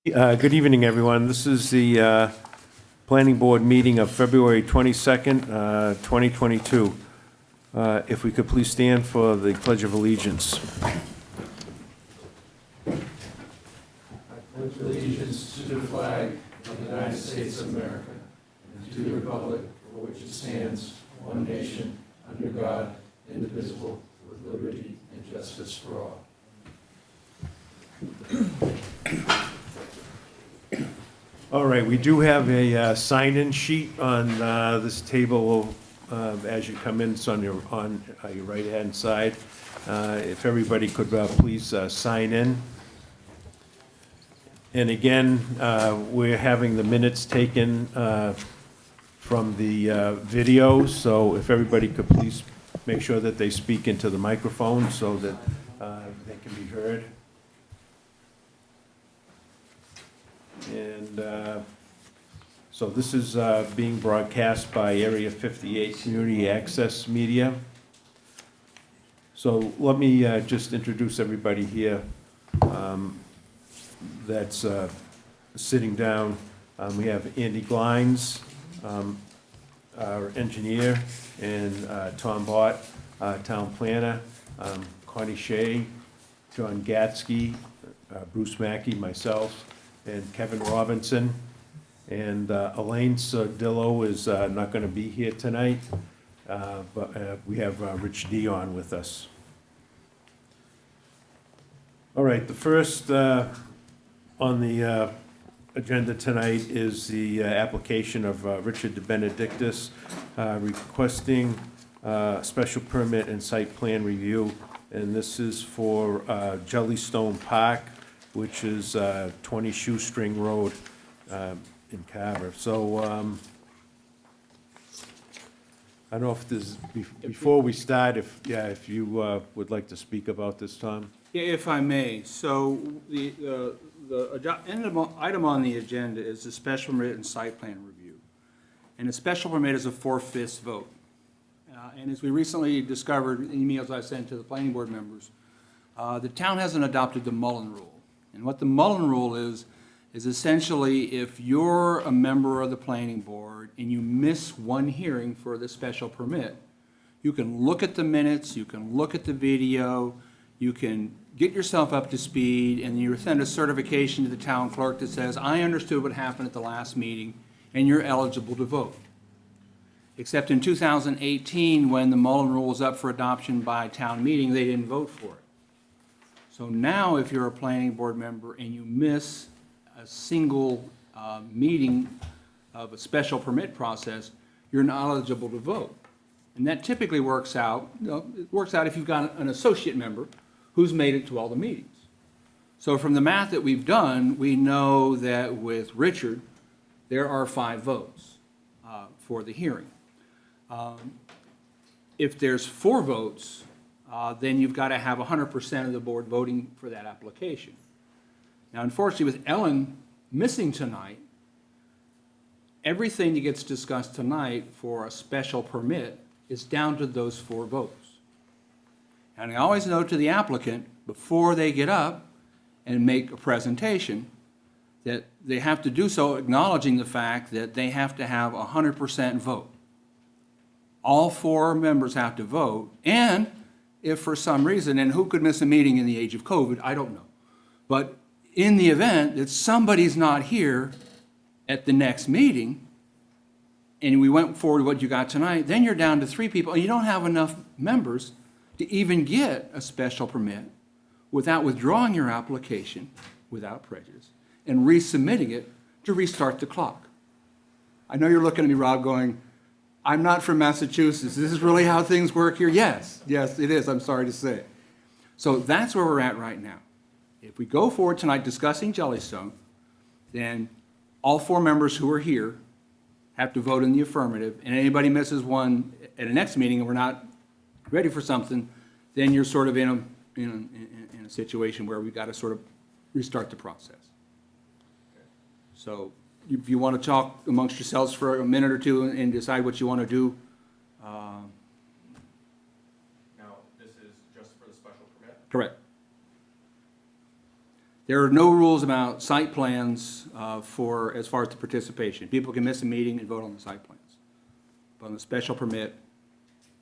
Good evening, everyone. This is the Planning Board meeting of February 22nd, 2022. If we could please stand for the Pledge of Allegiance. I pledge allegiance to the flag of the United States of America and to the republic for which it stands, one nation, under God, indivisible, with liberty and justice for all. All right, we do have a sign-in sheet on this table as you come in. It's on your right-hand side. If everybody could please sign in. And again, we're having the minutes taken from the video, so if everybody could please make sure that they speak into the microphone so that they can be heard. And so this is being broadcast by Area 58 Community Access Media. So let me just introduce everybody here that's sitting down. We have Andy Glines, our engineer, and Tom Bott, town planner, Connie Shea, John Gatsky, Bruce Mackey, myself, and Kevin Robinson. And Elaine Sodillo is not going to be here tonight, but we have Rich D on with us. All right, the first on the agenda tonight is the application of Richard DeBenedictis requesting special permit and site plan review. And this is for Jellystone Park, which is 20 Shoestring Road in Carver. So I don't know if this, before we start, if you would like to speak about this, Tom? Yeah, if I may. So the item on the agenda is the special permit and site plan review. And a special permit is a 4/5 vote. And as we recently discovered in emails I sent to the planning board members, the town hasn't adopted the Mueller Rule. And what the Mueller Rule is essentially if you're a member of the planning board and you miss one hearing for the special permit, you can look at the minutes, you can look at the video, you can get yourself up to speed, and you send a certification to the town clerk that says, I understood what happened at the last meeting, and you're eligible to vote. Except in 2018, when the Mueller Rule was up for adoption by town meeting, they didn't vote for it. So now, if you're a planning board member and you miss a single meeting of a special permit process, you're not eligible to vote. And that typically works out, it works out if you've got an associate member who's made it to all the meetings. So from the math that we've done, we know that with Richard, there are 5 votes for the hearing. If there's 4 votes, then you've got to have 100% of the board voting for that application. Now, unfortunately, with Ellen missing tonight, everything that gets discussed tonight for a special permit is down to those 4 votes. And I always note to the applicant, before they get up and make a presentation, that they have to do so acknowledging the fact that they have to have 100% vote. All 4 members have to vote, and if for some reason, and who could miss a meeting in the age of COVID, I don't know. But in the event that somebody's not here at the next meeting, and we went forward with what you got tonight, then you're down to 3 people, and you don't have enough members to even get a special permit without withdrawing your application without prejudice and resubmitting it to restart the clock. I know you're looking at me, Rob, going, I'm not from Massachusetts. This is really how things work here? Yes, it is. I'm sorry to say. So that's where we're at right now. If we go forward tonight discussing Jellystone, then all 4 members who are here have to vote in the affirmative, and anybody misses one at a next meeting and we're not ready for something, then you're sort of in a situation where we've got to sort of restart the process. So if you want to talk amongst yourselves for a minute or two and decide what you want to do. Now, this is just for the special permit? Correct. There are no rules about site plans as far as the participation. People can miss a meeting and vote on the site plans. But on the special permit,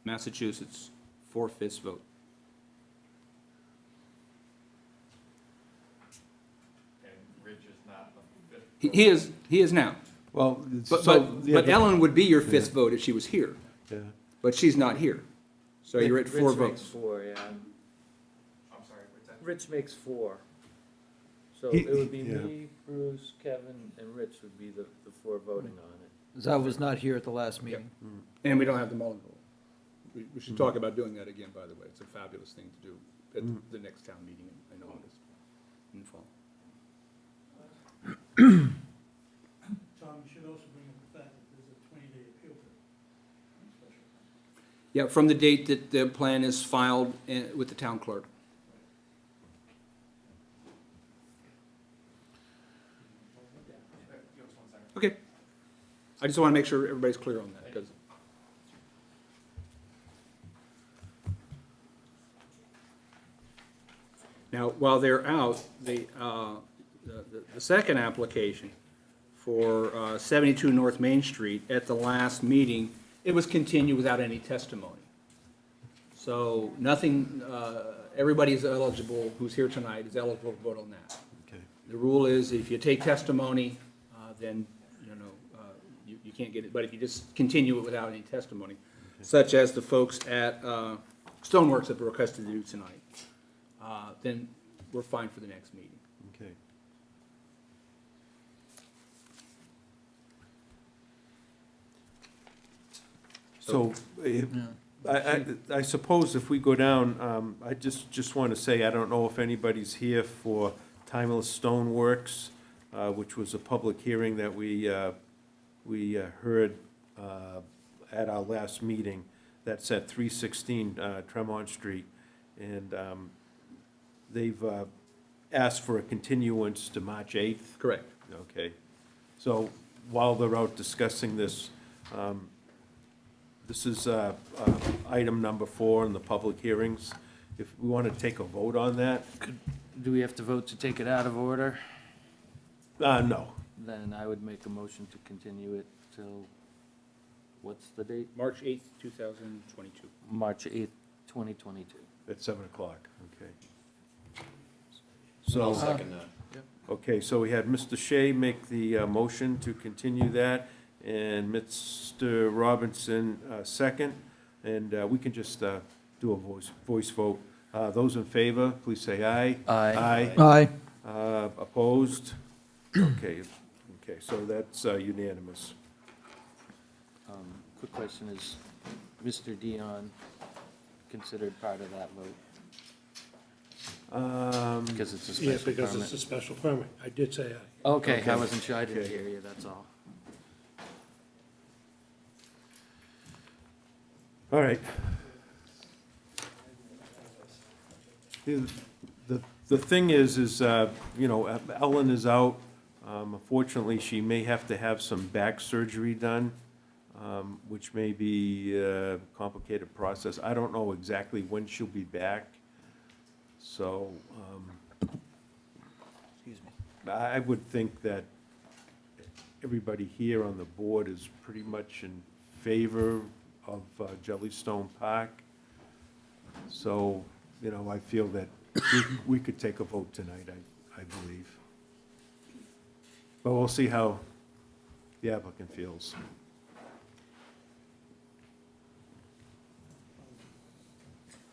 Massachusetts, 4/5 vote. And Rich is not a fifth. He is now. Well, But Ellen would be your 5th vote if she was here, Yeah. but she's not here. So you're at 4 Rich makes votes. 4, yeah. I'm sorry, what's that? Rich makes 4. So He- it would be yeah. me, Bruce, Kevin, and Rich would be the 4 voting on it. I was not here at the last meeting. And we don't have the Mueller Rule. We should talk about doing that again, by the way. It's a fabulous thing to do at the next town meeting in August, in the fall. Tom, you should also bring up the fact that there's a 20-day appeal period. Yeah, from the date that the plan is filed with the town clerk. Okay. I just want to make sure everybody's clear on that, because. Now, while they're out, the second application for 72 North Main Street, at the last meeting, it was continued without any testimony. So nothing, everybody is eligible, who's here tonight, is eligible to vote on that. Okay. The rule is if you take testimony, then, you can't get it, but if you just continue it without any testimony, such as the folks at Stoneworks have requested to do tonight, then we're fine for the next meeting. Okay. So, I suppose if we go down, I just want to say, I don't know if anybody's here for Timeless Stoneworks, which was a public hearing that we heard at our last meeting. That's at 316 Tremont Street. And they've asked for a continuance to March 8th. Correct. Okay. So while they're out discussing this, this is item number 4 in the public hearings. If we want to take a vote on that, Do we have to vote to take it out of order? no. Then I would make a motion to continue it till, what's the date? March 8th, 2022. March 8th, 2022. At 7 o'clock, okay. I'll So, second that. okay, so we had Mr. Shea make the motion to continue that, and Mr. Robinson second, and we can just do a voice vote. Those in favor, please say aye. Aye. Aye. Aye. Opposed? Okay, so that's unanimous. Quick question, is Mr. Dion considered part of that vote? Because it's a Yeah, special because it's a permit. special permit. I did say aye. Okay, Okay. I wasn't sure, I didn't Okay. hear you, that's all. All right. The thing is, Ellen is out. Unfortunately, she may have to have some back surgery done, which may be a complicated process. I don't know exactly when she'll be back. So, I would think that everybody here on the board is pretty much in favor of Jellystone Park. So, I feel that we could take a vote tonight, I believe. But we'll see how the applicant feels.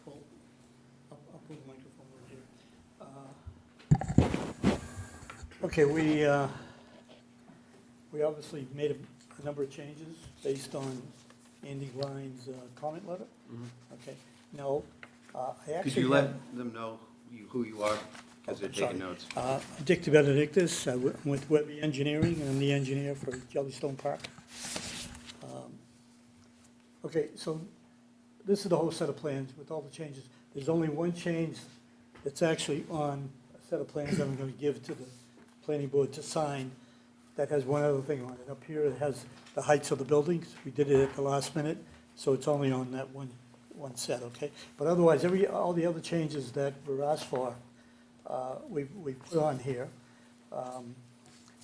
Well, I'll put the microphone right here. Okay, we obviously made a number of changes based on Andy Glein's comment letter. Okay, now, I actually. Could you let them know who you are, because they're taking Sorry. notes? I'm Dick Benedictus, I went with Webby Engineering, and I'm the engineer for Jellystone Park. Okay, so this is the whole set of plans with all the changes. There's only one change that's actually on a set of plans that I'm gonna give to the planning board to sign. That has one other thing on it. Up here, it has the heights of the buildings. We did it at the last minute, so it's only on that one set, okay? But otherwise, all the other changes that were asked for we've put on here.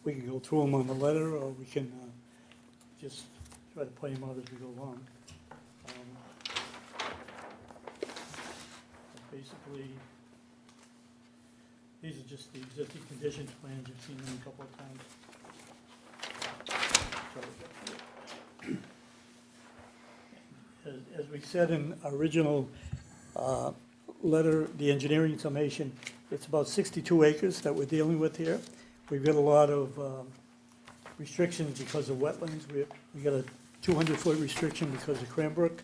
We can go through them on the letter, or we can just try to point them out as we go along. Basically, these are just the existing conditions plans. You've seen them a couple of times. As we said in our original letter, the engineering summation, it's about 62 acres that we're dealing with here. We've got a lot of restrictions because of wetlands. We got a 200-foot restriction because of Cranbrook.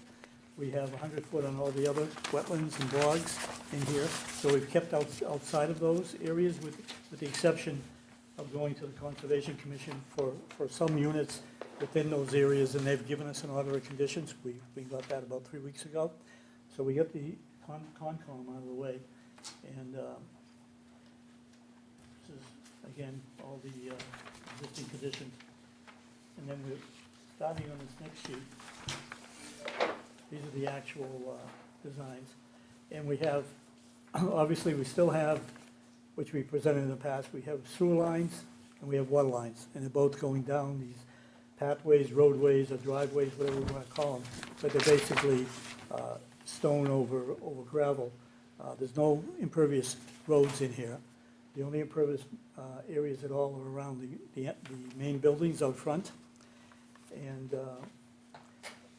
We have 100-foot on all the other wetlands and bogs in here. So we've kept outside of those areas with the exception of going to the Conservation Commission for some units within those areas, and they've given us an order of conditions. We got that about 3 weeks ago. So we got the Concom out of the way. And this is, again, all the existing conditions. And then we're starting on this next sheet. These are the actual designs. And we have, obviously, we still have, which we presented in the past, we have sewer lines and we have water lines. And they're both going down these pathways, roadways, or driveways, whatever we want to call them. But they're basically stone over gravel. There's no impervious roads in here. The only impervious areas at all are around the main buildings out front. And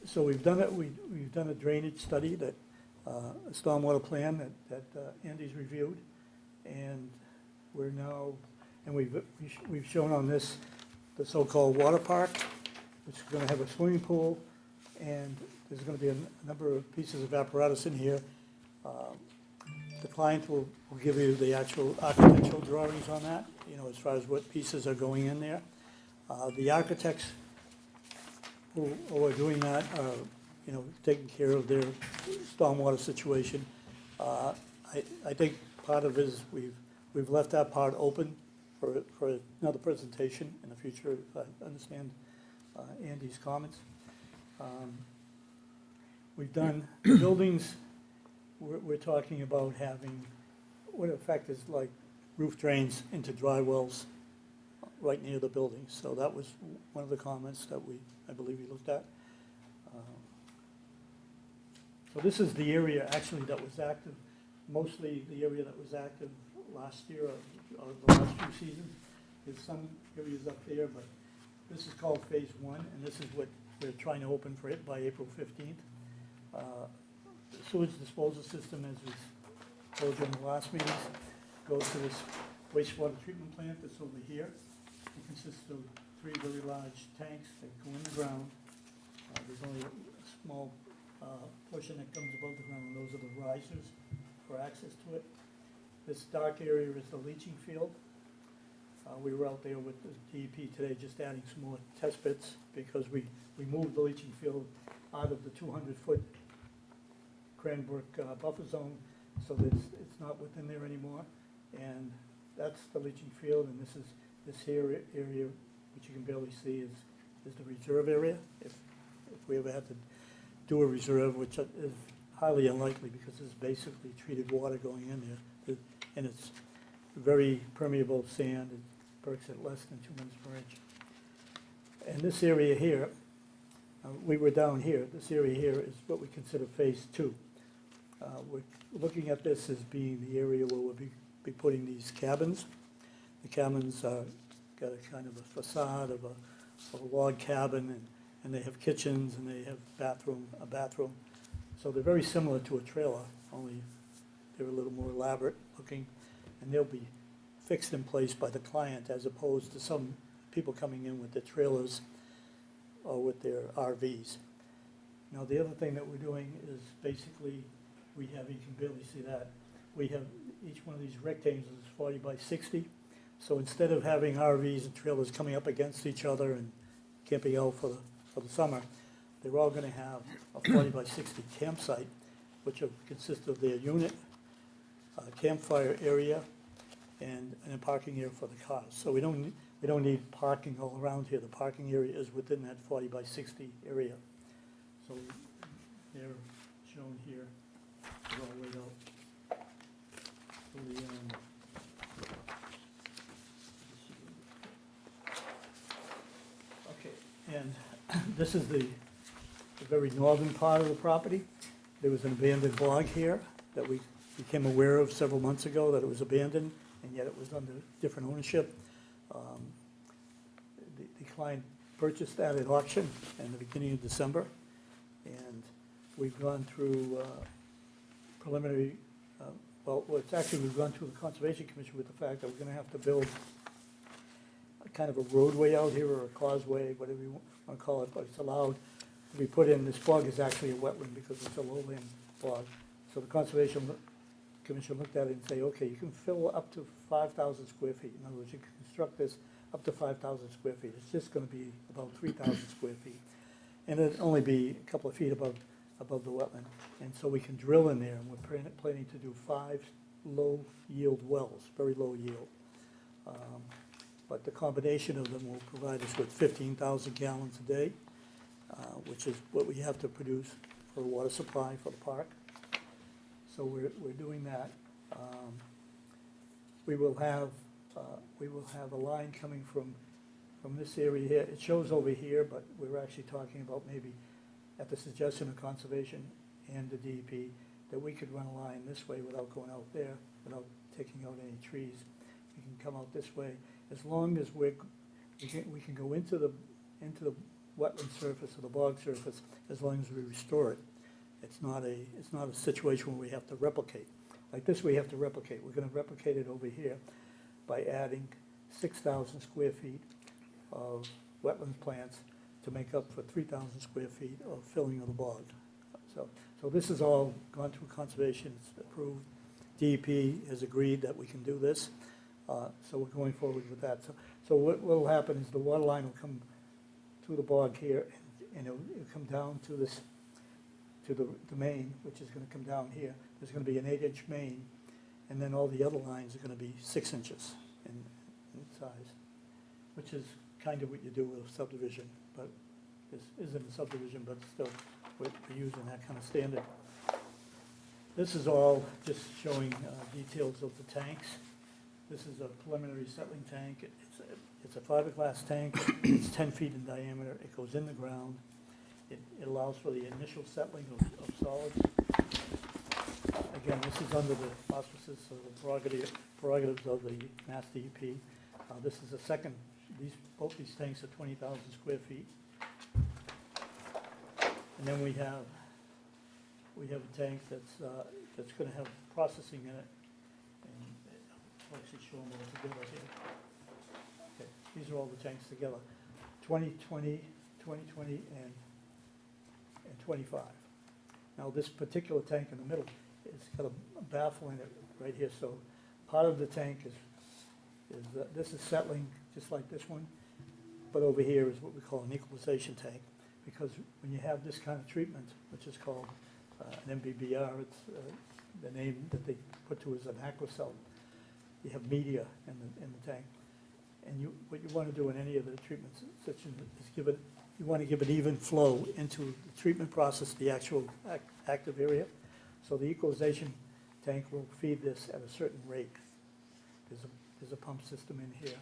so we've done it. We've done a drainage study, that a stormwater plan that Andy's reviewed, and we're now, and we've shown on this the so-called water park, which is going to have a swimming pool, and there's going to be a number of pieces of apparatus in here. The client will give you the actual architectural drawings on that, as far as what pieces are going in there. The architects who are doing that are, taking care of their stormwater situation. I think part of it is we've left that part open for another presentation in the future, if I understand Andy's comments. We've done buildings. We're talking about having, what in effect is like roof drains into dry wells right near the building. So that was one of the comments that I believe we looked at. So this is the area actually that was active, mostly the area that was active last year or the last few seasons. There's some areas up there, but this is called phase 1, and this is what we're trying to open for it by April 15th. The sewage disposal system, as we told you in the last meetings, goes to this wastewater treatment plant that's over here. It consists of 3 very large tanks that go in the ground. There's only a small portion that comes above the ground, and those are the risers for access to it. This dark area is the leaching field. We were out there with the DEP today just adding some more test pits because we moved the leaching field out of the 200-foot Cranbrook buffer zone, so that it's not within there anymore. And that's the leaching field, and this here area, which you can barely see, is the reserve area. If we ever have to do a reserve, which is highly unlikely because it's basically treated water going in there, and it's very permeable sand. It perks at less than 2 minutes per inch. And this area here, we were down here. This area here is what we consider phase 2. We're looking at this as being the area where we'll be putting these cabins. The cabins got a kind of a facade of a log cabin, and they have kitchens and they have a bathroom. So they're very similar to a trailer, only they're a little more elaborate looking, and they'll be fixed in place by the client as opposed to some people coming in with their trailers or with their RVs. Now, the other thing that we're doing is basically we have, you can barely see that, we have each one of these rectangles is 40 by 60. So instead of having RVs and trailers coming up against each other and camping out for the summer, they're all going to have a 40 by 60 campsite, which will consist of their unit, campfire area, and a parking area for the cars. So we don't need parking all around here. The parking area is within that 40 by 60 area. So they're shown here, all the way out. So And this is the very northern part of the property. There was an abandoned bog here that we became aware of several months ago, that it was abandoned, and yet it was under different ownership. The client purchased that at auction in the beginning of December, and we've gone through preliminary, it's actually, we've gone through the Conservation Commission with the fact that we're gonna have to build a kind of a roadway out here, or a causeway, whatever you want to call it, but it's allowed to be put in. This bog is actually a wetland because it's a lowland bog. So the Conservation Commission looked at it and say, okay, you can fill up to 5,000 square feet. In other words, you can construct this up to 5,000 square feet. It's just going to be about 3,000 square feet. And it'll only be a couple of feet above the wetland. And so we can drill in there, and we're planning to do 5 low-yield wells, very low yield. But the combination of them will provide us with 15,000 gallons a day, which is what we have to produce for water supply for the park. So we're doing that. We will have a line coming from this area here. It shows over here, but we're actually talking about maybe, at the suggestion of Conservation and the DEP, that we could run a line this way without going out there, without taking out any trees. We can come out this way, as long as we can go into the wetland surface or the bog surface, as long as we restore it. It's not a situation where we have to replicate. Like this, we have to replicate. We're gonna replicate it over here by adding 6,000 square feet of wetland plants to make up for 3,000 square feet of filling of the bog. So this has all gone through conservation, it's approved. DEP has agreed that we can do this, so we're going forward with that. So what will happen is the water line will come through the bog here, and it'll come down to this, to the main, which is gonna come down here. There's gonna be an 8-inch main, and then all the other lines are gonna be 6 inches in size, which is kind of what you do with a subdivision, but this isn't a subdivision, but still, we're using that kind of standard. This is all just showing details of the tanks. This is a preliminary settling tank. It's a fiberglass tank. It's 10 feet in diameter. It goes in the ground. It allows for the initial settling of solids. Again, this is under the auspices of the prerogatives of the Mass DEP. This is the second. Both these tanks are 20,000 square feet. And then we have a tank that's going to have processing in it. And I'll actually show them all together here. Okay, these are all the tanks together. 2020, 2020, and 25. Now this particular tank in the middle, it's got a baffle in it right here. So part of the tank is this is settling just like this one, but over here is what we call an equalization tank, because when you have this kind of treatment, which is called an MBBR, it's the name that they put to is an aquacell. You have media in the tank, and what you want to do in any of the treatments is you want to give it even flow into the treatment process, the actual active area. So the equalization tank will feed this at a certain rate. There's a pump system in here,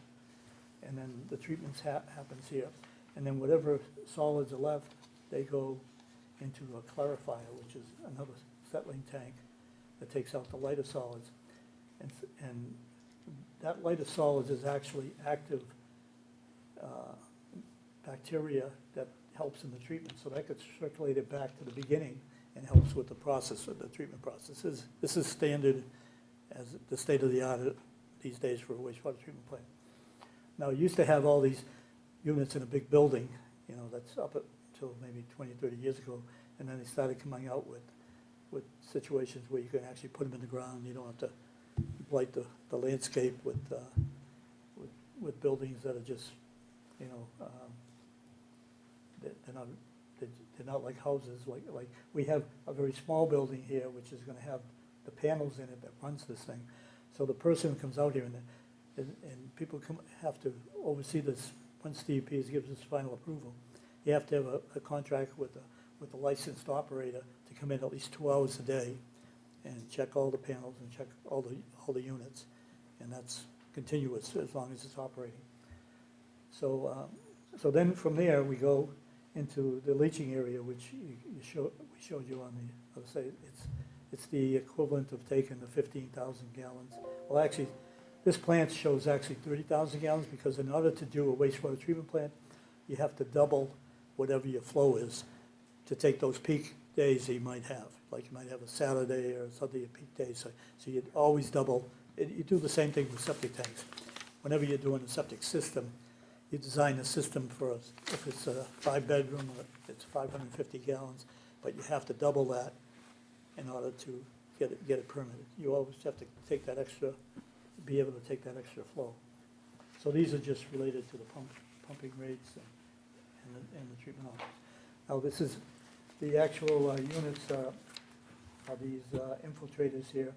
and then the treatments happens here, and then whatever solids are left, they go into a clarifier, which is another settling tank that takes out the lighter solids, and that lighter solids is actually active bacteria that helps in the treatment, so that gets circulated back to the beginning and helps with the process of the treatment process. This is standard as the state of the art these days for a wastewater treatment plant. Now, it used to have all these units in a big building, that's up until maybe 20, 30 years ago, and then they started coming out with situations where you can actually put them in the ground. You don't have to blight the landscape with buildings that are just, they're not like houses. Like we have a very small building here, which is going to have the panels in it that runs this thing. So the person who comes out here and people have to oversee this once DEP gives us final approval. You have to have a contract with a licensed operator to come in at least 2 hours a day and check all the panels and check all the units, and that's continuous as long as it's operating. So So then from there, we go into the leaching area, which we showed you on the other side. It's the equivalent of taking the 15,000 gallons. Well, actually, this plant shows actually 30,000 gallons, because in order to do a wastewater treatment plant, you have to double whatever your flow is to take those peak days that you might have. Like you might have a Saturday or Sunday, a peak day, so you'd always double. You do the same thing with septic tanks. Whenever you're doing a septic system, you design a system for, if it's a 5-bedroom, or it's 550 gallons, but you have to double that in order to get it permitted. You always have to take that extra, be able to take that extra flow. So these are just related to the pumping rates and the treatment options. Now, this is, the actual units are these infiltrators here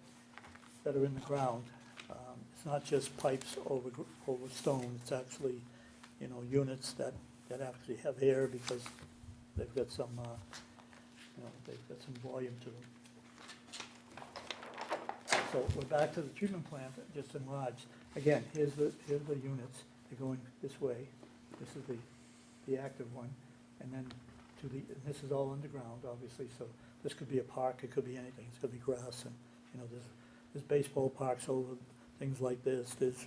that are in the ground. It's not just pipes over stone, it's actually, you know, units that actually have air, because they've got some, they've got some volume to them. So we're back to the treatment plant, just enlarged. Again, here's the units, they're going this way. This is the active one, and then and this is all underground, obviously, so this could be a park, it could be anything, it could be grass, and, you know, there's baseball parks over, things like this, there's,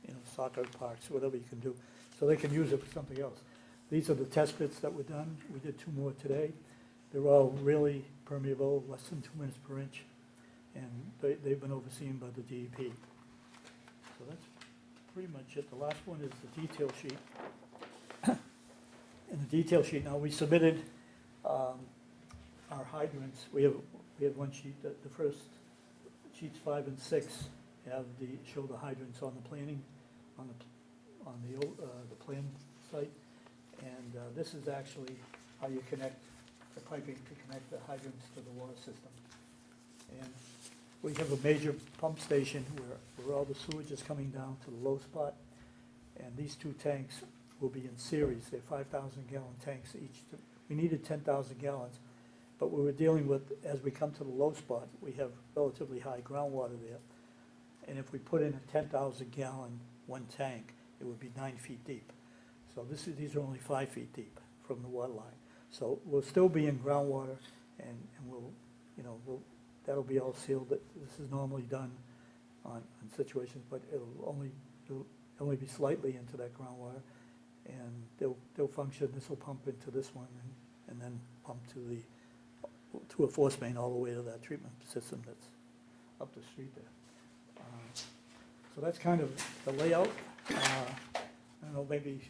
you know, soccer parks, whatever you can do. So they can use it for something else. These are the test pits that were done. We did 2 more today. They're all really permeable, less than 2 minutes per inch, and they've been overseen by the DEP. So that's pretty much it. The last one is the detail sheet. In the detail sheet, now we submitted our hydrants. We have one sheet. The first sheets 5 and 6 show the hydrants on the planning, on the plan site, and this is actually how you connect the piping to connect the hydrants to the water system. And we have a major pump station where all the sewage is coming down to the low spot, and these 2 tanks will be in series. They're 5,000-gallon tanks each. We needed 10,000 gallons, but we were dealing with, as we come to the low spot, we have relatively high groundwater there, and if we put in a 10,000-gallon one tank, it would be 9 feet deep. So these are only 5 feet deep from the water line. So we'll still be in groundwater, and that'll be all sealed. This is normally done on situations, but it'll only be slightly into that groundwater, and they'll function. This will pump into this one, and then pump to a force main all the way to that treatment system that's up the street there. So that's kind of the layout. I don't know, maybe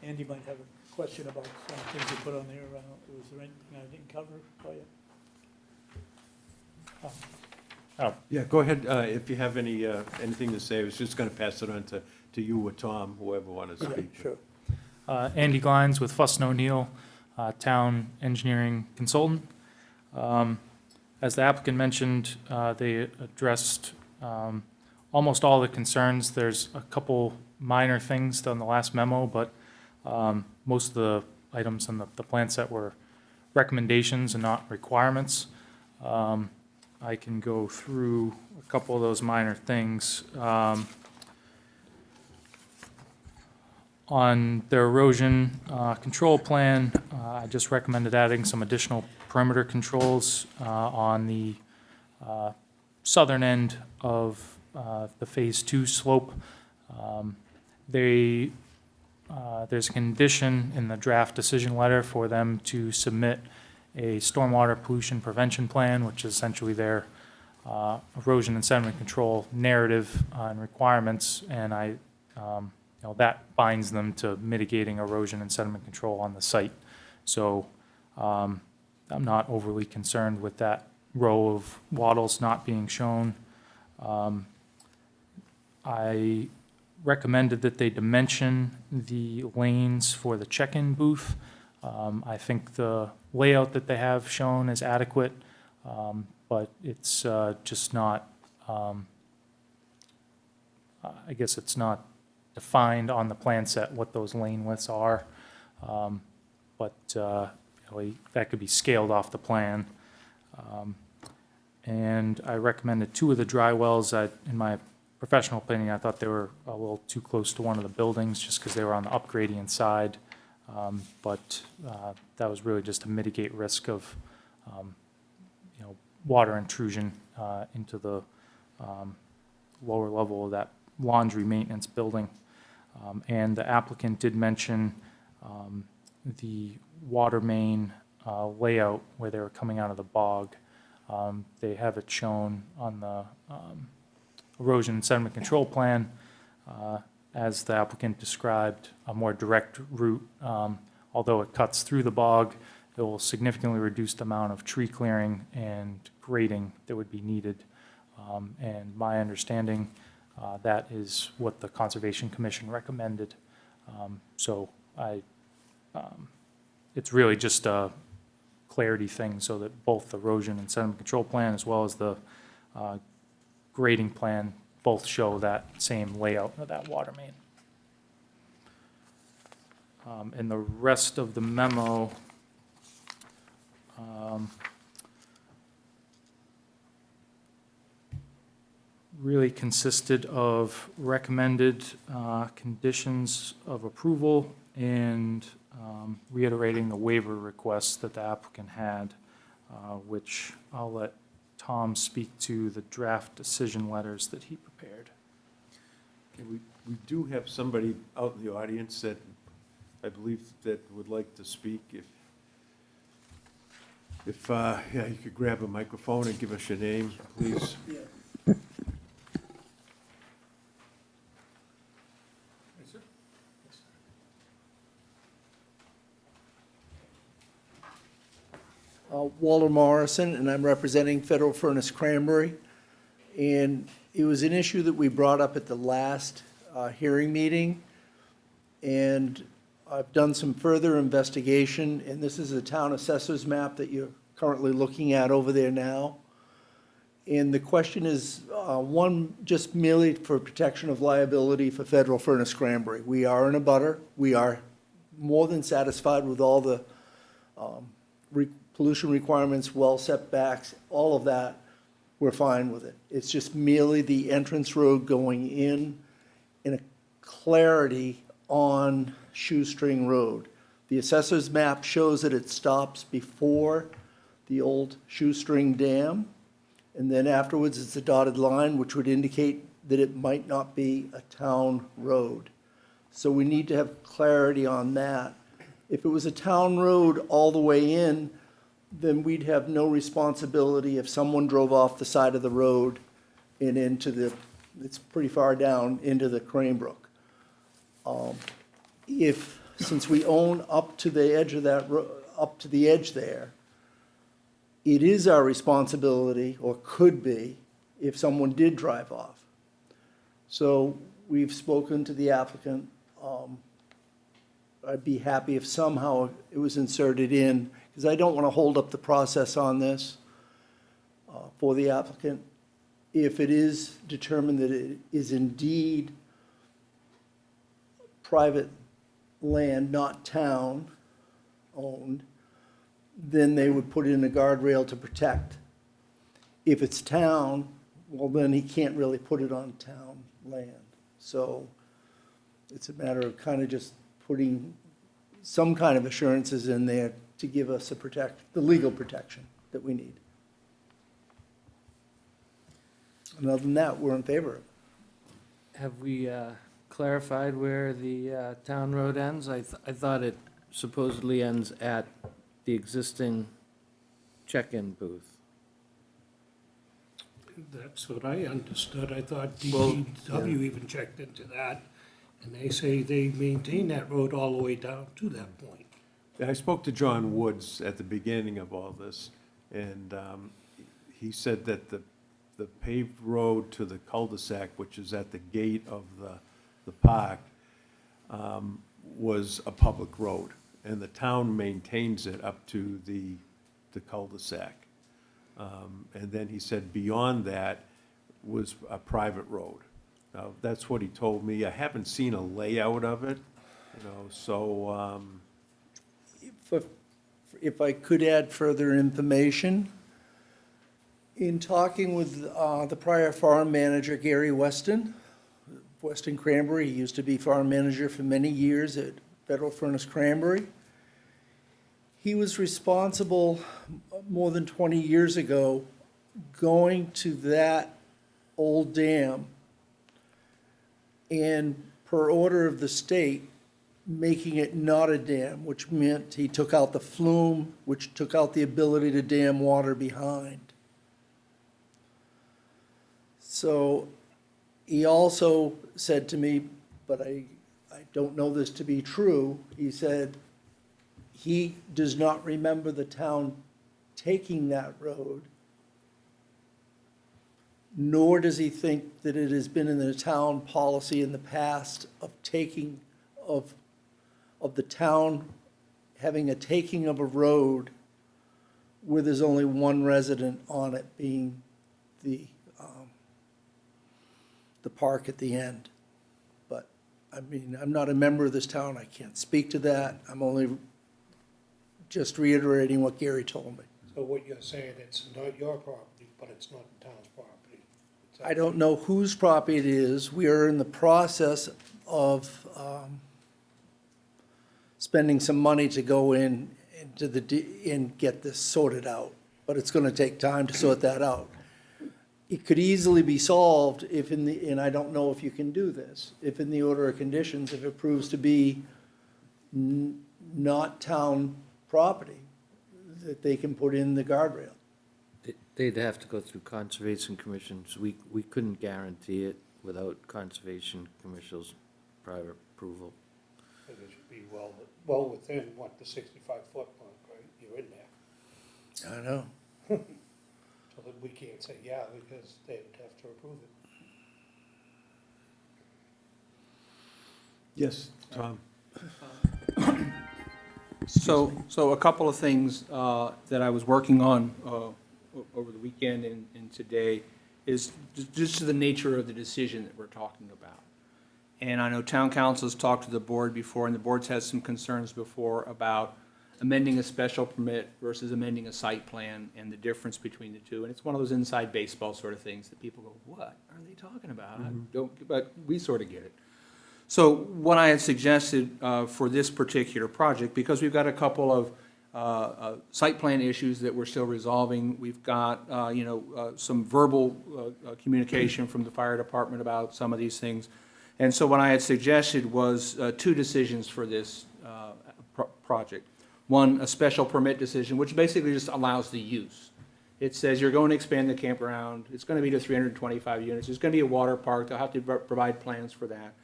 Andy might have a question about some things you put on there. Was there anything I didn't cover for you? Yeah, go ahead, if you have anything to say. I was just gonna pass it on to you or Tom, whoever wanted to Yeah, speak. sure. Andy Glines with Fuss & O'Neill, Town Engineering Consultant. As the applicant mentioned, they addressed almost all the concerns. There's a couple minor things on the last memo, but most of the items on the plan set were recommendations and not requirements. I can go through a couple of those minor things. On their erosion control plan, I just recommended adding some additional perimeter controls on the southern end of the Phase 2 slope. There's a condition in the draft decision letter for them to submit a stormwater pollution prevention plan, which is essentially their erosion and sediment control narrative and requirements, and that binds them to mitigating erosion and sediment control on the site. So I'm not overly concerned with that row of wattles not being shown. I recommended that they dimension the lanes for the check-in booth. I think the layout that they have shown is adequate, but it's just not, I guess it's not defined on the plan set what those lane widths are, but that could be scaled off the plan. And I recommended 2 of the dry wells. In my professional opinion, I thought they were a little too close to one of the buildings, just because they were on the upgradient side. But that was really just to mitigate risk of, water intrusion into the lower level of that laundry maintenance building. And the applicant did mention the water main layout where they were coming out of the bog. They have it shown on the erosion and sediment control plan, as the applicant described, a more direct route. Although it cuts through the bog, it will significantly reduce the amount of tree clearing and grading that would be needed. And my understanding, that is what the Conservation Commission recommended. So it's really just a clarity thing, so that both the erosion and sediment control plan as well as the grading plan both show that same layout of that water main. And the rest of the memo, really consisted of recommended conditions of approval and reiterating the waiver requests that the applicant had, which I'll let Tom speak to the draft decision letters that he prepared. Okay, we do have somebody out in the audience that I believe that would like to speak. If yeah, you could grab a microphone and give us your name, please. Walter Morrison, and I'm representing Federal Furnace Cranberry. And it was an issue that we brought up at the last hearing meeting. And I've done some further investigation, and this is a town assessors map that you're currently looking at over there now. And the question is, one, just merely for protection of liability for Federal Furnace Cranberry. We are in a butter. We are more than satisfied with all the pollution requirements, well setbacks, all of that. We're fine with it. It's just merely the entrance road going in a clarity on Shoestring Road. The assessor's map shows that it stops before the old Shoestring Dam, and then afterwards it's a dotted line, which would indicate that it might not be a town road. So we need to have clarity on that. If it was a town road all the way in, then we'd have no responsibility if someone drove off the side of the road and into the, it's pretty far down, into the Cranebrook. Since we own up to the edge of that, up to the edge there, it is our responsibility, or could be, if someone did drive off. So we've spoken to the applicant. I'd be happy if somehow it was inserted in, because I don't want to hold up the process on this for the applicant. If it is determined that it is indeed private land, not town-owned, then they would put in a guardrail to protect. If it's town, well, then he can't really put it on town land. So it's a matter of kind of just putting some kind of assurances in there to give us the legal protection that we need. And other than that, we're in favor of it. Have we clarified where the town road ends? I thought it supposedly ends at the existing check-in booth. That's what I understood. I thought Well, DPW even checked into that, and they say they maintain that road all the way down to that point. I spoke to John Woods at the beginning of all this, and he said that the paved road to the cul-de-sac, which is at the gate of the park, was a public road, and the town maintains it up to the cul-de-sac. And then he said beyond that was a private road. Now, that's what he told me. I haven't seen a layout of it, so, If I could add further information, In talking with the prior farm manager, Gary Weston Cranberry, he used to be farm manager for many years at Federal Furnace Cranberry. He was responsible more than 20 years ago going to that old dam and, per order of the state, making it not a dam, which meant he took out the flume, which took out the ability to dam water behind. So he also said to me, but I don't know this to be true, he said he does not remember the town taking that road, nor does he think that it has been in the town policy in the past of taking, of the town having a taking of a road where there's only one resident on it, being the park at the end. But, I mean, I'm not a member of this town, I can't speak to that, I'm only just reiterating what Gary told me. So what you're saying, it's not your property, but it's not the town's property. I don't know whose property it is. We are in the process of spending some money to go in and get this sorted out, but it's gonna take time to sort that out. It could easily be solved if and I don't know if you can do this, if in the order of conditions, if it proves to be not town property, that they can put in the guardrail. They'd have to go through Conservation Commissions. We couldn't guarantee it without Conservation Commission's prior approval. And it should be well within, what, the 65-foot mark, right? You're in there. I know. So that we can't say yeah, because they would have to approve it. Yes, Tom? So a couple of things that I was working on over the weekend and today is just the nature of the decision that we're talking about. And I know town council has talked to the board before, and the board's had some concerns before about amending a special permit versus amending a site plan and the difference between the two. And it's one of those inside baseball sort of things that people go, what are they talking about? I don't, but we sort of get it. So what I had suggested for this particular project, because we've got a couple of site plan issues that we're still resolving, we've got some verbal communication from the fire department about some of these things. And so what I had suggested was two decisions for this project. One, a special permit decision, which basically just allows the use. It says you're going to expand the campground, it's going to be to 325 units, there's going to be a water park, they'll have to provide plans for that.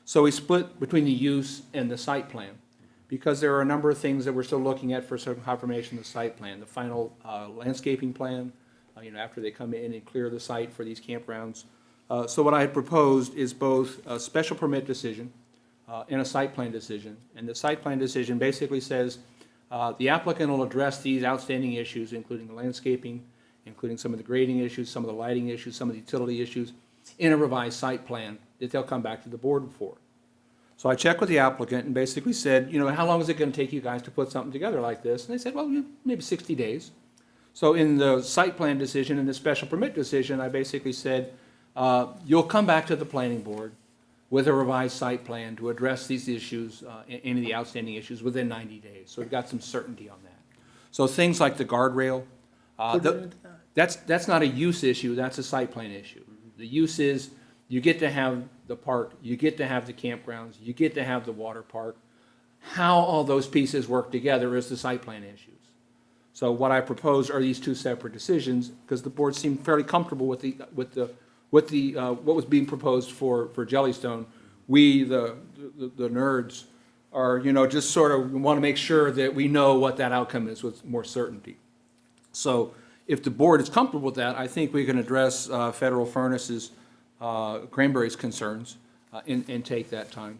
So we split between the use and the site plan, because there are a number of things that we're still looking at for certain confirmation of the site plan. The final landscaping plan, after they come in and clear the site for these campgrounds. So what I had proposed is both a special permit decision and a site plan decision. And the site plan decision basically says the applicant will address these outstanding issues, including the landscaping, including some of the grading issues, some of the lighting issues, some of the utility issues, in a revised site plan that they'll come back to the board for. So I checked with the applicant and basically said, how long is it going to take you guys to put something together like this? And they said, well, maybe 60 days. So in the site plan decision and the special permit decision, I basically said, you'll come back to the planning board with a revised site plan to address these issues, any of the outstanding issues, within 90 days. So we've got some certainty on that. So things like the guardrail, that's not a use issue, that's a site plan issue. The use is, you get to have the park, you get to have the campgrounds, you get to have the water park. How all those pieces work together is the site plan issues. So what I proposed are these two separate decisions, because the board seemed fairly comfortable with what was being proposed for Jellystone. We, the nerds, are, just sort of want to make sure that we know what that outcome is with more certainty. So if the board is comfortable with that, I think we can address Federal Furnace's Cranberry's concerns and take that time.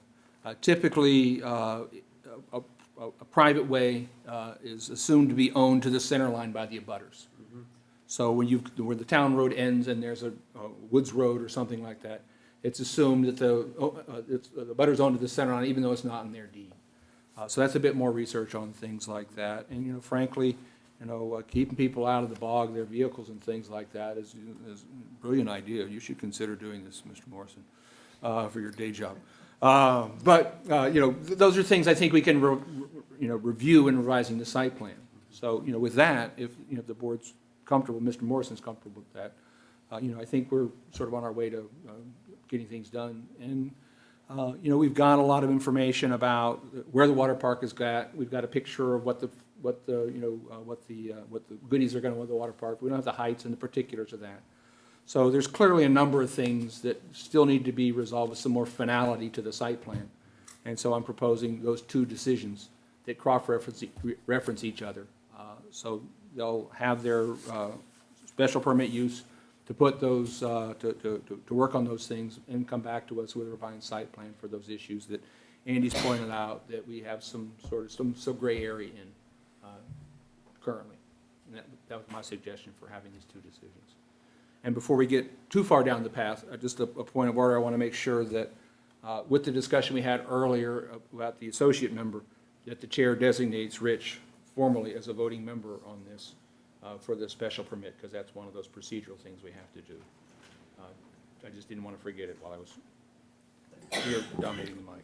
Typically, a private way is assumed to be owned to the center line by the abutters. So where the town road ends and there's a woods road or something like that, it's assumed that the abutters owned to the center line, even though it's not in their deed. So that's a bit more research on things like that. And frankly, Keeping people out of the bog, their vehicles and things like that is a brilliant idea. You should consider doing this, Mr. Morrison, for your day job. Those are things I think we can, review in revising the site plan. So, with that, if the board's comfortable, Mr. Morrison's comfortable with that, I think we're sort of on our way to getting things done. And, we've got a lot of information about where the water park is at. We've got a picture of what the goodies are going to with the water park. We don't have the heights and the particulars of that. So there's clearly a number of things that still need to be resolved with some more finality to the site plan. And so I'm proposing those two decisions that cross-reference each other. So they'll have their special permit use to put those, to work on those things and come back to us with a revised site plan for those issues that Andy's pointed out that we have some gray area in currently. And that was my suggestion for having these two decisions. And before we get too far down the path, just a point of order, I want to make sure that with the discussion we had earlier about the associate member, that the chair designates Rich formally as a voting member on this for the special permit, because that's one of those procedural things we have to do. I just didn't want to forget it while I was here dominating the mic.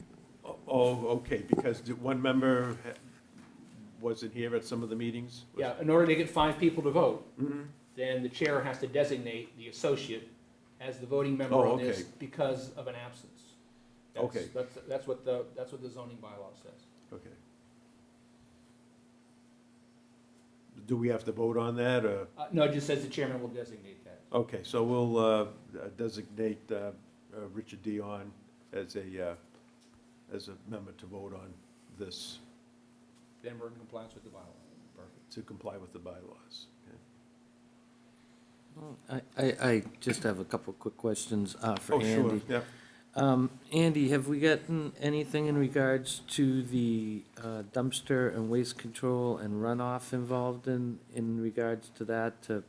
Oh, okay, because one member wasn't here at some of the meetings? Yeah, in order to get 5 people to vote, then the chair has to designate the associate as the voting member on this okay. because of an absence. Okay. That's what the zoning bylaw says. Okay. Do we have to vote on that, or? No, it just says the chairman will designate that. Okay, so we'll designate Richard Dion as a member to vote on this, Then we're in compliance with the bylaw. Perfect. to comply with the bylaws. I just have a couple quick questions for Oh, sure, Andy. yeah. Andy, have we gotten anything in regards to the dumpster and waste control and runoff involved in regards to that, to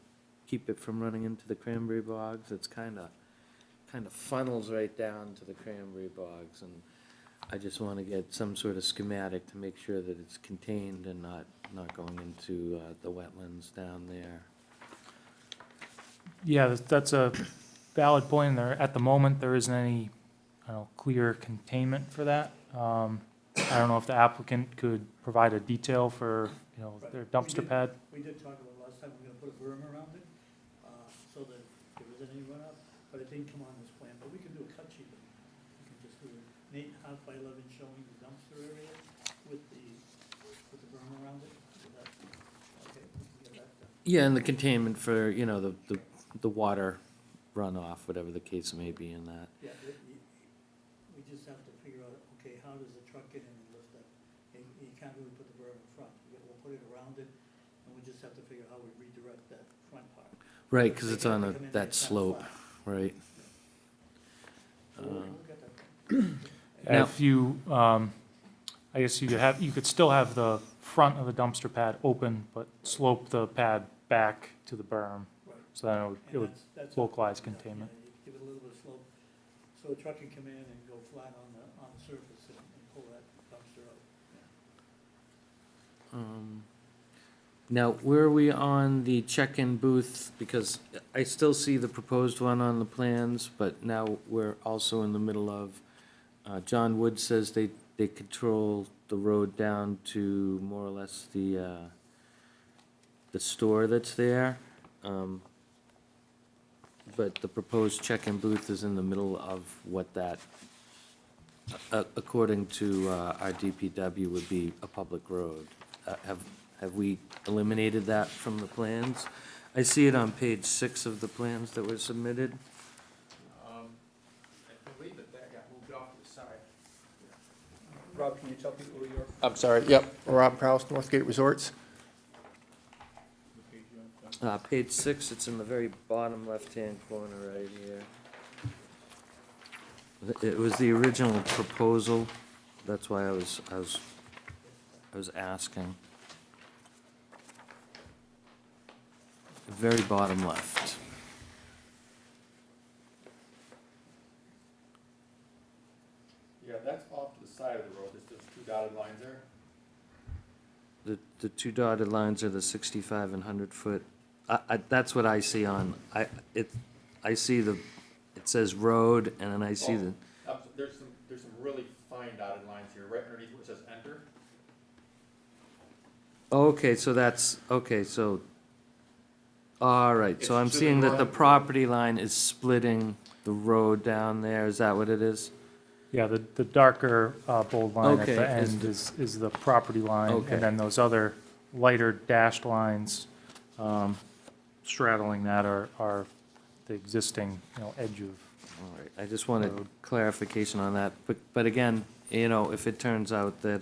keep it from running into the cranberry bogs? It's kind of funnels right down to the cranberry bogs, and I just want to get some sort of schematic to make sure that it's contained and not going into the wetlands down there. Yeah, that's a valid point. There, at the moment, there isn't any, clear containment for that. I don't know if the applicant could provide a detail for, their dumpster pad. We did talk about last time, we're gonna put a berm around it, so that there isn't any runoff, but it didn't come on this plan, but we can do a cut sheet. We can just do an 8.5 by 11 showing the dumpster area with the berm around it. Is that, okay, we can get that done. Yeah, and the containment for, the water runoff, whatever the case may be in that. Yeah, we just have to figure out, okay, how does the truck get in and lift that? You can't really put the berm in front, we'll put it around it, and we just have to figure out how we redirect that front part. Right, because it's They on come in that kinda slope, flat. right? So we'll get that. And if you, I guess you could still have the front of the dumpster pad open, but slope the pad back to the berm. Right. So then And it would that's localize yeah, containment. yeah, you give it a little bit of slope, so a truck can come in and go flat on the surface and pull that dumpster out. Now, where are we on the check-in booth? Because I still see the proposed one on the plans, but now we're also in the middle of, John Wood says they control the road down to more or less the store that's there. But the proposed check-in booth is in the middle of what that, according to our DPW, would be a public road. Have we eliminated that from the plans? I see it on page 6 of the plans that were submitted. I believe that got moved off to the side. Rob, can you tell people who you are? I'm sorry, yep, Rob Kraus, Northgate Resorts. Page 6, it's in the very bottom left-hand corner right here. It was the original proposal, that's why I was asking. Very bottom left. Yeah, that's off to the side of the road, there's those 2 dotted lines there. the two dotted lines are the 65 and 100-foot. That's what I see on, I see it says road, and then I see the, There's some really fine dotted lines here, right underneath where it says enter. okay, so that's, okay, so, all right, so It's I'm to the seeing that the right. property line is splitting the road down there, is that what it is? Yeah, the darker bold line at Okay, the is end the- is the property line. Okay. And then those other lighter dashed lines straddling that are the existing, edge of. All right, I just wanted clarification on that, but again, if it turns out that,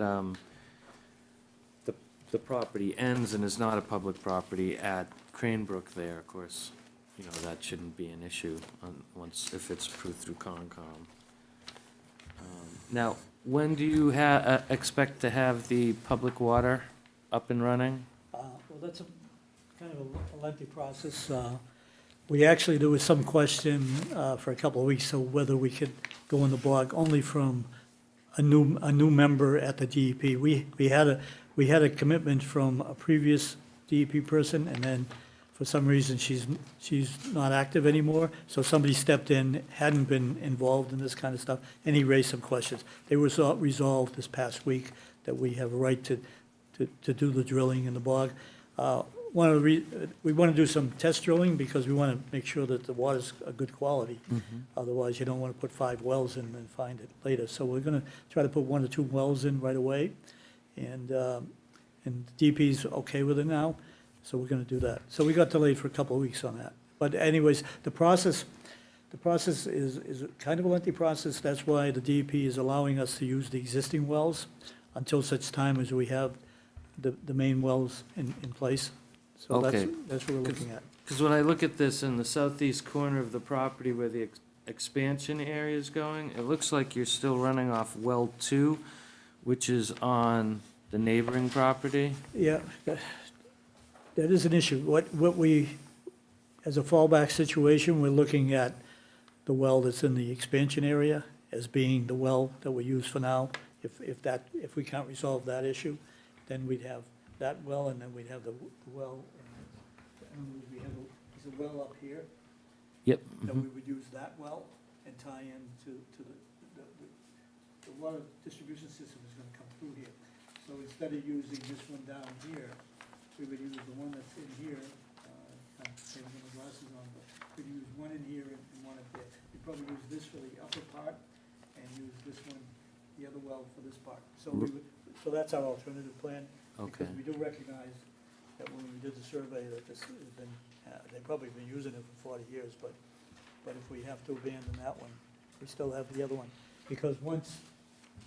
the property ends and is not a public property at Cranebrook there, of course, that shouldn't be an issue if it's approved through Concom. Now, when do you expect to have the public water up and running? Well, that's a kind of a lengthy process. There was some question for a couple of weeks, so whether we could go in the blog only from a new member at the DEP. We had a commitment from a previous DEP person, and then for some reason, she's not active anymore, so somebody stepped in, hadn't been involved in this kind of stuff, and he raised some questions. They were resolved this past week that we have a right to do the drilling in the bog. We want to do some test drilling because we want to make sure that the water's a good quality. Otherwise, you don't want to put 5 wells in and find it later. So we're going to try to put 1 or 2 wells in right away, and DP's okay with it now, so we're going to do that. So we got delayed for a couple of weeks on that. But anyways, the process is kind of a lengthy process. That's why the DEP is allowing us to use the existing wells until such time as we have the main wells in place. So Okay. that's what we're looking at. Because when I look at this in the southeast corner of the property where the expansion area is going, it looks like you're still running off well 2, which is on the neighboring property. Yeah, that is an issue. What we, as a fallback situation, we're looking at the well that's in the expansion area as being the well that we use for now. If we can't resolve that issue, then we'd have that well, and then we'd have the well, there's a well up here, Yep. that we would use that well and tie in to the water distribution system is gonna come through here. So instead of using this one down here, we would use the one that's in here, I'm taking my glasses on, but we'd use one in here and one up there. We'd probably use this for the upper part and use this one, the other well for this part. So that's our alternative plan. Okay. Because we do recognize that when we did the survey, that this has been, they've probably been using it for 40 years, but if we have to abandon that one, we still have the other one. Because once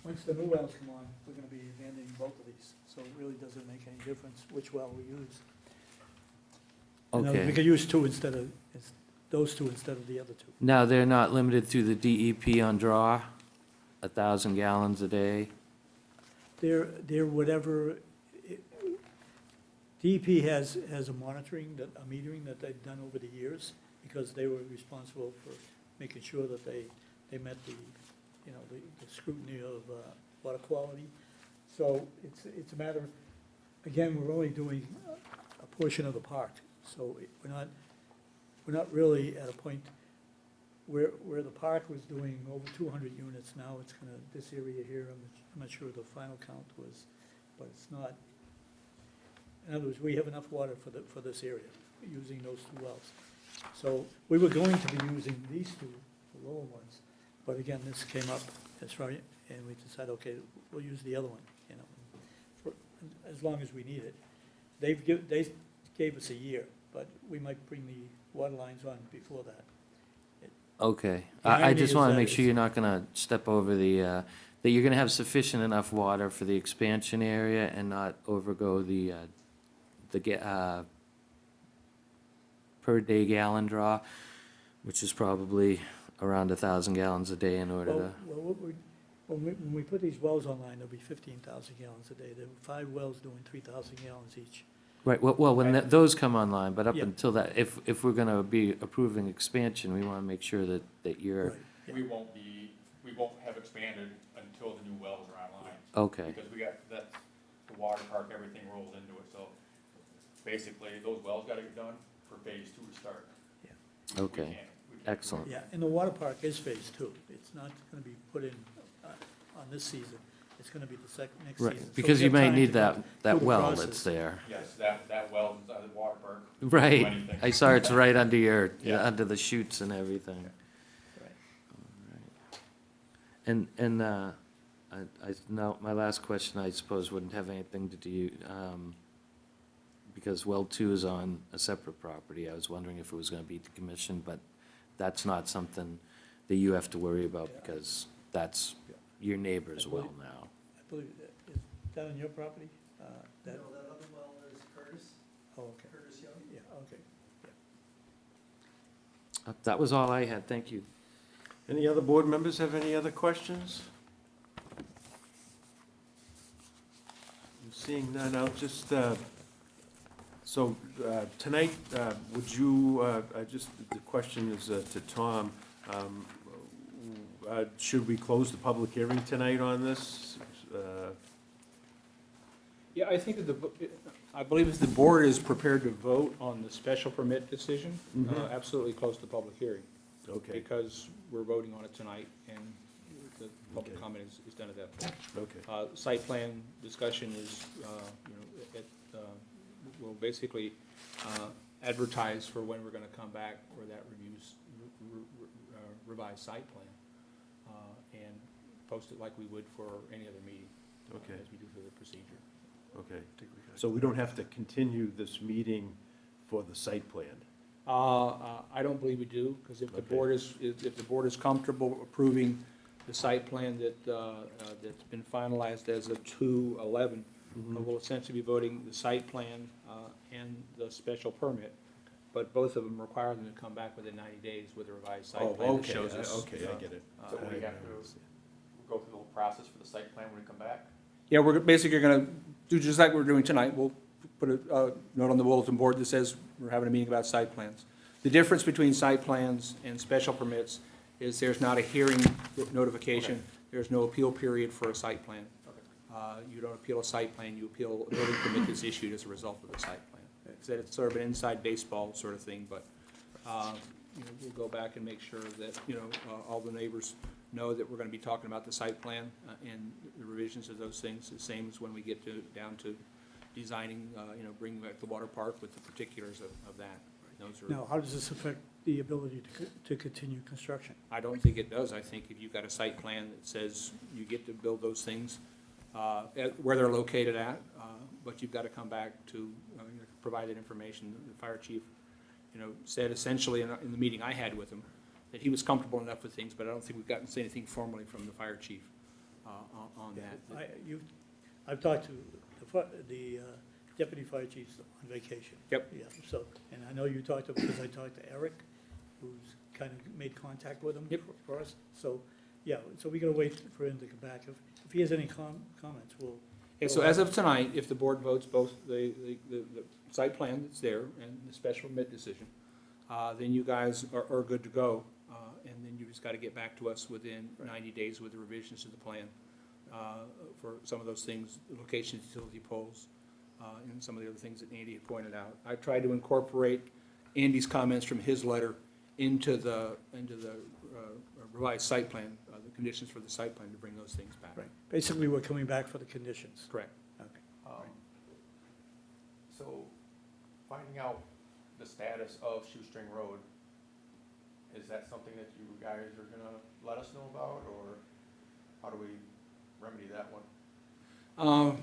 the new wells come on, we're gonna be abandoning both of these, so it really doesn't make any difference which well we use. You know, Okay. we could use those two instead of the other two. Now, they're not limited through the DEP on draw, 1,000 gallons a day? They're whatever, DEP has a metering that they've done over the years, because they were responsible for making sure that they met the scrutiny of water quality. So it's a matter, again, we're only doing a portion of the park, so we're not really at a point where the park was doing over 200 units. Now it's gonna, this area here, I'm not sure what the final count was, but it's not. In other words, we have enough water for this area, using those 2 wells. So we were going to be using these 2, the lower ones, but again, this came up, that's right, and we decided, okay, we'll use the other one, for as long as we need it. They gave us a year, but we might bring the water lines on before that. Okay. The I irony just is want to that make sure it's- you're not going to step over that you're going to have sufficient enough water for the expansion area and not overgo the per day gallon draw, which is probably around 1,000 gallons a day in order to. When we put these wells online, there'll be 15,000 gallons a day. There were 5 wells doing 3,000 gallons each. Right, well, when those come online, but up Yeah. until that, if we're going to be approving expansion, we want to make sure that you're, Right, yeah. We won't have expanded until the new wells are online. okay. Because we got, that's the water park, everything rolls into it, so basically, those wells gotta get done for phase 2 to start. Yeah. Okay, We can't excellent. Yeah, and the water park is phase 2. It's not gonna be put in on this season. It's gonna be the next season. Right, So because we you have might time need to go that through the well process. that's there. Yes, that well inside the water park. Right, anything. I saw it's right under Yeah. under the chutes and everything. Right. And, now, my last question, I suppose, wouldn't have anything to do, because well 2 is on a separate property. I was wondering if it was gonna be decommissioned, but that's not something that you have to worry about, because that's your neighbor's well now. I believe, is that on your property? That, No, that other well is Curtis, oh, okay. Curtis Young. Yeah, okay. That was all I had, thank you. Any other board members have any other questions? I'm seeing none, I'll just, tonight, would you, the question is to Tom. Should we close the public hearing tonight on this? Yeah, I think that I believe if the board is prepared to vote on the special permit decision, absolutely close the public hearing. Okay, Because we're voting on it tonight, and the public Okay. comment is done at that point. okay, Site plan discussion is, we'll basically advertise for when we're gonna come back for that revised site plan, and post it like we would for any other meeting, Okay. as we do for the procedure. okay. So we don't have to continue this meeting for the site plan? I don't believe we do, because if the Okay. board if the board is comfortable approving the site plan that's been finalized as of 2/11, we'll essentially be voting the site plan and the special permit, but both of them require them to come back within 90 days with a revised Oh, site plan that okay, shows us. okay, I get it. So we have to go through the whole process for the site plan when we come back? Yeah, we're basically gonna do just like we're doing tonight. We'll put a note on the bulletin board that says we're having a meeting about site plans. The difference between site plans and special permits is there's not a hearing notification. There's no appeal period for a site plan. You don't appeal a site plan, you appeal a building permit that's issued as a result of the site plan. It's sort of an inside baseball sort of thing, but, we'll go back and make sure that, all the neighbors know that we're gonna be talking about the site plan, and the revisions of those things, the same as when we get down to designing, bringing back the water park with the particulars of that. Those are. Now, how does this affect the ability to continue construction? I don't think it does. I think if you've got a site plan that says you get to build those things where they're located at, but you've got to come back to provide that information. The fire chief, said essentially in the meeting I had with him, that he was comfortable enough with things, but I don't think we've gotten to say anything formally from the fire chief on that. I've talked to the deputy fire chief's on vacation. Yep. Yeah, so, and I know you talked to, because I talked to Eric, who's kind of made contact with him Yep. for us. So, yeah, so we gotta wait for him to come back. If he has any comments, we'll. And so as of tonight, if the board votes both the site plan that's there and the special permit decision, then you guys are good to go. And then you just got to get back to us within 90 days with the revisions to the plan for some of those things, location utility poles, and some of the other things that Andy had pointed out. I tried to incorporate Andy's comments from his letter into the revised site plan, the conditions for the site plan to bring those things back. Right, basically, we're coming back for the conditions. Correct. Okay. So, finding out the status of Shoestring Road, is that something that you guys are gonna let us know about, or how do we remedy that one? I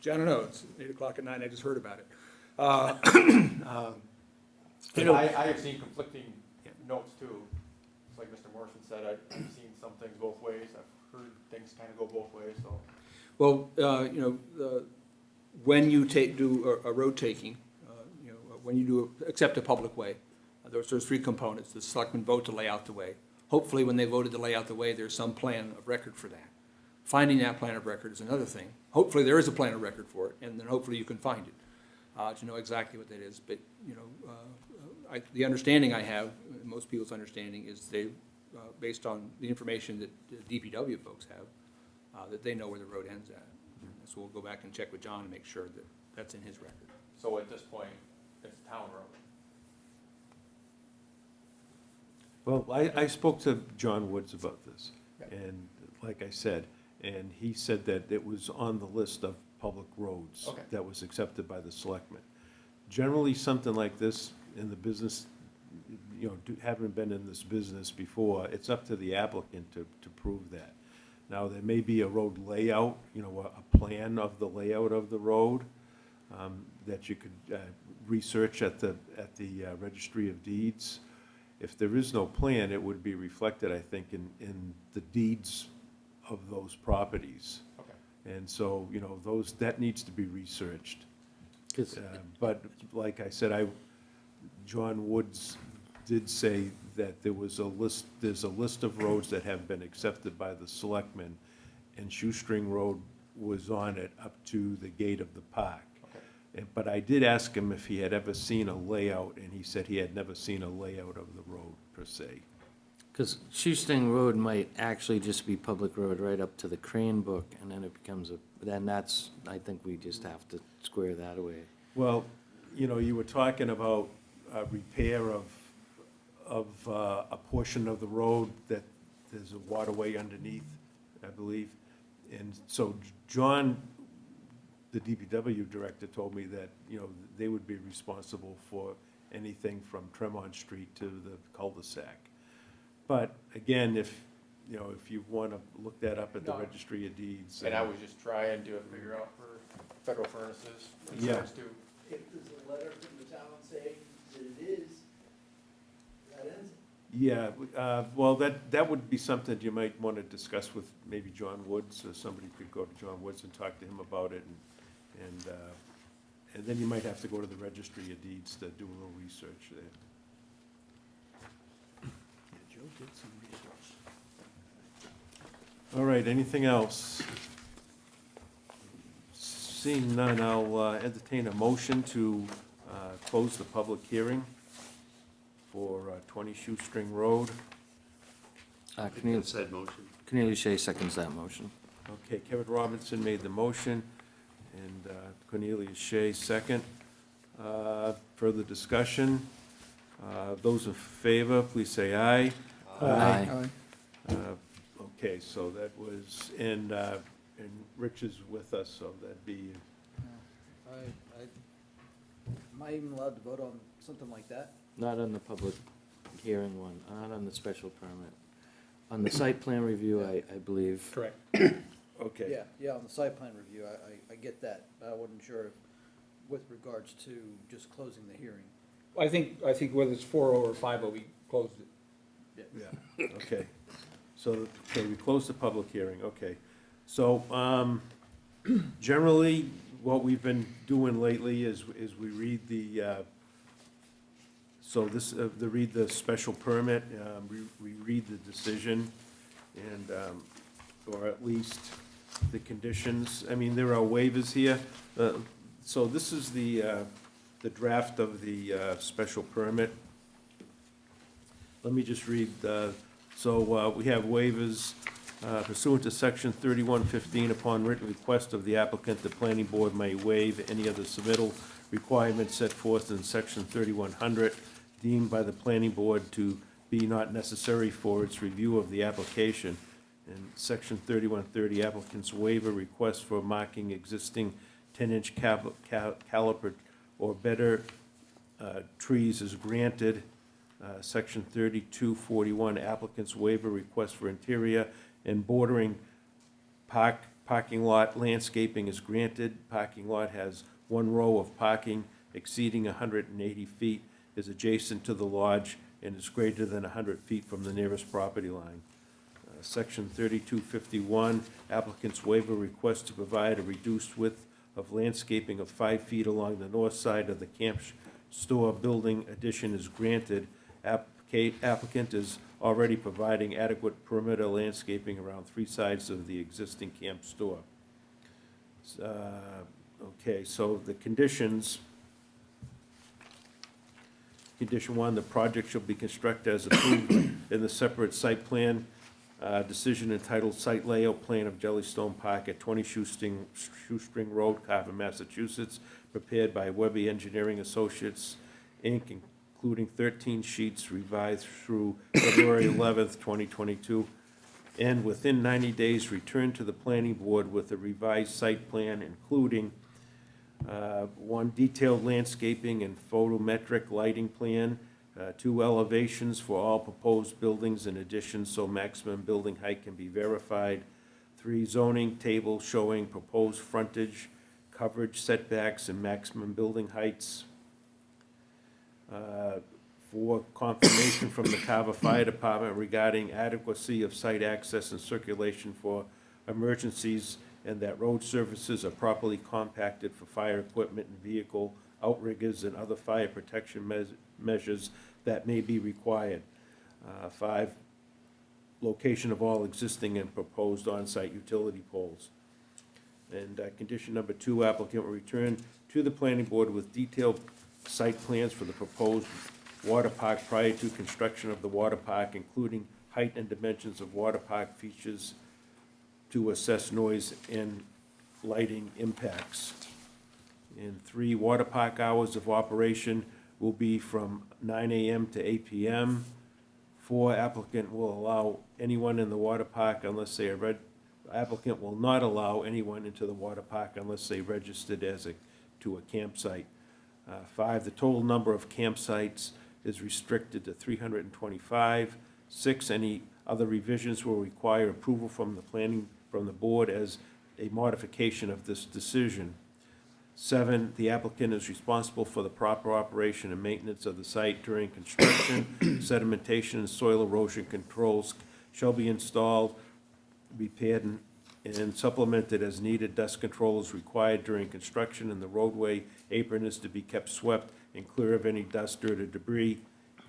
don't know, it's 8 o'clock at night, I just heard about it. I have seen conflicting notes too. It's like Mr. Morrison said, I've seen some things both ways, I've heard things kind of go both ways, so. Well, when you do a road taking, when you accept a public way, there's 3 components. The selectmen vote to lay out the way. Hopefully, when they voted to lay out the way, there's some plan of record for that. Finding that plan of record is another thing. Hopefully, there is a plan of record for it, and then hopefully you can find it, to know exactly what that is. But, the understanding I have, most people's understanding, is they, based on the information that the DPW folks have, that they know where the road ends at. So we'll go back and check with John and make sure that that's in his record. So at this point, it's town road. Well, I spoke to John Woods about this, Yeah. and like I said, and he said that it was on the list of public roads Okay. that was accepted by the selectmen. Generally, something like this in the business, you know, having been in this business before, it's up to the applicant to prove that. Now, there may be a road layout, you know, a plan of the layout of the road that you could research at the Registry of Deeds. If there is no plan, it would be reflected, I think, in the deeds of those properties. Okay. And so, you know, that needs to be researched. 'Cause But like I said, John Woods did say that there's a list of roads that have been accepted by the selectmen, and Shoestring Road was on it up to the gate of the park. Okay. But I did ask him if he had ever seen a layout, and he said he had never seen a layout of the road per se. Because Shoestring Road might actually just be public road right up to the Crane Book, and then it becomes then that's, I think we just have to square that away. Well, you know, you were talking about repair of a portion of the road that there's a waterway underneath, I believe. And so John, the DPW director, told me that, you know, they would be responsible for anything from Tremont Street to the cul-de-sac. But again, if you want to look that up at the No. Registry of Deeds. And I was just trying to figure out for federal furnaces, Yeah. insurance too. If there's a letter from the town saying that it is, that ends it. Yeah, well, that would be something you might want to discuss with maybe John Woods, or somebody could go to John Woods and talk to him about it, and then you might have to go to the Registry of Deeds to do a little research there. Joe did some research. All right, anything else? Seeing none, I'll entertain a motion to close the public hearing for 20 Shoestring Road. Said motion. Cornelius Shea seconds that motion. Okay, Kevin Robinson made the motion, and Cornelius Shea second. Further discussion? Those in favor, please say aye. Aye. Okay, so that was, and Rich is with us, so that'd be, Am I even allowed to vote on something like that? Not on the public hearing one, not on the special permit. On the site plan review, I believe. Correct. okay. Yeah, on the site plan review, I get that, but I wasn't sure with regards to just closing the hearing. I think whether it's 4-0 or 5-0, we closed it. Yeah, okay. So, okay, we closed the public hearing, okay. So, generally, what we've been doing lately is we read read the special permit, we read the decision, and, or at least the conditions. I mean, there are waivers here. So this is the draft of the special permit. Let me just read, we have waivers pursuant to section 3115, upon written request of the applicant, the planning board may waive any other submittal requirements set forth in section 3100 deemed by the planning board to be not necessary for its review of the application. In section 3130, applicant's waiver request for marking existing 10-inch caliper or better trees is granted. Section 3241, applicant's waiver request for interior and bordering parking lot landscaping is granted. Parking lot has one row of parking exceeding 180 feet, is adjacent to the lodge, and is greater than 100 feet from the nearest property line. Section 3251, applicant's waiver request to provide a reduced width of landscaping of 5 feet along the north side of the camp store building addition is granted. Applicant is already providing adequate perimeter landscaping around 3 sides of the existing camp store. Okay, so the conditions. Condition 1, the project shall be constructed as approved in the separate site plan Decision entitled Site Layout Plan of Jellystone Park at 20 Shoestring Road, Carver, Massachusetts, prepared by Webby Engineering Associates, Inc., including 13 sheets revised through February 11th, 2022, and within 90 days, return to the planning board with a revised site plan, including one detailed landscaping and photometric lighting plan, 2 elevations for all proposed buildings in addition so maximum building height can be verified, 3 zoning tables showing proposed frontage, coverage, setbacks, and maximum building heights, 4 confirmation from the Carver Fire Department regarding adequacy of site access and circulation for emergencies, and that road surfaces are properly compacted for fire equipment and vehicle outriggers and other fire protection measures that may be required. 5, location of all existing and proposed on-site utility poles. And condition number 2, applicant will return to the planning board with detailed site plans for the proposed water park prior to construction of the water park, including height and dimensions of water park features to assess noise and lighting impacts. And 3, water park hours of operation will be from 9 a.m. to 8 p.m. 4, applicant will allow anyone in the water park unless they are applicant will not allow anyone into the water park unless they registered as to a campsite. 5, the total number of campsites is restricted to 325. 6, any other revisions will require approval from the board as a modification of this decision. 7, the applicant is responsible for the proper operation and maintenance of the site during construction. Sedimentation and soil erosion controls shall be installed, repaired, and supplemented as needed. Dust control is required during construction, and the roadway apron is to be kept swept and clear of any dust, dirt, or debris.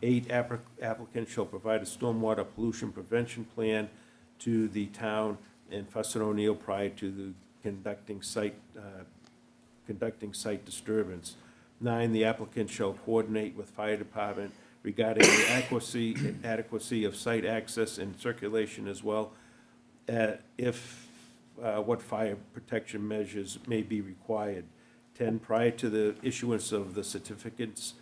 8, applicant shall provide a stormwater pollution prevention plan to the town and Fuss and O'Neill prior to the conducting site disturbance. 9, the applicant shall coordinate with fire department regarding the adequacy of site access and circulation, as well if what fire protection measures may be required. 10, prior to the issuance of the certificate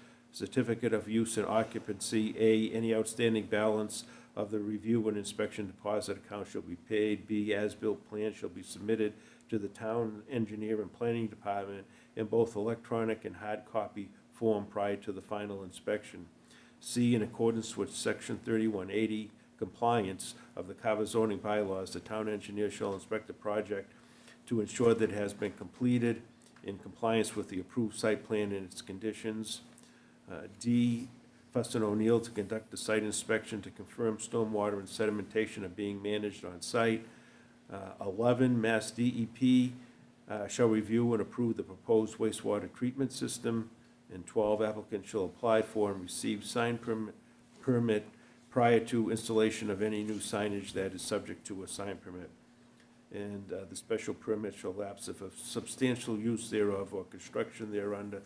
of use and occupancy, A, any outstanding balance of the review and inspection deposit account shall be paid. B, as-built plan shall be submitted to the town engineer and planning department in both electronic and hard copy form prior to the final inspection. C, in accordance with section 3180 compliance of the Carver zoning bylaws, the town engineer shall inspect the project to ensure that it has been completed in compliance with the approved site plan and its conditions. D, Fuss and O'Neill to conduct the site inspection to confirm stormwater and sedimentation are being managed on site. 11, Mass DEP shall review and approve the proposed wastewater treatment system. And 12, applicant shall apply for and receive sign permit prior to installation of any new signage that is subject to a sign permit. And the special permit shall lapse if a substantial use thereof or construction thereunder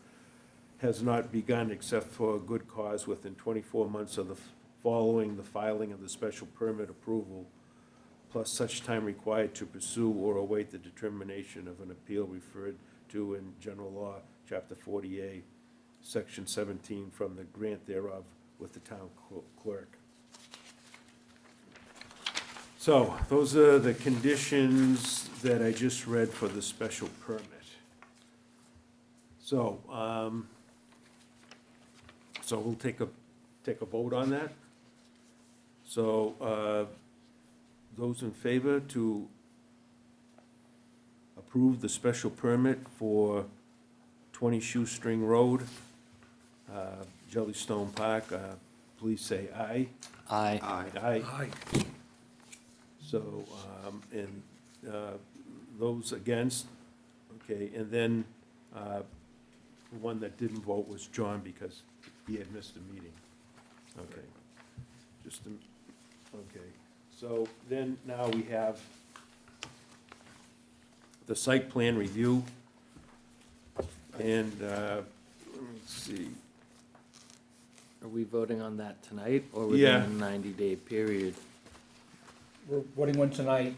has not begun except for a good cause within 24 months of following the filing of the special permit approval, plus such time required to pursue or await the determination of an appeal referred to in General Law, Chapter 40A, Section 17, from the grant thereof with the town clerk. So those are the conditions that I just read for the special permit. So, so we'll take a vote on that. So, those in favor to approve the special permit for 20 Shoestring Road, Jellystone Park, please say aye. Aye. Aye. So, and those against, okay, and then the one that didn't vote was John because he had missed a meeting. Okay, okay. So then now we have the site plan review. And let me see. Are we voting on that tonight or Yeah. within a 90-day period? we're voting one tonight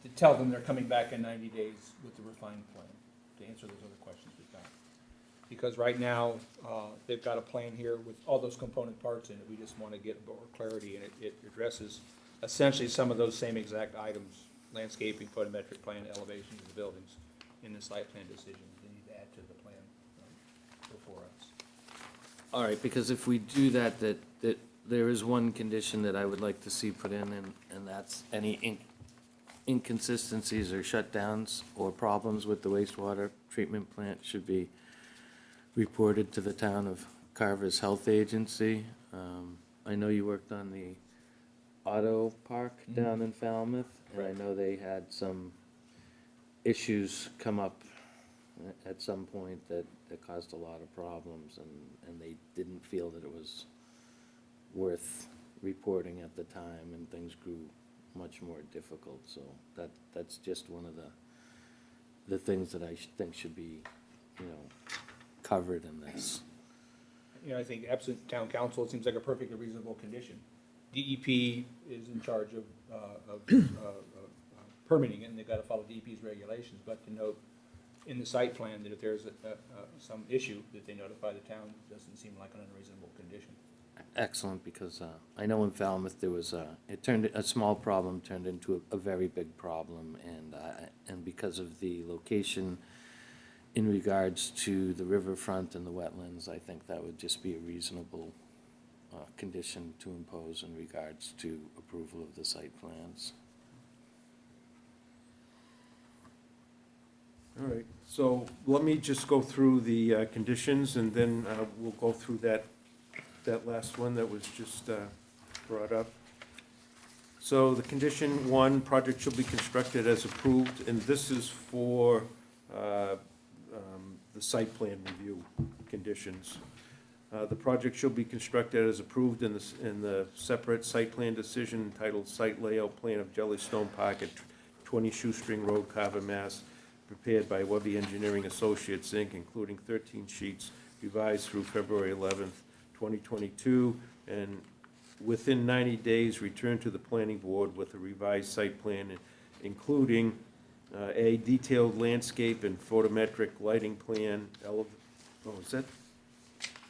to tell them they're coming back in 90 days with the refined plan, to answer those other questions we've got. Because right now, they've got a plan here with all those component parts in it, we just want to get more clarity, and it addresses essentially some of those same exact items, landscaping, photometric plan, elevations of the buildings, in the site plan decision, they need to add to the plan before us. All right, because if we do that, there is one condition that I would like to see put in, and that's any inconsistencies or shutdowns or problems with the wastewater treatment plant should be reported to the town of Carver's Health Agency. I know you worked on the auto park down in Falmouth, and I know they had some issues come up at some point that caused a lot of problems, and they didn't feel that it was worth reporting at the time, and things grew much more difficult, so that's just one of the things that I think should be, covered in this. You know, I think absent town council, it seems like a perfectly reasonable condition. DEP is in charge of permitting it, and they've got to follow DEP's regulations, but to note in the site plan that if there's some issue, that they notify the town, doesn't seem like an unreasonable condition. Excellent, because I know in Falmouth there was a small problem turned into a very big problem, and because of the location in regards to the riverfront and the wetlands, I think that would just be a reasonable condition to impose in regards to approval of the site plans. All right, so let me just go through the conditions, and then we'll go through that last one that was just brought up. So the condition 1, project shall be constructed as approved, and this is for the site plan review conditions. The project shall be constructed as approved in the separate site plan decision entitled Site Layout Plan of Jellystone Park at 20 Shoestring Road, Carver, Mass., prepared by Webby Engineering Associates, Inc., including 13 sheets, revised through February 11th, 2022, and within 90 days, return to the planning board with a revised site plan, including a detailed landscape and photometric lighting plan. Is that?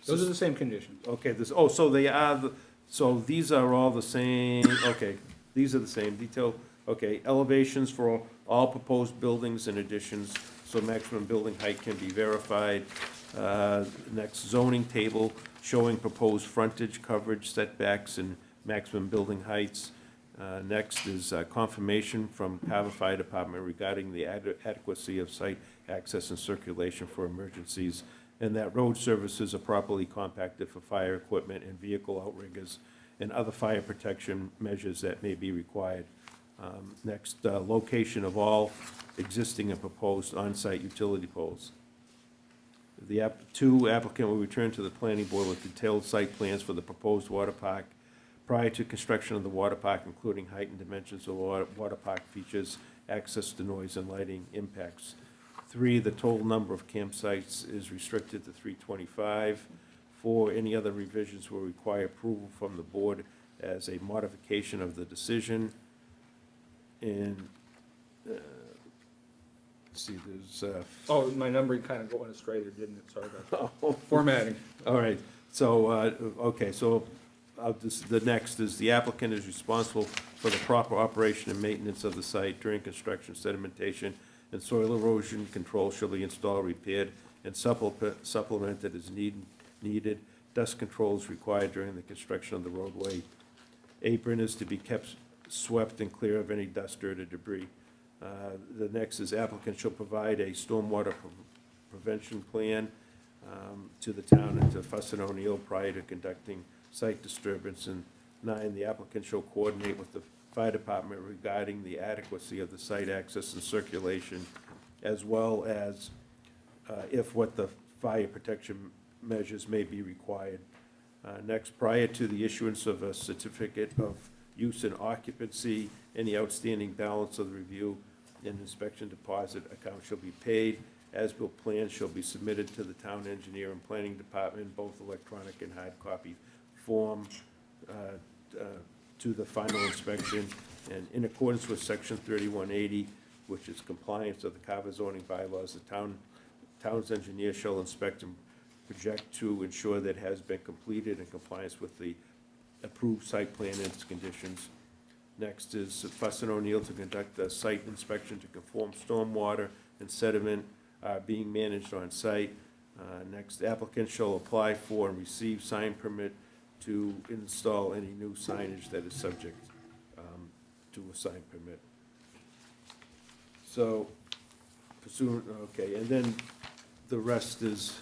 Those are the same conditions. Okay, so they are, so these are all the same, okay, these are the same, detail, okay, elevations for all proposed buildings and additions, so maximum building height can be verified. Next, zoning table showing proposed frontage, coverage, setbacks, and maximum building heights. Next is confirmation from Carver Fire Department regarding the adequacy of site access and circulation for emergencies, and that road services are properly compacted for fire equipment and vehicle outriggers and other fire protection measures that may be required. Next, location of all existing and proposed on-site utility poles. The applicant will return to the planning board with detailed site plans for the proposed water park prior to construction of the water park, including height and dimensions of water park features, access to noise and lighting impacts. 3, the total number of campsites is restricted to 325. 4, any other revisions will require approval from the board as a modification of the decision. And, let's see, there's, Oh, my numbering kind of went astray there, didn't it? Sorry about that. Formatting. all right, so, okay, so the next is the applicant is responsible for the proper operation and maintenance of the site during construction. Sedimentation and soil erosion control shall be installed, repaired, and supplemented as needed. Dust control is required during the construction of the roadway. Apron is to be kept swept and clear of any dust, dirt, or debris. The next is applicant shall provide a stormwater prevention plan to the town and to Fuss and O'Neill prior to conducting site disturbance. And 9, the applicant shall coordinate with the fire department regarding the adequacy of the site access and circulation, as well as if what the fire protection measures may be required. Next, prior to the issuance of a certificate of use and occupancy, any outstanding balance of the review and inspection deposit account shall be paid. As-built plans shall be submitted to the town engineer and planning department, both electronic and hard copy form, to the final inspection, and in accordance with section 3180, which is compliance of the Carver zoning bylaws, the town's engineer shall inspect and project to ensure that it has been completed in compliance with the approved site plan and its conditions. Next is Fuss and O'Neill to conduct a site inspection to conform stormwater and sediment being managed on site. Next, applicant shall apply for and receive sign permit to install any new signage that is subject to a sign permit. So pursuant, okay, and then the rest is,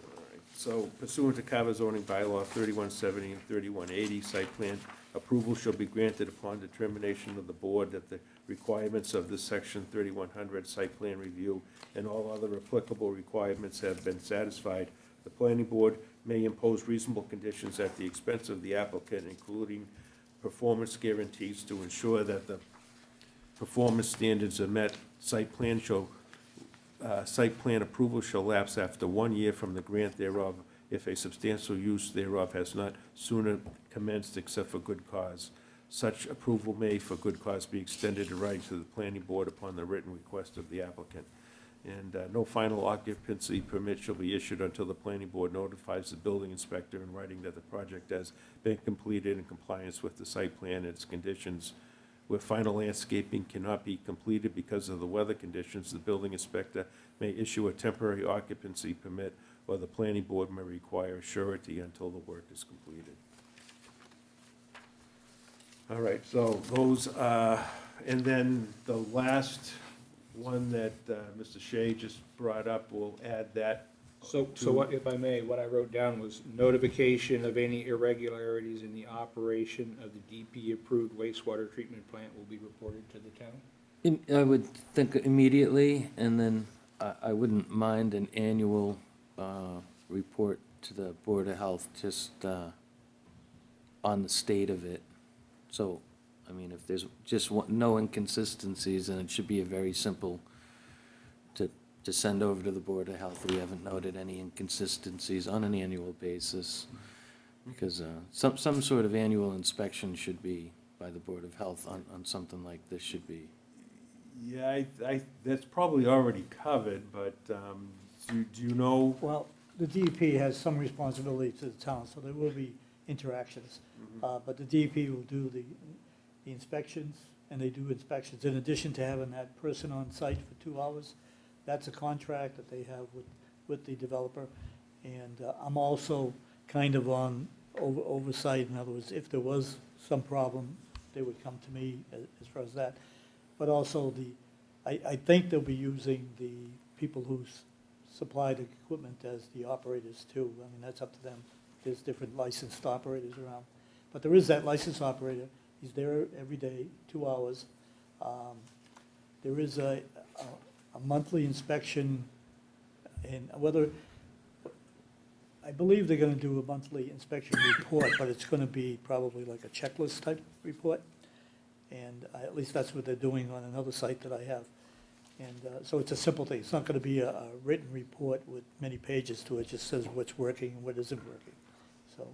all right, so pursuant to Carver zoning bylaw 3170 and 3180, site plan approval shall be granted upon determination of the board that the requirements of this section 3100 site plan review and all other applicable requirements have been satisfied. The planning board may impose reasonable conditions at the expense of the applicant, including performance guarantees to ensure that the performance standards are met. Site plan approval shall lapse after 1 year from the grant thereof if a substantial use thereof has not sooner commenced except for good cause. Such approval may, for good cause, be extended in writing to the planning board upon the written request of the applicant. And no final occupancy permit shall be issued until the planning board notifies the building inspector in writing that the project has been completed in compliance with the site plan and its conditions. Where final landscaping cannot be completed because of the weather conditions, the building inspector may issue a temporary occupancy permit, or the planning board may require surety until the work is completed. All right, so those, and then the last one that Mr. Shea just brought up, we'll add that. So what, if I may, what I wrote down was notification of any irregularities in the operation of the DP-approved wastewater treatment plant will be reported to the town? I would think immediately, and then I wouldn't mind an annual report to the Board of Health, just on the state of it. So, I mean, if there's just no inconsistencies, then it should be a very simple to send over to the Board of Health. We haven't noted any inconsistencies on an annual basis, because some sort of annual inspection should be by the Board of Health on something like this should be. Yeah, that's probably already covered, but do you know? Well, the DEP has some responsibility to the town, so there will be interactions. But the DEP will do the inspections, and they do inspections. In addition to having that person on site for 2 hours, that's a contract that they have with the developer. And I'm also kind of on oversight. In other words, if there was some problem, they would come to me as far as that. But also I think they'll be using the people who supply the equipment as the operators too. I mean, that's up to them. There's different licensed operators around. But there is that licensed operator. He's there every day, 2 hours. There is a monthly inspection, and whether, I believe they're gonna do a monthly inspection report, but it's gonna be probably like a checklist type report. And at least that's what they're doing on another site that I have. And so it's a simple thing. It's not gonna be a written report with many pages to it. It just says what's working and what isn't working. So,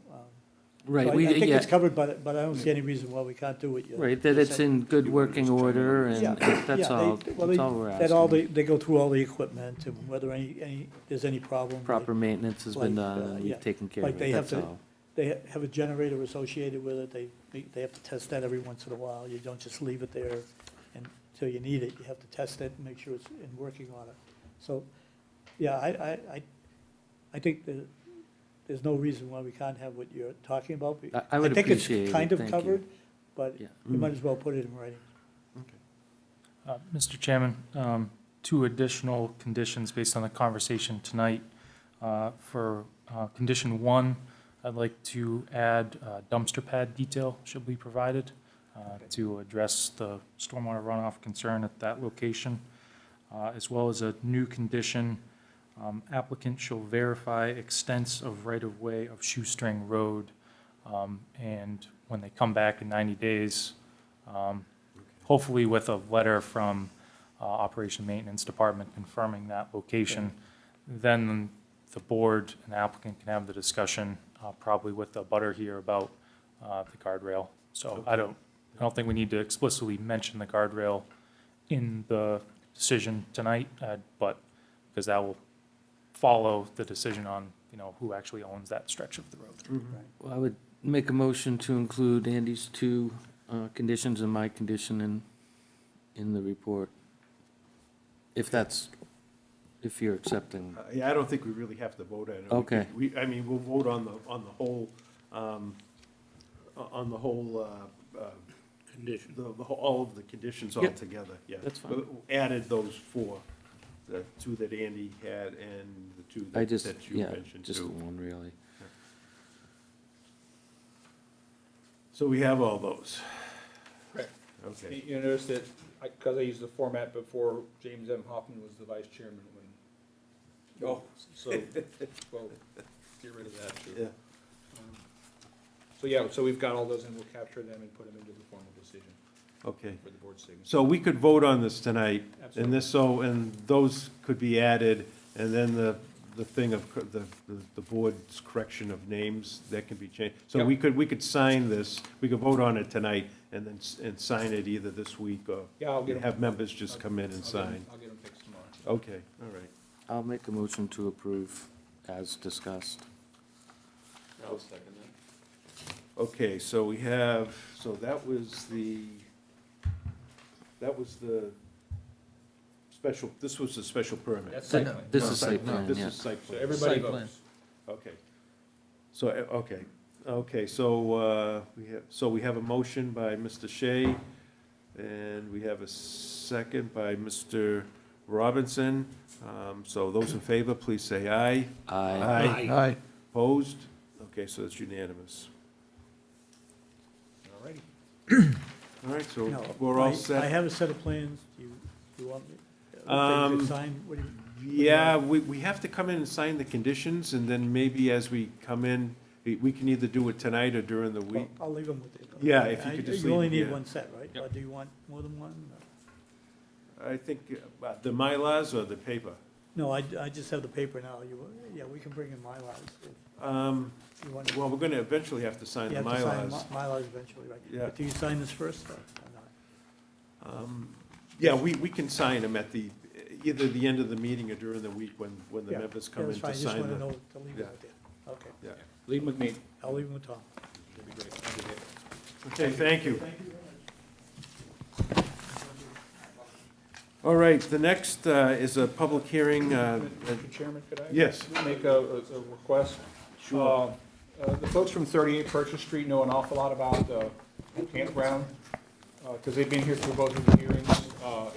Right, so I think it's covered, but I don't see any reason why we can't do it. Right, that it's in good working order, and Yeah, that's all, that's all we're That all asking. they go through all the equipment, and whether there's any problem. Proper maintenance has been like, done, and yeah, we've taken care like of they it, have that's to- all. They have a generator associated with it. They have to test that every once in a while. You don't just leave it there until you need it. You have to test it and make sure it's in working order. So, yeah, I think that there's no reason why we can't have what you're talking about. I would think appreciate it, it's kind of thank you. covered, but Yeah. we might as well put it in writing. Mr. Chairman, 2 additional conditions based on the conversation tonight. For condition 1, I'd like to add dumpster pad detail should be provided to address the stormwater runoff concern at that location, as well as a new condition. Applicant shall verify extents of right-of-way of Shoestring Road, and when they come back in 90 days, hopefully with a letter from Operation Maintenance Department confirming that location, then the board and the applicant can have the discussion, probably with the butter here about the guardrail. So I don't think we need to explicitly mention the guardrail in the decision tonight, but, because that will follow the decision on, who actually owns that stretch of the road. Well, I would make a motion to include Andy's two conditions and my condition in the report. If you're accepting. Yeah, I don't think we really have to vote on it. Okay. I mean, we'll vote on the whole, Condition. all of the conditions Yep. altogether, yeah. That's fine. We added those four, the two that Andy had and the two I just, that you yeah, mentioned just the too. one, really. So we have all those. Correct. Okay. You notice that, because I used the format before, James M. Hoffman was the vice chairman when. Oh. So, well, get rid of that too. Yeah. So, yeah, so we've got all those and we'll capture them and put them into the formal decision Okay. for the board's signature. So we could vote on this tonight, Absolutely. and and those could be added, and then the thing of, the board's correction of names, that can be changed. So Yep. we could sign this, we could vote on it tonight, and then, and sign it either this week, or Yeah, I'll get them. have members just come in and I'll get sign. 'em- I'll get them fixed tomorrow. Okay, all right. I'll make a motion to approve as discussed. I'll second that. Okay, so we have, so that was the special, this was the special permit. That's site plan. This No, is site plan, This yeah. is site So plan. everybody Site plan. votes. Okay. So, so we have a motion by Mr. Shea, and we have a second by Mr. Robinson. So those in favor, please say aye. Aye. Aye. Opposed? Okay, so it's unanimous. All righty. All right, so No, we're all I set. have a set of plans. Do you want me? Um, to sign? What do you? Yeah, we have to come in and sign the conditions, and then maybe as we come in, we can either do it tonight or during the week. I'll leave them with you. Yeah, if you could just You only leave- need yeah. one set, right? Yep. Or do you want more than one? I think, the Mylars or the paper? No, I just have the paper now. Yeah, we can bring in Mylars. If you want. Well, we're gonna eventually have to sign You the have to sign Mylars. Mylars eventually, right? Yeah. But do you sign this first or not? Yeah, we can sign them at either the end of the meeting or during the week when the Yeah, members yeah, come that's in fine. to I just sign want to the. know to leave yeah. it with you. Okay, Yeah, Leave them with me. I'll leave them with Tom. That'd be great. Thank you, Dave. okay, thank you. All right, the next is a public hearing. Mr. Chairman, could I? Yes. Make a request? Sure. The folks from 38 Purchase Street know an awful lot about the campground, because they've been here through both of the hearings,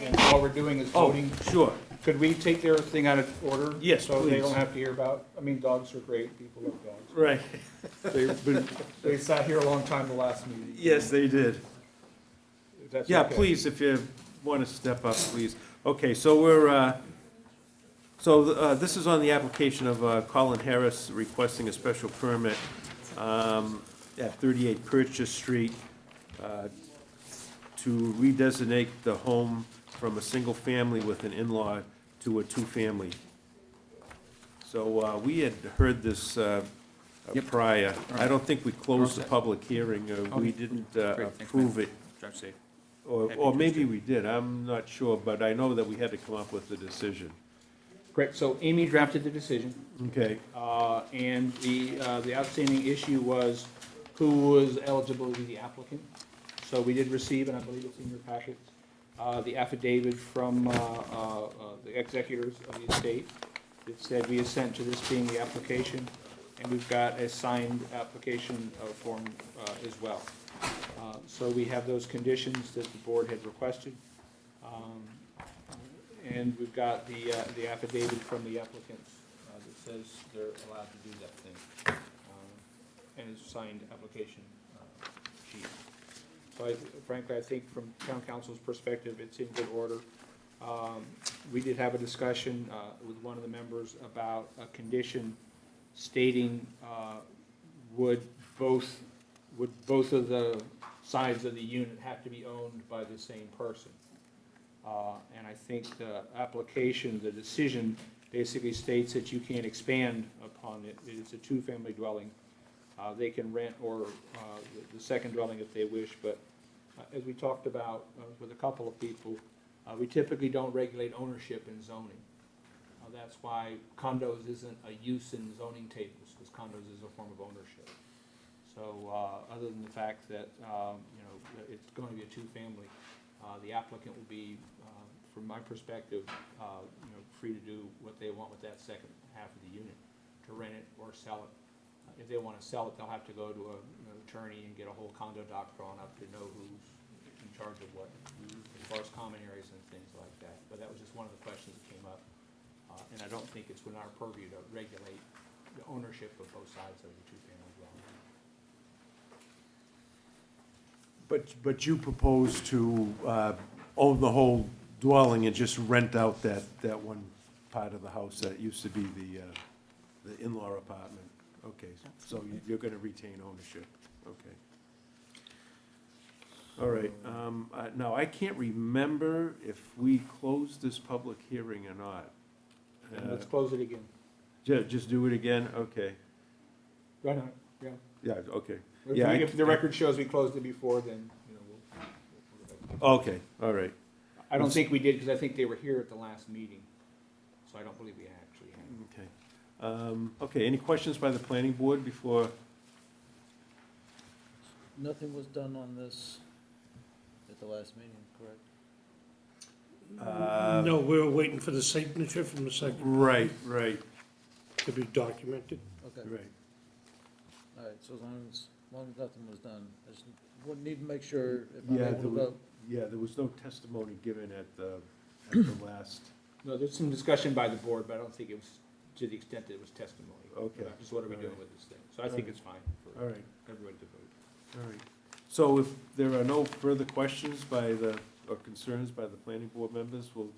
and all we're doing is Oh, voting. sure. Could we take their thing out of order? Yes, So they please. don't have to hear about, dogs are great, people love dogs. Right. They sat here a long time the last meeting. Yes, they did. If that's Yeah, okay. please, if you want to step up, please. Okay, so this is on the application of Colin Harris requesting a special permit at 38 Purchase Street to redesignate the home from a single family with an in-law to a two-family. So we had heard this prior. I don't think we closed the public hearing, or we didn't approve it. Drive safe. Or maybe we did, I'm not sure, but I know that we had to come up with a decision. Great, so Amy drafted the decision. Okay, And the outstanding issue was who was eligible to be the applicant. So we did receive, and I believe it's in your packets, the affidavit from the executors of the estate. It said we assent to this being the application, and we've got a signed application form as well. So we have those conditions that the board had requested. And we've got the affidavit from the applicants that says they're allowed to do that thing. And it's signed application sheet. So frankly, I think from town council's perspective, it's in good order. We did have a discussion with one of the members about a condition stating would both of the sides of the unit have to be owned by the same person. And I think the application, the decision basically states that you can't expand upon it. It's a two-family dwelling. They can rent or the second dwelling if they wish, but as we talked about with a couple of people, we typically don't regulate ownership in zoning. That's why condos isn't a use in zoning tables, because condos is a form of ownership. So, other than the fact that, it's going to be a two-family, the applicant will be, from my perspective, free to do what they want with that second half of the unit, to rent it or sell it. If they want to sell it, they'll have to go to an attorney and get a whole condo doc drawn up to know who's in charge of what, as far as common areas and things like that. But that was just one of the questions that came up. And I don't think it's within our purview to regulate the ownership of both sides of the two-family dwelling. But you propose to own the whole dwelling and just rent out that one part of the house that used to be the in-law apartment? Okay, so you're gonna retain ownership, okay. All right, now, I can't remember if we closed this public hearing or not. And let's close it again. Just do it again, okay, Right on, yeah. yeah, okay. If Yeah, if the record shows we closed it before, then, we'll. Okay, all right. I don't think we did, because I think they were here at the last meeting, so I don't believe we actually had. Okay. Okay, any questions by the planning board before? Nothing was done on this at the last meeting, correct? No, we were waiting for the signature from the second Right, to be documented. Okay, right. all right, so as long as nothing was done, I just need to make sure if I'm Yeah, able to vote. Yeah, there was no testimony given at the last, No, there's some discussion by the board, but I don't think it was to the extent that it was testimony. Okay. Just what are we doing Alright. with this thing? So I think it's fine for all right, everybody to vote. all right. So if there are no further questions or concerns by the planning board members, we'll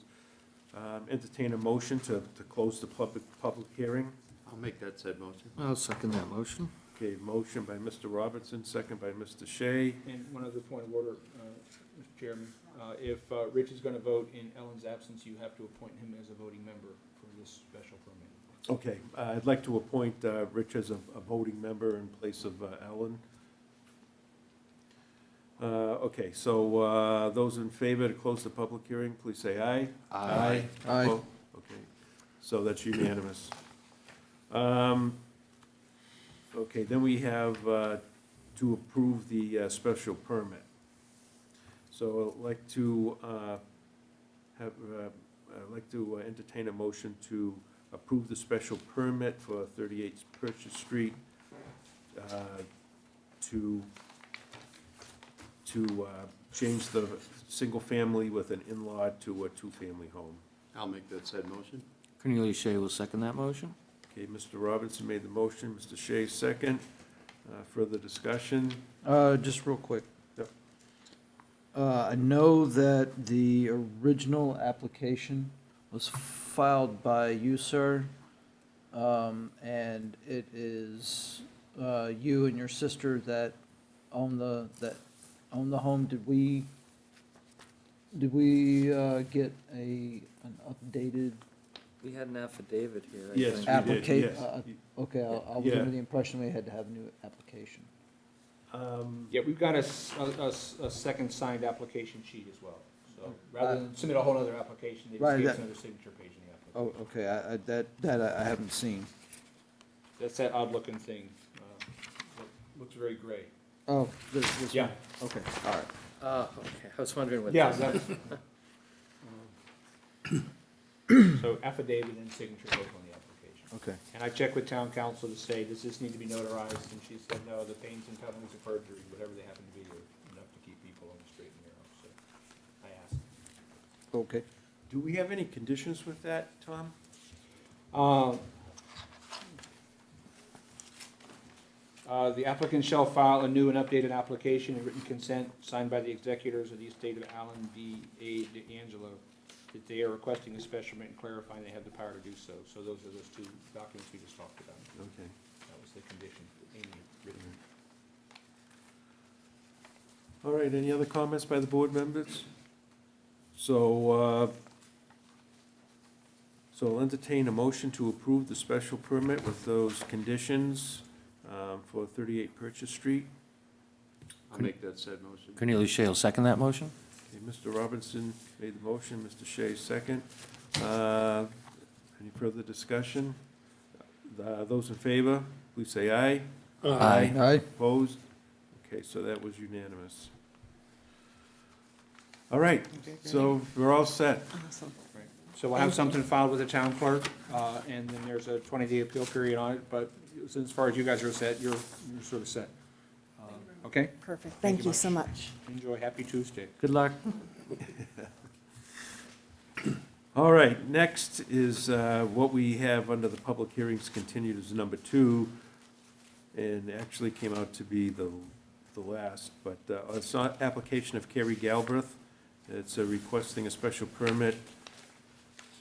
entertain a motion to close the public hearing. I'll make that said motion. I'll second that motion. Okay, motion by Mr. Robertson, second by Mr. Shea. And one other point of order, Mr. Chairman, if Rich is gonna vote in Ellen's absence, you have to appoint him as a voting member for this special permit. Okay, I'd like to appoint Rich as a voting member in place of Ellen. Okay, so those in favor to close the public hearing, please say aye. Aye. Aye. Oppo- Okay, so that's unanimous. Okay, then we have to approve the special permit. So I'd like to entertain a motion to approve the special permit for 38 Purchase Street to change the single family with an in-law to a two-family home. I'll make that said motion. Cornelius Shea will second that motion. Okay, Mr. Robinson made the motion, Mr. Shea second. Further discussion? Just real quick. Yep. I know that the original application was filed by you, sir, and it is you and your sister that own the home. Did we get an updated We had an affidavit here, I Yes, think. we did, application? yes. Okay, I was Yeah. under the impression we had to have a new application. Yeah, we've got a second signed application sheet as well. So rather than submit a whole other application, they just Right, gave us that- another signature page in the Oh, application. okay, that I haven't seen. That's that odd looking thing. That looks very gray. Oh, this Yeah. one? Okay, all right. Okay, I was wondering what Yeah, this. So affidavit and signature both on the application. Okay. And I checked with town council to say, does this need to be notarized? And she said, no, the pains and penalties of perjury, whatever they happen to be, are enough to keep people on the straight and narrow, so I asked. Okay. Do we have any conditions with that, Tom? The applicant shall file a new and updated application and written consent signed by the executors of the estate of Alan D. A. D'Angelo, that they are requesting a special permit and clarifying they have the power to do so. So those are those two documents we just talked about. Okay. That was the condition, Amy had written. All right, any other comments by the board members? So I'll entertain a motion to approve the special permit with those conditions for 38 Purchase Street. I'll make that said motion. Cornelius Shea will second that motion. Okay, Mr. Robinson made the motion, Mr. Shea second. Any further discussion? Those in favor, please say aye. Aye. Opposed? Okay, so that was unanimous. All right, so we're all set. Right. So we'll have something filed with the town clerk, and then there's a 20-day appeal period on it, but as far as you guys are set, you're sort of set. Okay? Perfect, Thank thank you you so much. Enjoy, happy Tuesday. Good luck. All right, next is what we have under the public hearings continued as number 2, and actually came out to be the last, but it's an application of Carrie Galbraith. It's requesting a special permit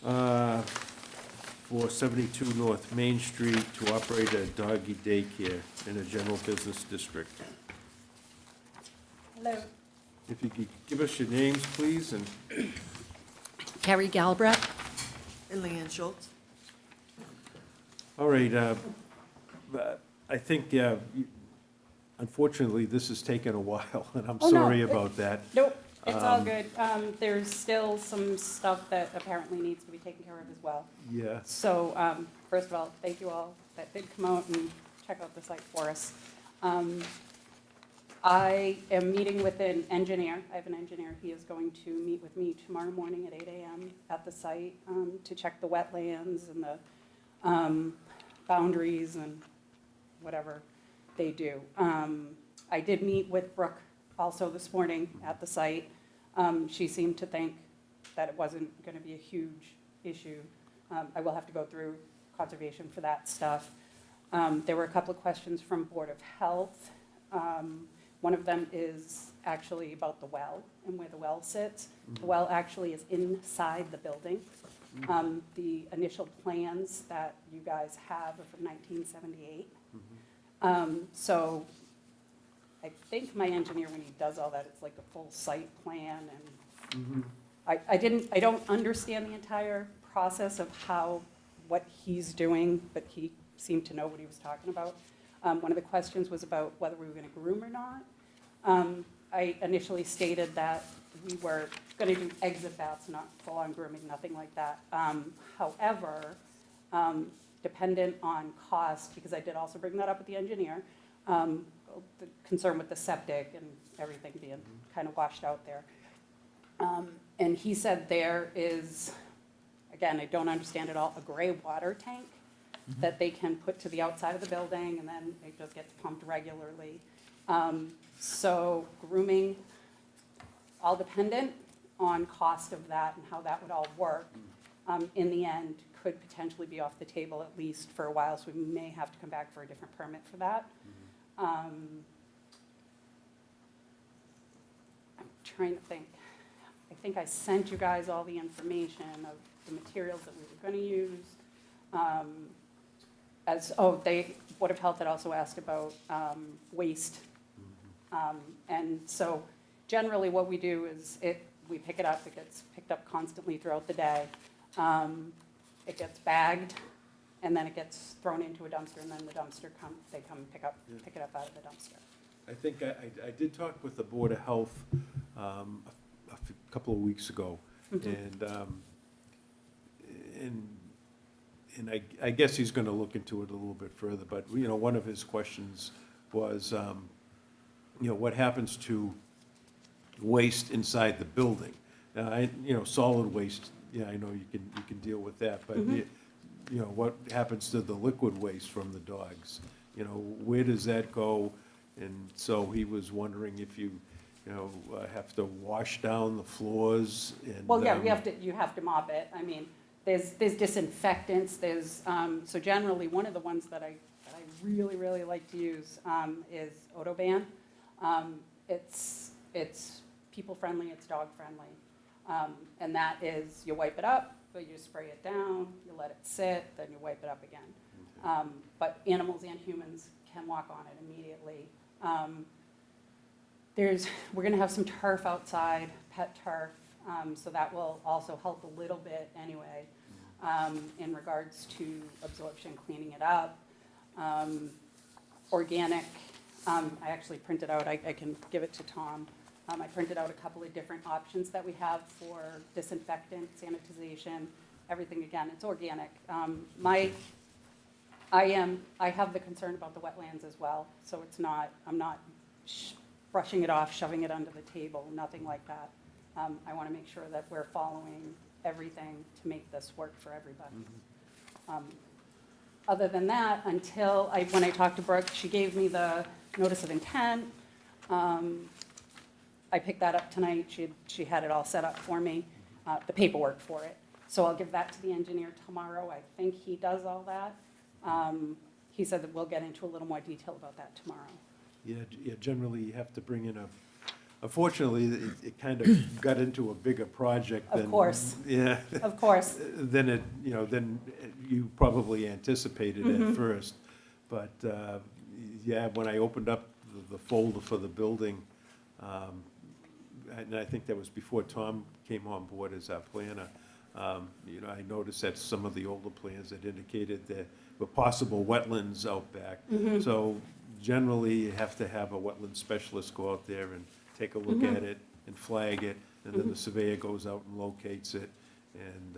for 72 North Main Street to operate a doggy daycare in a general business district. Hello, If you could give us your names, please, and Carrie Galbraith. And Leanne Schultz? all right, I think, unfortunately, this has taken a while, and I'm Oh, no, sorry it- about that. Nope, it's all good. There's still some stuff that apparently needs to be taken care of as well. Yeah, So, first of all, thank you all that did come out and check out the site for us. I am meeting with an engineer. I have an engineer. He is going to meet with me tomorrow morning at 8 a.m. at the site to check the wetlands and the boundaries and whatever they do. I did meet with Brooke also this morning at the site. She seemed to think that it wasn't going to be a huge issue. I will have to go through conservation for that stuff. There were a couple of questions from Board of Health. One of them is actually about the well and where the well sits. The well actually is inside the building. The initial plans that you guys have are from 1978. So I think my engineer, when he does all that, it's like a full site plan, and I don't understand the entire process of what he's doing, but he seemed to know what he was talking about. One of the questions was about whether we were gonna groom or not. I initially stated that we were gonna do exit baths, not full-on grooming, nothing like that. However, dependent on cost, because I did also bring that up with the engineer, the concern with the septic and everything being kind of washed out there. And he said there is, again, I don't understand it all, a gray water tank that they can put to the outside of the building, and then it just gets pumped regularly. So grooming, all dependent on cost of that and how that would all work, in the end, could potentially be off the table at least for a while, so we may have to come back for a different permit for that. I'm trying to think. I think I sent you guys all the information of the materials that we were going to use. Board of Health had also asked about waste. And so generally what we do is we pick it up, it gets picked up constantly throughout the day. It gets bagged, and then it gets thrown into a dumpster, and then the dumpster they come pick it up out of the dumpster. I think I did talk with the Board of Health a couple of weeks ago, and I guess he's gonna look into it a little bit further, but, one of his questions was, what happens to waste inside the building? Solid waste, I know you can deal with that, but, what happens to the liquid waste from the dogs? Where does that go? And so he was wondering if you have to wash down the floors and. Well, yeah, you have to mop it. I mean, there's disinfectants, so generally, one of the ones that I really, really like to use is Odoban. It's people-friendly, it's dog-friendly. And that is, you wipe it up, but you spray it down, you let it sit, then you wipe it up again. But animals and humans can walk on it immediately. We're gonna have some turf outside, pet turf, so that will also help a little bit anyway. in regards to absorption, cleaning it up. Organic, I actually printed out, I can give it to Tom. I printed out a couple of different options that we have for disinfectant, sanitization, everything, again, it's organic. I have the concern about the wetlands as well, so it's not, I'm not brushing it off, shoving it under the table, nothing like that. I want to make sure that we're following everything to make this work for everybody. Other than that, when I talked to Brooke, she gave me the notice of intent. I picked that up tonight. She had it all set up for me, the paperwork for it. So I'll give that to the engineer tomorrow. I think he does all that. He said that we'll get into a little more detail about that tomorrow. Yeah, generally you have to bring in unfortunately, it kind of got into a bigger project than. Of course. Yeah. Of course. Than you probably anticipated at first. But, yeah, when I opened up the folder for the building, and I think that was before Tom came on board as our planner, I noticed that some of the older plans that indicated there were possible wetlands out back. So generally, you have to have a wetland specialist go out there and take a look at it and flag it, and then the surveyor goes out and locates it. And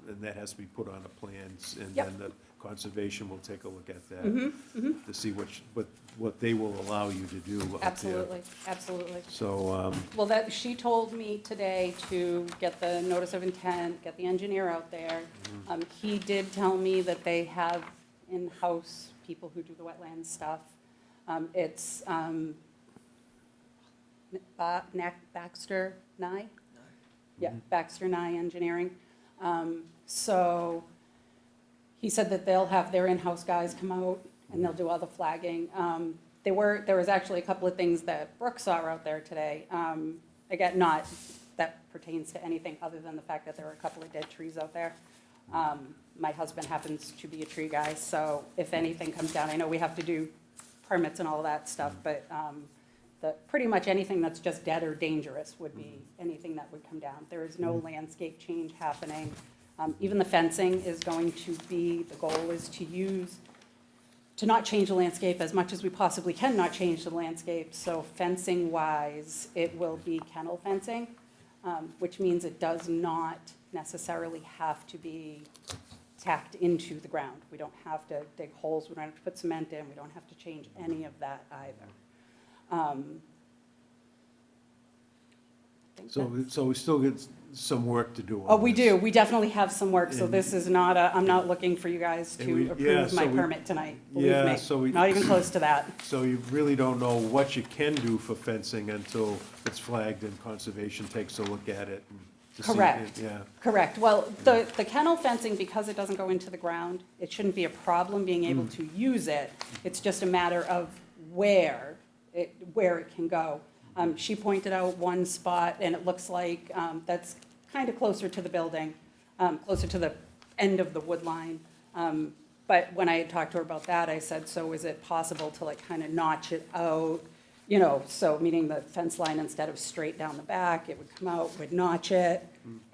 and that has to be put on the plans, and Yep. then the conservation will take a look at that to see what they will allow you to do out there. Absolutely, absolutely. So, Well, she told me today to get the notice of intent, get the engineer out there. He did tell me that they have in-house people who do the wetland stuff. It's Baxter Nye? Yeah, Baxter Nye Engineering. So he said that they'll have their in-house guys come out and they'll do all the flagging. There was actually a couple of things that Brooke saw out there today. Again, not that pertains to anything other than the fact that there were a couple of dead trees out there. My husband happens to be a tree guy, so if anything comes down, I know we have to do permits and all of that stuff, but pretty much anything that's just dead or dangerous would be anything that would come down. There is no landscape change happening. Even the fencing is going to be, the goal is to not change the landscape as much as we possibly can not change the landscape. So fencing-wise, it will be kennel fencing, which means it does not necessarily have to be tacked into the ground. We don't have to dig holes, we don't have to put cement in, we don't have to change any of that either. so we still get some work to do on Oh, we this. do, we definitely have some work, so And- this is not I'm not looking for you guys And we- to yeah, approve my so we- permit tonight, believe Yeah, me. so we- Not even close to that. So you really don't know what you can do for fencing until it's flagged and conservation takes a look at it. And to see- Correct. Yeah. Correct. Well, the kennel fencing, because it doesn't go into the ground, it shouldn't be a problem being able to use it. It's just a matter of where it can go. She pointed out one spot, and it looks like that's kind of closer to the building, closer to the end of the wood line. But when I had talked to her about that, I said, so is it possible to like kind of notch it out? So meaning the fence line, instead of straight down the back, it would come out, would notch it,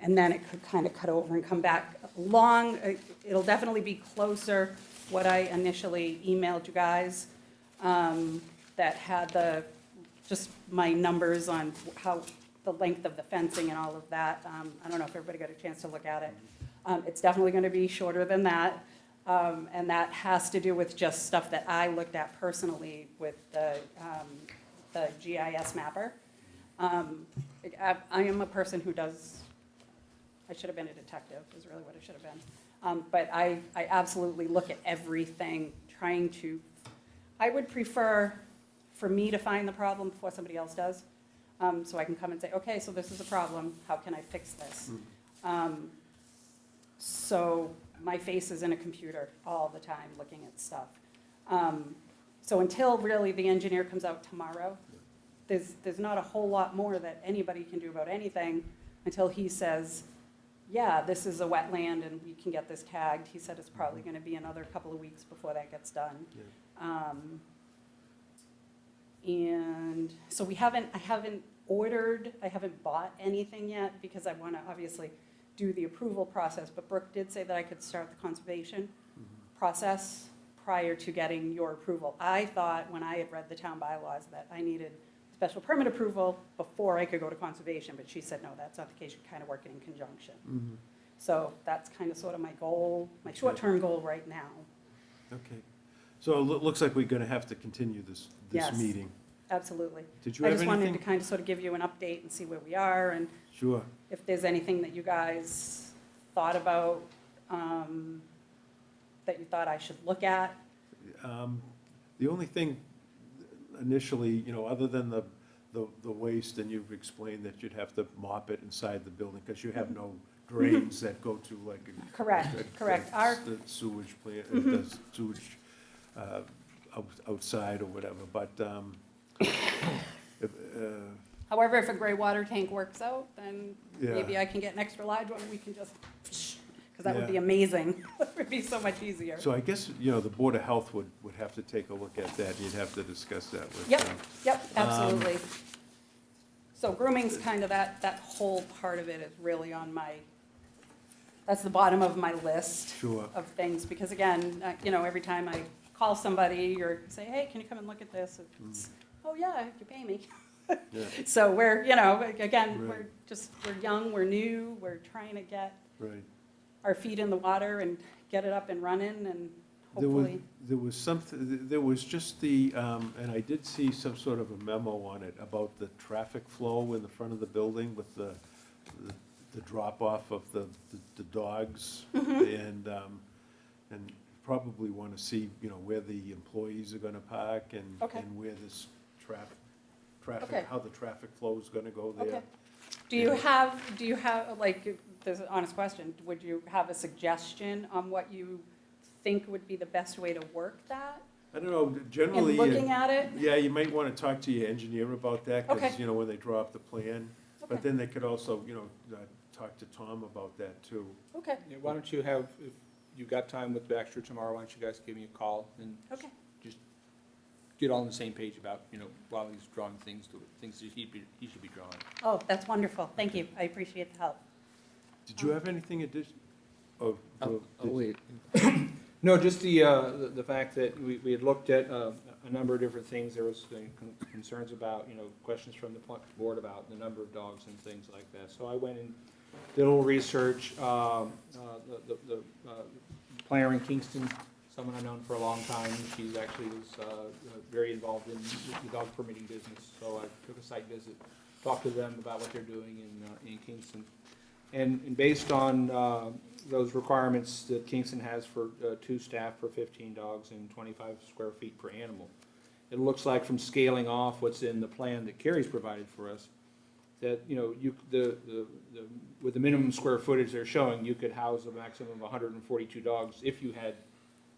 and then it could kind of cut over and come back along. It'll definitely be closer, what I initially emailed you guys, that had just my numbers on how, the length of the fencing and all of that. I don't know if everybody got a chance to look at it. It's definitely going to be shorter than that. And that has to do with just stuff that I looked at personally with the GIS mapper. I am a person who I should have been a detective, is really what I should have been. But I absolutely look at everything, I would prefer for me to find the problem before somebody else does. So I can come and say, okay, so this is a problem, how can I fix this? So my face is in a computer all the time looking at stuff. So until really the engineer comes out tomorrow, there's not a whole lot more that anybody can do about anything until he says, yeah, this is a wetland and we can get this tagged. He said it's probably going to be another couple of weeks before that gets done. And so I haven't bought anything yet because I want to obviously do the approval process, but Brooke did say that I could start the conservation process prior to getting your approval. I thought, when I had read the town bylaws, that I needed special permit approval before I could go to conservation, but she said, no, that's not the case, you're kind of working in conjunction. So that's kind of sort of my goal, my short-term goal right now. Okay. So it looks like we're gonna have to continue this Yes. meeting. Absolutely. Did you I have just wanted to anything? kind of sort of give you an update and see where we are, and Sure. if there's anything that you guys thought about, that you thought I should look at. The only thing initially, you know, other than the waste, and you've explained that you'd have to mop it inside the building, because you have no drains that go to like a. Correct, correct. Our- The sewage plant, the sewage, outside or whatever, but, However, if a gray water tank works out, then Yeah. maybe I can get an extra large one, we can just, because that would be Yeah. amazing. It would be so much easier. so I guess, you know, the Board of Health would have to take a look at that, you'd have to discuss that with Yep, them. yep, absolutely. So grooming's kind of that whole part of it is really on my, that's the bottom of my list Sure. of things, because again, you know, every time I call somebody or say, hey, can you come and look at this? It's, oh yeah, if you pay me. Yeah, So we're, you know, again, Right. we're young, we're new, we're trying to get right. our feet in the water and get it up and running, and There was, hopefully, there was something, there was just the, and I did see some sort of a memo on it about the traffic flow in the front of the building with the drop-off of the dogs. Mm-hmm. And probably want to see, you know, where the employees are gonna park and, Okay. and where this Okay. traffic, how the traffic flow is gonna go there. okay. Do you have, like, this is an honest question, would you have a suggestion on what you think would be the best way to work that? I don't know, In generally. looking at it? Yeah, you might want to talk to your engineer about that, because, Okay. you know, when they draw up the plan. Okay. But then they could also, you know, talk to Tom about that too. Okay, Yeah, why don't you have, if you've got time with Baxter tomorrow, why don't you guys give me a call and okay, just get all on the same page about, you know, while he's drawing things that he should be drawing. oh, that's wonderful, thank you, I appreciate the help. Did you have anything additional? Oh, wait. No, just the fact that we had looked at a number of different things. There was concerns about, you know, questions from the board about the number of dogs and things like that. So I went and did a little research. The planner in Kingston, someone I've known for a long time, she's actually was very involved in the dog permitting business. So I took a site visit, talked to them about what they're doing in Kingston. And based on those requirements that Kingston has for 2 staff per 15 dogs and 25 square feet per animal, it looks like from scaling off what's in the plan that Carrie's provided for us, that, you know, with the minimum square footage they're showing, you could house a maximum of 142 dogs if you had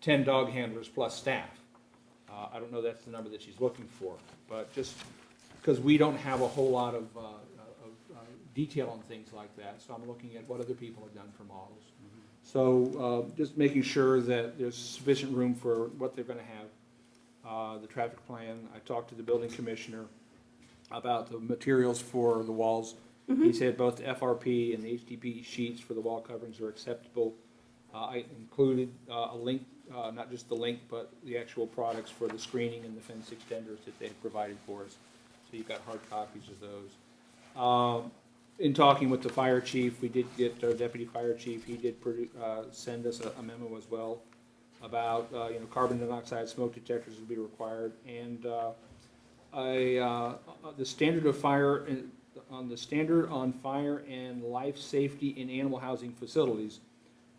10 dog handlers plus staff. I don't know that's the number that she's looking for, but just because we don't have a whole lot of detail on things like that, so I'm looking at what other people have done for models. So just making sure that there's sufficient room for what they're gonna have. The traffic plan, I talked to the building commissioner about the materials for the walls. He said both the FRP and the HDPE sheets for the wall coverings are acceptable. I included a link, not just the link, but the actual products for the screening and the fence extenders that they had provided for us. So you've got hard copies of those. In talking with the fire chief, we did get our deputy fire chief, he did send us a memo as well about, you know, carbon dioxide smoke detectors would be required, and the standard of fire, on the standard on fire and life safety in animal housing facilities,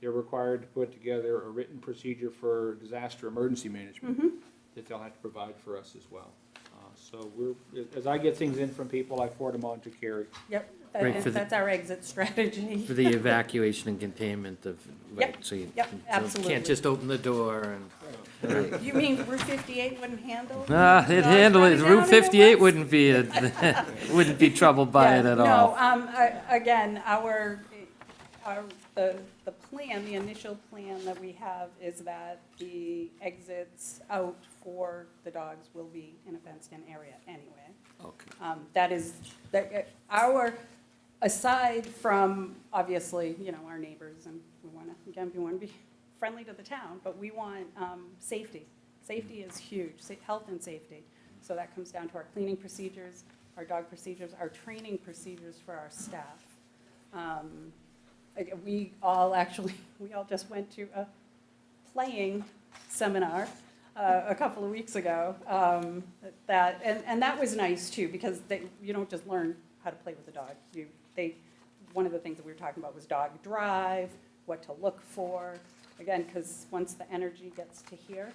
they're required to put together a written procedure for disaster emergency management that they'll have to provide for us as well. So as I get things in from people, I forward them on to Carrie. Yep, Right, for the- that's our exit strategy. For the evacuation and containment of, right, Yep, so you yep, so absolutely. can't just open the door and. You mean Route 58 wouldn't handle? It'd dogs handle it, running down Route in the 58 woods? wouldn't be, wouldn't be troubled by it Yeah, at all. No, again, the plan, the initial plan that we have is that the exits out for the dogs will be in a fenced-in area anyway. Okay. That is, our aside from, obviously, you know, our neighbors, and we want to, again, we want to be friendly to the town, but we want safety. Safety is huge, health and safety. So that comes down to our cleaning procedures, our dog procedures, our training procedures for our staff. We all just went to a playing seminar a couple of weeks ago. And that was nice too, because you don't just learn how to play with a dog. One of the things that we were talking about was dog drive, what to look for. Again, because once the energy gets to here,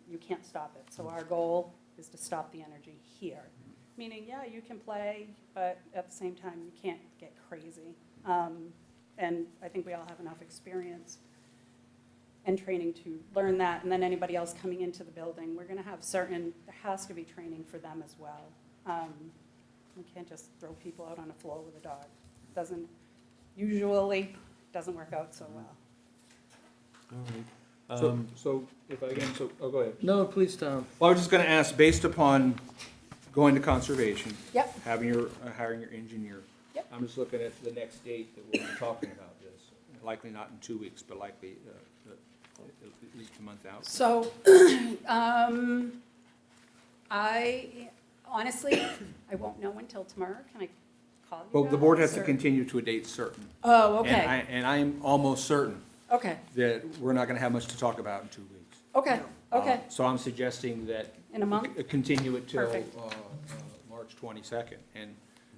you can't stop it. So our goal is to stop the energy here. Meaning, yeah, you can play, but at the same time, you can't get crazy. And I think we all have enough experience and training to learn that. And then anybody else coming into the building, we're gonna have there has to be training for them as well. We can't just throw people out on a floor with a dog. Usually doesn't work out so well. All right. So if I can, go ahead. No, please, Tom. Well, I was just gonna ask, based upon going to conservation. Yep. Hiring your engineer. Yep. I'm just looking at the next date that we'll be talking about this. Likely not in 2 weeks, but likely at least a month out. So, honestly, I won't know until tomorrow. Can I call you Well, the board has guys, to or- continue to a date certain. Oh, okay, And I am almost certain okay, that we're not gonna have much to talk about in 2 weeks. okay, okay. So I'm suggesting that. In a month? Continue it till Perfect. March 22nd. And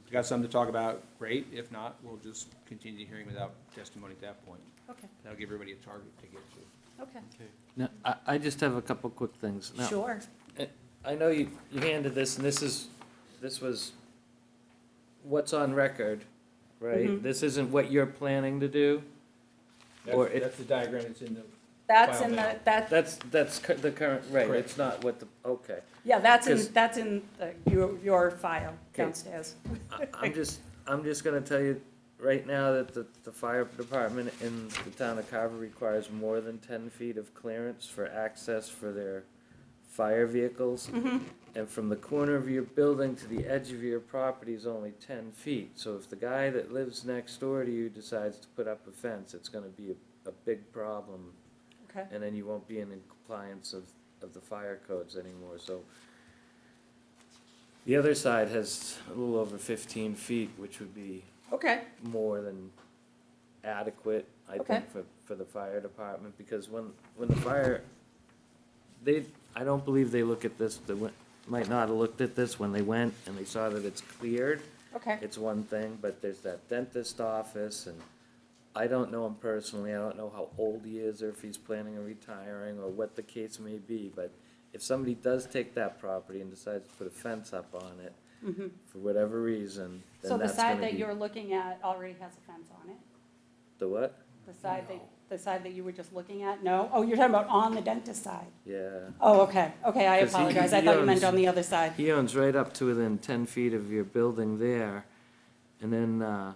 if you got something to talk about, great. If not, we'll just continue the hearing without testimony at that point. Okay, That'll give everybody a target to get to. okay. Now, I just have a couple quick things. Now, Sure. I know you handed this, and this was what's on record, right? Mhm. This isn't what you're planning to do? Or it- That's the diagram that's in the. That's File in now. That's the current, right, Correct. it's not what okay. yeah, that's 'Cause- in your file Okay. downstairs. I'm just gonna tell you right now that the fire department in the town of Carver requires more than 10 feet of clearance for access for their fire vehicles. And from the corner of your building to the edge of your property is only 10 feet. So if the guy that lives next door to you decides to put up a fence, it's gonna be a big problem. Okay, And then you won't be in compliance of the fire codes anymore, so. The other side has a little over 15 feet, which would be okay, more than adequate, I Okay. think, for the fire department, because when the fire, I don't believe they look at this, might not have looked at this when they went and they saw that it's cleared. okay. It's one thing, but there's that dentist office, and I don't know him personally, I don't know how old he is, or if he's planning on retiring, or what the case may be, but if somebody does take that property and decides to put a fence up on it, Mhm. for whatever reason, So then the that's side gonna that be. you're looking at already has a fence on it? The what? The side that you were just looking at? No? Oh, you're talking about on the dentist side? Yeah. Oh, okay, okay, I 'Cause he- apologize. I he thought you meant owns- on the other side. He owns right up to within 10 feet of your building there. And then,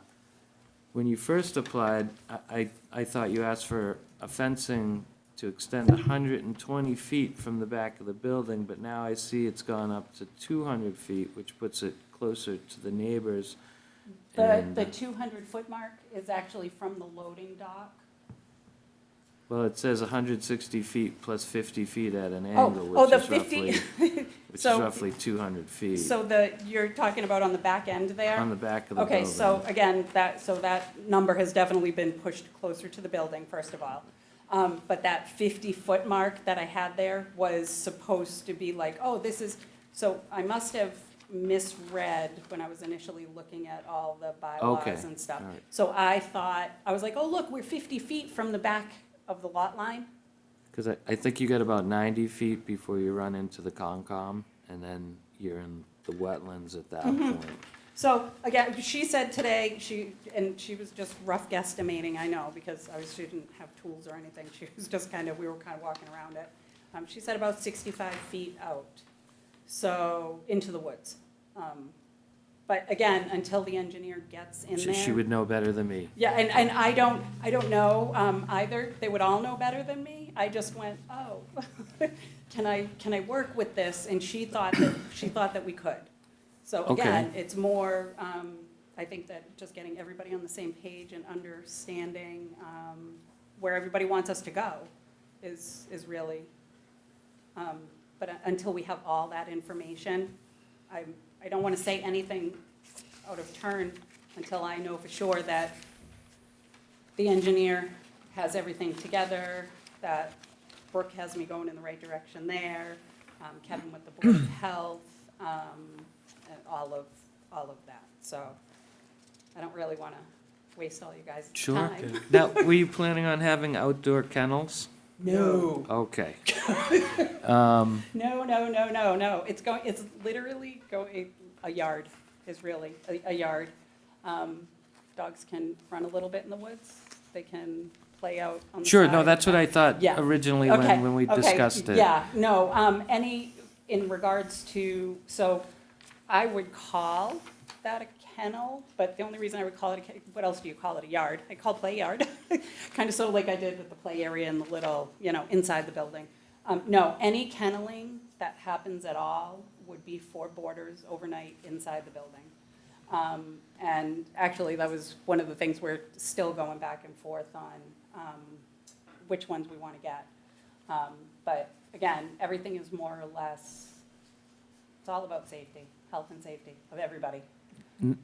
when you first applied, I thought you asked for a fencing to extend 120 feet from the back of the building, but now I see it's gone up to 200 feet, which puts it closer to the neighbors. And, The 200-foot mark is actually from the loading dock. well, it says 160 feet plus 50 feet at an Oh, angle, oh, which the is 50, which is so- roughly 200 feet so you're talking about on the back end there? on the back of the Okay, building. so again, that number has definitely been pushed closer to the building, first of all. But that 50-foot mark that I had there was supposed to be like, oh, this is, so I must have misread when I was initially looking at all the Okay, bylaws and stuff. all right. So I was like, oh, look, we're 50 feet from the back of the lot line. Because I think you get about 90 feet before you run into the Concom, and then you're in the wetlands at that point. So, again, she said today, she was just rough guesstimating, I know, because she didn't have tools or anything. She was just we were kind of walking around it. She said about 65 feet out, so into the woods. But again, until the engineer gets in there. She would know better than me. Yeah, and I don't know either. They would all know better than me. I just went, oh, can I work with this? And she thought that we could. So Okay. again, it's more, I think that just getting everybody on the same page and understanding where everybody wants us to go is really, but until we have all that information, I don't want to say anything out of turn until I know for sure that the engineer has everything together, that Brooke has me going in the right direction there, Kevin with the Board of Health, and all of that. So I don't really want to waste all you guys' Sure. time. Now, were you planning on having outdoor kennels? No. Okay. No. It's literally a yard is really a yard. Dogs can run a little bit in the woods. They can play out on the Sure, side. no, that's what I thought Yeah. originally Okay, when we okay, discussed it. Yeah, no, in regards to, so I would call that a kennel, but the only reason I would call it what else do you call it, a yard? I call play yard, kind of sort of like I did with the play area and the little, inside the building. No, any kenneling that happens at all would be for boarders overnight inside the building. And actually, that was one of the things we're still going back and forth on, which ones we want to get. But again, everything is more or less, it's all about safety, health and safety of everybody.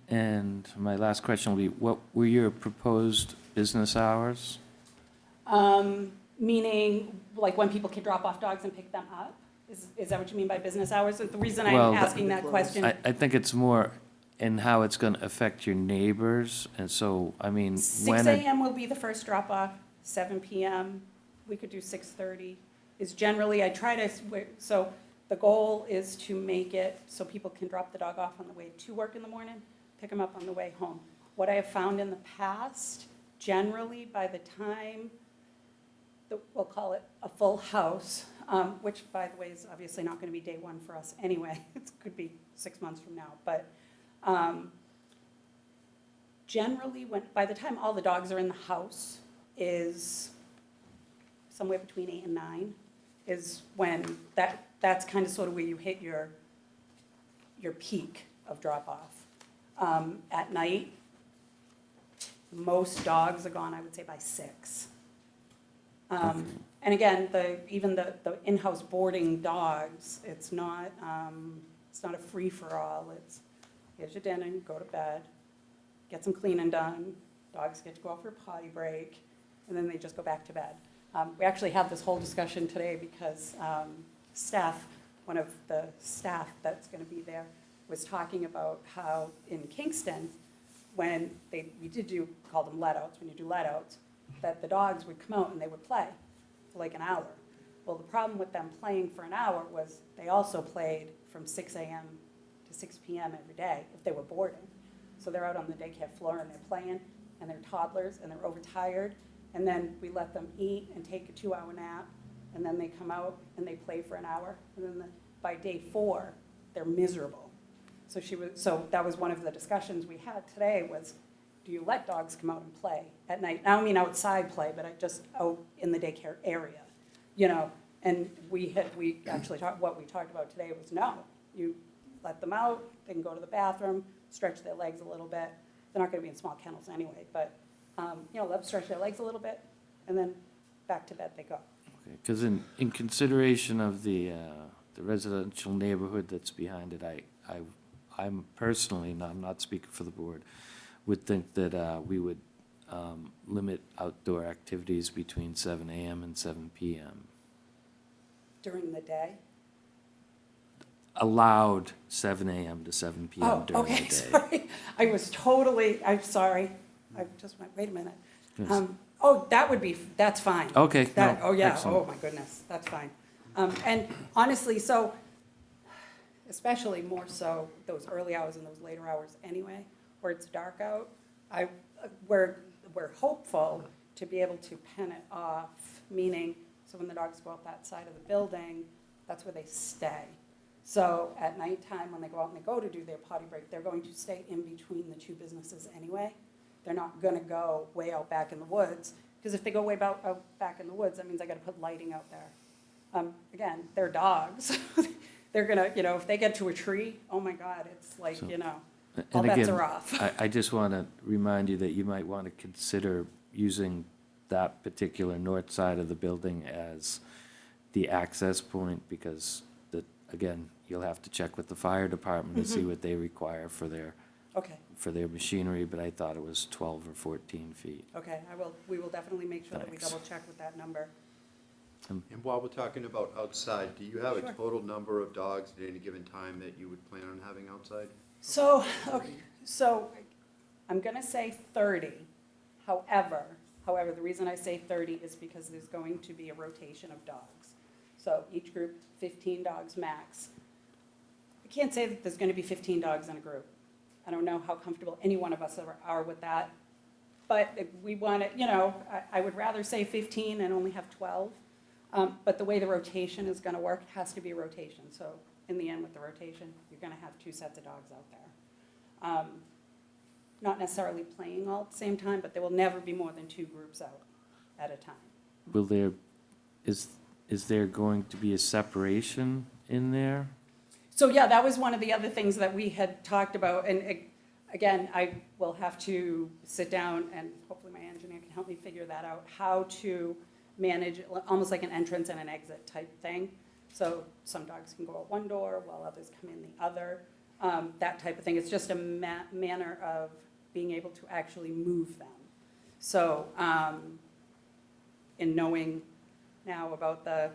And my last question will be, what were your proposed business hours? Meaning, like when people can drop off dogs and pick them up? Is that what you mean by business hours? The reason Well, I'm asking that question. I think it's more in how it's going to affect your neighbors, and so, I mean, 6 a.m. will be the first drop off, 7 p.m., we could do 6:30, is generally, I try to, so the goal is to make it so people can drop the dog off on the way to work in the morning, pick them up on the way home. What I have found in the past, generally by the time, we'll call it a full house, which by the way is obviously not going to be day one for us anyway, it could be 6 months from now, but generally, by the time all the dogs are in the house is somewhere between 8 and 9 is when that's kind of sort of where you hit your peak of drop-off. At night, most dogs are gone, I would say, by 6. And again, even the in-house boarding dogs, it's not a free-for-all. It's here's your dinner, you go to bed, get some cleaning done, dogs get to go out for a potty break, and then they just go back to bed. We actually had this whole discussion today because one of the staff that's going to be there was talking about how in Kingston, when we call them let-outs, when you do let-outs, that the dogs would come out and they would play for like an hour. Well, the problem with them playing for an hour was they also played from 6 a.m. to 6 p.m. every day if they were boarding. So they're out on the daycare floor and they're playing, and they're toddlers and they're overtired, and then we let them eat and take a 2-hour nap, and then they come out and they play for an hour, and then by day 4, they're miserable. So that was one of the discussions we had today was, do you let dogs come out and play at night? I don't mean outside play, but just out in the daycare area, And we actually what we talked about today was no, you let them out, they can go to the bathroom, stretch their legs a little bit. They're not going to be in small kennels anyway, but let them stretch their legs a little bit, and then back to bed they go. Okay, because in consideration of the residential neighborhood that's behind it, I'm personally, and I'm not speaking for the board, would think that we would limit outdoor activities between 7 a.m. and 7 p.m. During the day? Allowed 7 a.m. to 7 p.m. during the day. Sorry. I'm sorry. I just went, wait a minute. Yes. That's fine. Okay, no, Oh, yeah, excellent. oh my goodness, that's fine. And honestly, so, especially more so those early hours and those later hours anyway, where it's dark out, we're hopeful to be able to pen it off, meaning, so when the dogs go out that side of the building, that's where they stay. So at nighttime, when they go out and they go to do their potty break, they're going to stay in between the two businesses anyway. They're not gonna go way out back in the woods, because if they go way out back in the woods, that means I gotta put lighting out there. Again, they're dogs. They're gonna, if they get to a tree, oh my God, it's like, all And bets again, are off. I just want to remind you that you might want to consider using that particular north side of the building as the access point, because again, you'll have to check with the fire department to see what they require for their machinery, but I thought it was 12 or 14 feet. Okay, we will definitely make sure that we Thanks. double check with that number. And while we're talking about outside, do you have Sure. a total number of dogs at any given time that you would plan on having outside? So, okay, so I'm gonna say 30. However, the reason I say 30 is because there's going to be a rotation of dogs. So each group, 15 dogs max. I can't say that there's gonna be 15 dogs in a group. I don't know how comfortable any one of us are with that. But if we want to, I would rather say 15 and only have 12. But the way the rotation is gonna work, it has to be a rotation. So in the end, with the rotation, you're gonna have 2 sets of dogs out there. Not necessarily playing all at the same time, but there will never be more than 2 groups out at a time. Is there going to be a separation in there? So yeah, that was one of the other things that we had talked about, and again, I will have to sit down and hopefully my engineer can help me figure that out, how to manage, almost like an entrance and an exit type thing. So some dogs can go out one door while others come in the other, that type of thing. It's just a manner of being able to actually move them. So, in knowing now about the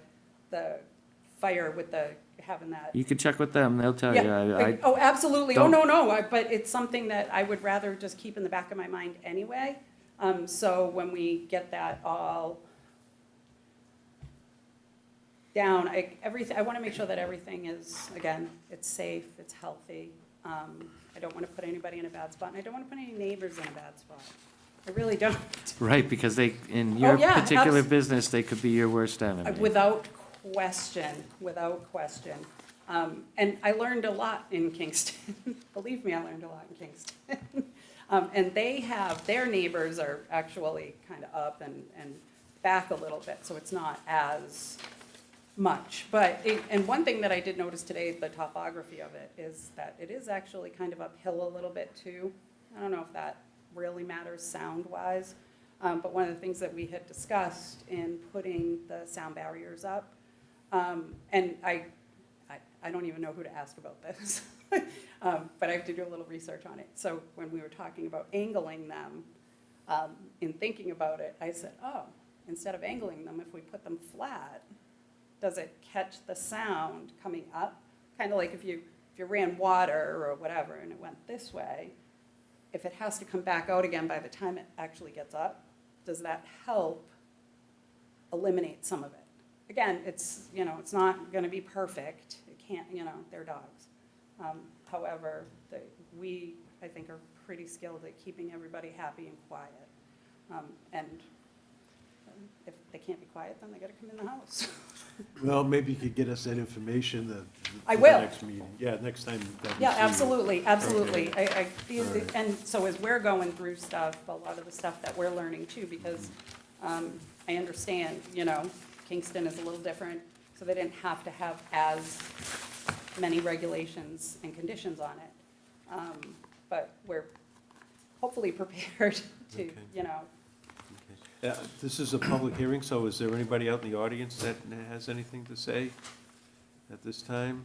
fire with having that. You can check with them, they'll tell you. Yeah, oh, absolutely, oh, don't- no, but it's something that I would rather just keep in the back of my mind anyway. So when we get that all down, I want to make sure that everything is, again, it's safe, it's healthy. I don't want to put anybody in a bad spot, and I don't want to put any neighbors in a bad spot. I really don't. Right, because in your yeah, particular business, they could be your worst enemy. Without question. And I learned a lot in Kingston. Believe me, I learned a lot in Kingston. And their neighbors are actually kind of up and back a little bit, so it's not as much. And one thing that I did notice today, the topography of it, is that it is actually kind of uphill a little bit too. I don't know if that really matters sound-wise, but one of the things that we had discussed in putting the sound barriers up, and I don't even know who to ask about this, but I have to do a little research on it. So when we were talking about angling them, in thinking about it, I said, oh, instead of angling them, if we put them flat, does it catch the sound coming up? Kind of like if you ran water or whatever and it went this way, if it has to come back out again by the time it actually gets up, does that help eliminate some of it? Again, it's not going to be perfect. It can't, they're dogs. However, we, I think, are pretty skilled at keeping everybody happy and quiet. And if they can't be quiet, then they got to come in the house. Well, maybe you could get us that information I for will. the next meeting. Yeah, next time that we Yeah, see you. absolutely. Okay. And so as we're going through stuff, a lot of the stuff that we're learning too, because I understand, Kingston is a little different, so they didn't have to have as many regulations and conditions on it. But we're hopefully prepared to, Okay. This is a public hearing, so is there anybody out in the audience that has anything to say at this time?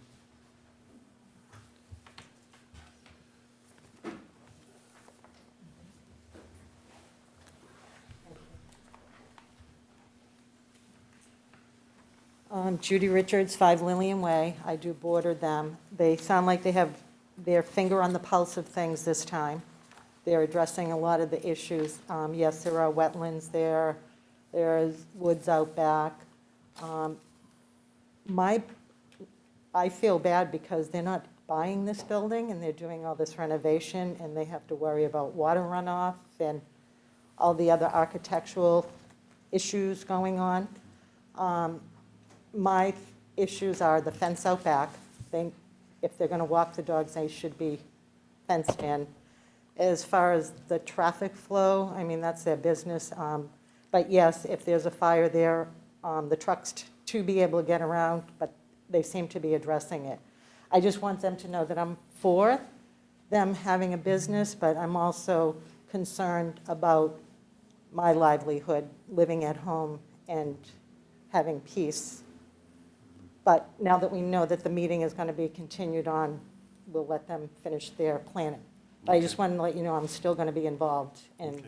Judy Richards, 5 Lillian Way. I do border them. They sound like they have their finger on the pulse of things this time. They're addressing a lot of the issues. Yes, there are wetlands there. There's woods out back. I feel bad because they're not buying this building and they're doing all this renovation and they have to worry about water runoff and all the other architectural issues going on. My issues are the fence out back. If they're going to walk the dogs, they should be fenced in. As far as the traffic flow, I mean, that's their business. But yes, if there's a fire there, the trucks to be able to get around, but they seem to be addressing it. I just want them to know that I'm for them having a business, but I'm also concerned about my livelihood, living at home and having peace. But now that we know that the meeting is going to be continued on, we'll let them finish their planning. But I just wanted to let you know I'm still going to be involved and Okay.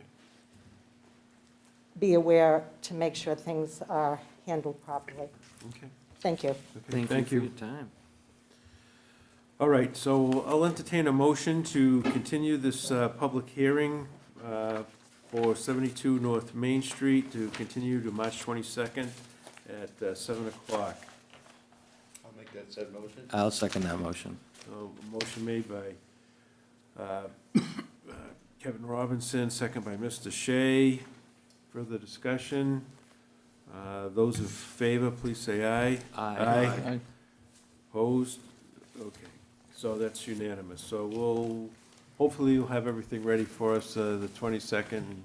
be aware to make sure things are handled properly. Okay. Thank you. Okay, Thank you for your time. All right, so I'll entertain a motion to continue this public hearing for 72 North Main Street to continue to March 22nd at 7 o'clock. I'll make that said motion. I'll second that motion. So, a motion made by Kevin Robinson, second by Mr. Shea. Further discussion? Those in favor, please say aye. Aye. Opposed? Okay, so that's unanimous. So we'll, hopefully you'll have everything ready for us the 22nd. and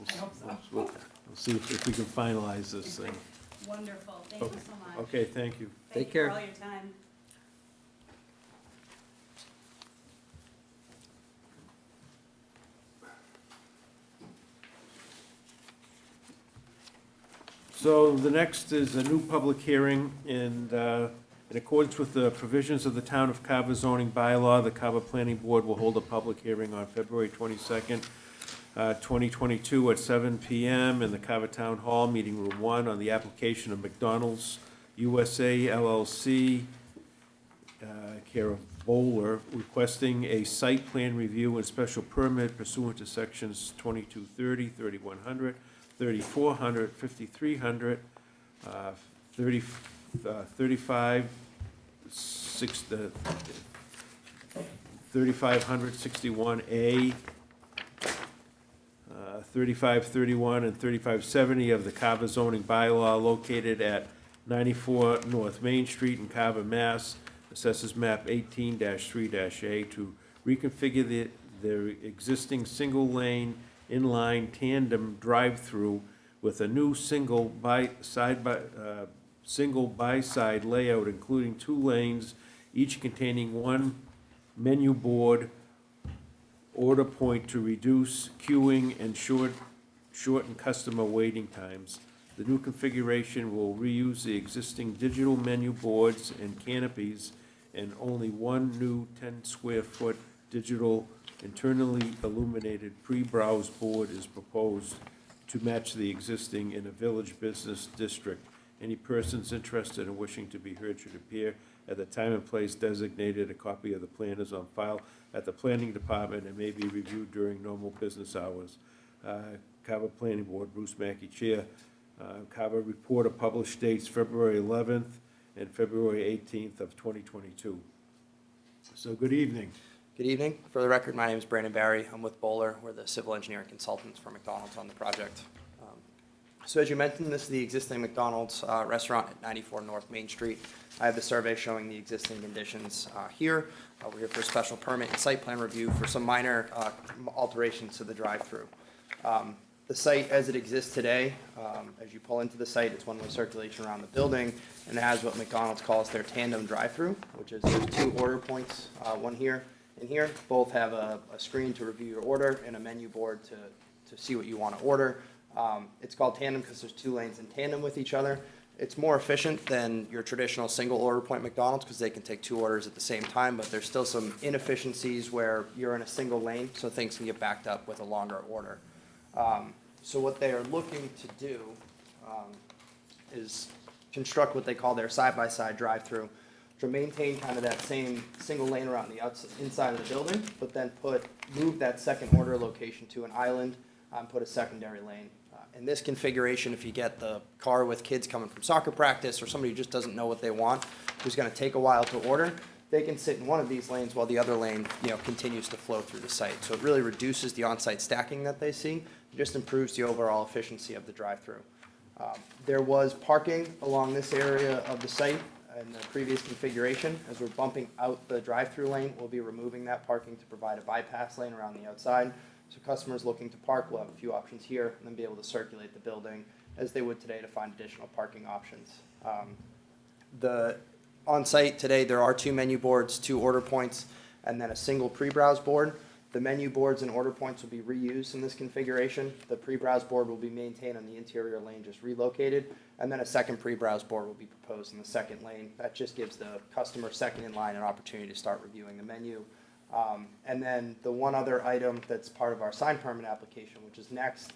I hope so. We'll see if we can finalize this thing. Wonderful, thank you so much. Okay, thank you. Take Thank you care. for all your time. So the next is a new public hearing, and in accordance with the provisions of the Town of Carver zoning bylaw, the Carver Planning Board will hold a public hearing on February 22nd, 2022 at 7 PM in the Carver Town Hall, Meeting Room 1, on the application of McDonald's USA LLC, care of Bowler, requesting a site plan review and special permit pursuant to sections 2230, 3100, 3400, 5300, 35, 3561A, 3531 and 3570 of the Carver zoning bylaw located at 94 North Main Street in Carver, Mass. Assessors Map 18-3-A to reconfigure the existing single-lane inline tandem drive-through with a new single by-side layout, including 2 lanes, each containing 1 menu board order point to reduce queuing and shorten customer waiting times. The new configuration will reuse the existing digital menu boards and canopies, and only 1 new 10-square-foot digital internally illuminated pre-browse board is proposed to match the existing in a village business district. Any persons interested in wishing to be heard should appear at the time and place designated. A copy of the plan is on file at the planning department and may be reviewed during normal business hours. Carver Planning Board, Bruce Mackey, Chair. Carver Reporter, published dates February 11th and February 18th of 2022. So, good evening. Good evening. For the record, my name is Brandon Barry. I'm with Bowler. We're the civil engineering consultants for McDonald's on the project. So as you mentioned, this is the existing McDonald's restaurant at 94 North Main Street. I have the survey showing the existing conditions here. We're here for a special permit and site plan review for some minor alterations to the drive-through. The site as it exists today, as you pull into the site, it's one-way circulation around the building, and it has what McDonald's calls their tandem drive-through, which is there's 2 order points, one here and here. Both have a screen to review your order and a menu board to see what you want to order. It's called tandem because there's 2 lanes in tandem with each other. It's more efficient than your traditional single order point McDonald's because they can take 2 orders at the same time, but there's still some inefficiencies where you're in a single lane, so things can get backed up with a longer order. So what they are looking to do is construct what they call their side-by-side drive-through to maintain kind of that same single lane around the outside, inside of the building, but then move that second order location to an island and put a secondary lane. In this configuration, if you get the car with kids coming from soccer practice or somebody who just doesn't know what they want, who's going to take a while to order, they can sit in one of these lanes while the other lane, continues to flow through the site. So it really reduces the on-site stacking that they see, and just improves the overall efficiency of the drive-through. There was parking along this area of the site in the previous configuration. As we're bumping out the drive-through lane, we'll be removing that parking to provide a bypass lane around the outside. So customers looking to park will have a few options here and then be able to circulate the building as they would today to find additional parking options. On site today, there are 2 menu boards, 2 order points, and then a single pre-browse board. The menu boards and order points will be reused in this configuration. The pre-browse board will be maintained on the interior lane, just relocated, and then a second pre-browse board will be proposed in the second lane. That just gives the customer second in line an opportunity to start reviewing the menu. And then the one other item that's part of our sign permit application, which is next,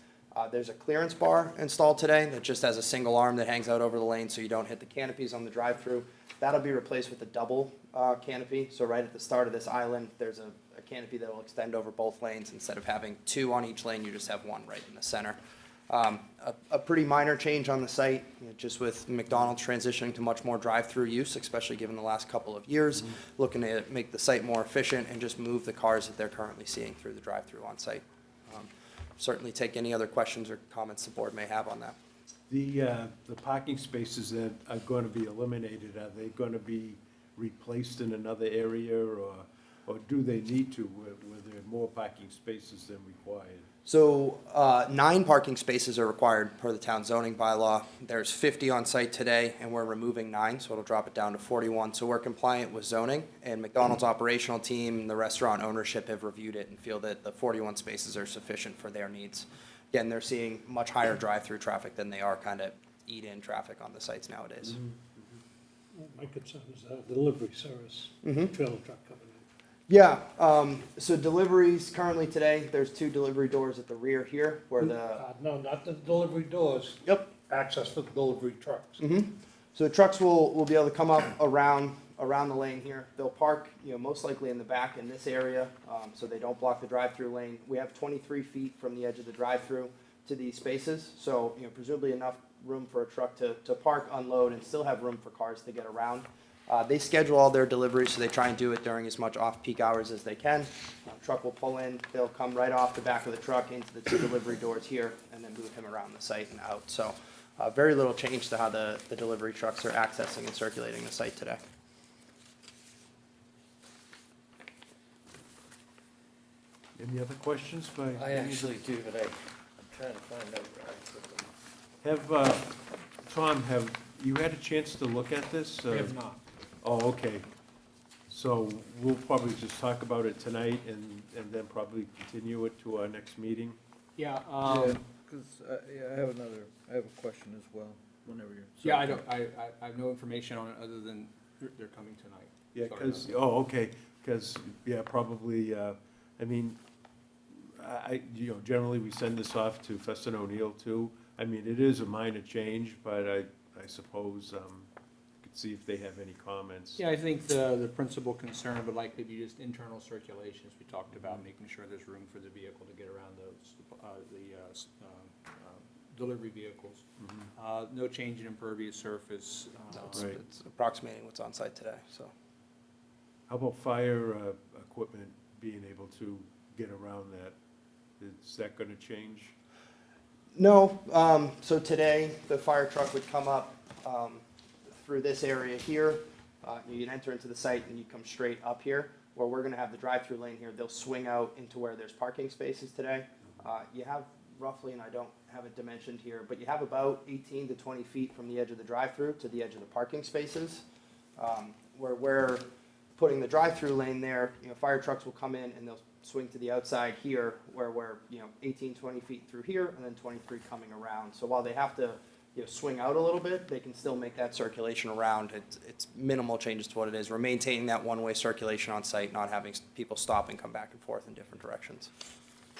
there's a clearance bar installed today that just has a single arm that hangs out over the lane so you don't hit the canopies on the drive-through. That'll be replaced with a double canopy. So right at the start of this island, there's a canopy that will extend over both lanes. Instead of having two on each lane, you just have one right in the center. A pretty minor change on the site, just with McDonald's transitioning to much more drive-through use, especially given the last couple of years, looking to make the site more efficient and just move the cars that they're currently seeing through the drive-through on site. Certainly take any other questions or comments the board may have on that. The parking spaces that are going to be eliminated, are they going to be replaced in another area, or do they need to, where there are more parking spaces than required? So 9 parking spaces are required per the town zoning bylaw. There's 50 on site today, and we're removing 9, so it'll drop it down to 41. So we're compliant with zoning, and McDonald's operational team and the restaurant ownership have reviewed it and feel that the 41 spaces are sufficient for their needs. Again, they're seeing much higher drive-through traffic than they are kind of eat-in traffic on the sites nowadays. My concern is delivery service, trailer truck coming in. Yeah, so deliveries currently today, there's 2 delivery doors at the rear here where the, No, not the delivery doors. Yep. Access for the delivery trucks. So the trucks will be able to come up around the lane here. They'll park, most likely in the back in this area, so they don't block the drive-through lane. We have 23 feet from the edge of the drive-through to these spaces, so presumably enough room for a truck to park, unload, and still have room for cars to get around. They schedule all their deliveries, so they try and do it during as much off-peak hours as they can. Truck will pull in, they'll come right off the back of the truck into the 2 delivery doors here, and then move him around the site and out. So very little change to how the delivery trucks are accessing and circulating the site today. Any other questions by? I actually do, but I'm trying to find out where I put them. Tom, have you had a chance to look at this? We have not. Oh, okay. So we'll probably just talk about it tonight and then probably continue it to our next meeting? Yeah, Because, I have a question as well, whenever you're. yeah, I have no information on it other than they're coming tonight. Yeah, Sorry because, about okay, because, yeah, probably, I mean, generally we send this off to Feston O'Neill too. I mean, it is a minor change, but I suppose, could see if they have any comments. Yeah, I think the principal concern would likely be just internal circulation, as we talked about, making sure there's room for the vehicle to get around those, delivery vehicles. No change in impervious surface. No, Right. it's approximating what's on site today, so. How about fire equipment being able to get around that? Is that gonna change? No, so today, the fire truck would come up through this area here. You'd enter into the site and you'd come straight up here, where we're gonna have the drive-through lane here. They'll swing out into where there's parking spaces today. You have roughly, and I don't have it dimensioned here, but you have about 18 to 20 feet from the edge of the drive-through to the edge of the parking spaces. Where we're putting the drive-through lane there, fire trucks will come in and they'll swing to the outside here, where we're 18, 20 feet through here, and then 23 coming around. So while they have to swing out a little bit, they can still make that circulation around. It's minimal changes to what it is. We're maintaining that one-way circulation on site, not having people stop and come back and forth in different directions.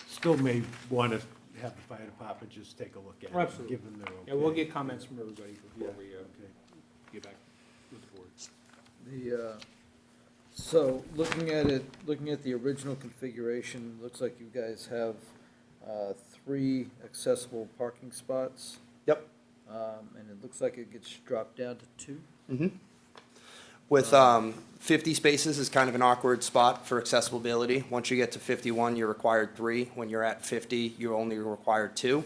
Still may want to have the fire department just take a look at it. Absolutely. Give them their okay. Yeah, we'll get comments from everybody before we Okay. get back with the board. So, looking at the original configuration, looks like you guys have 3 accessible parking spots. Yep. And it looks like it gets dropped down to 2. With 50 spaces is kind of an awkward spot for accessibility. Once you get to 51, you're required 3. When you're at 50, you're only required 2.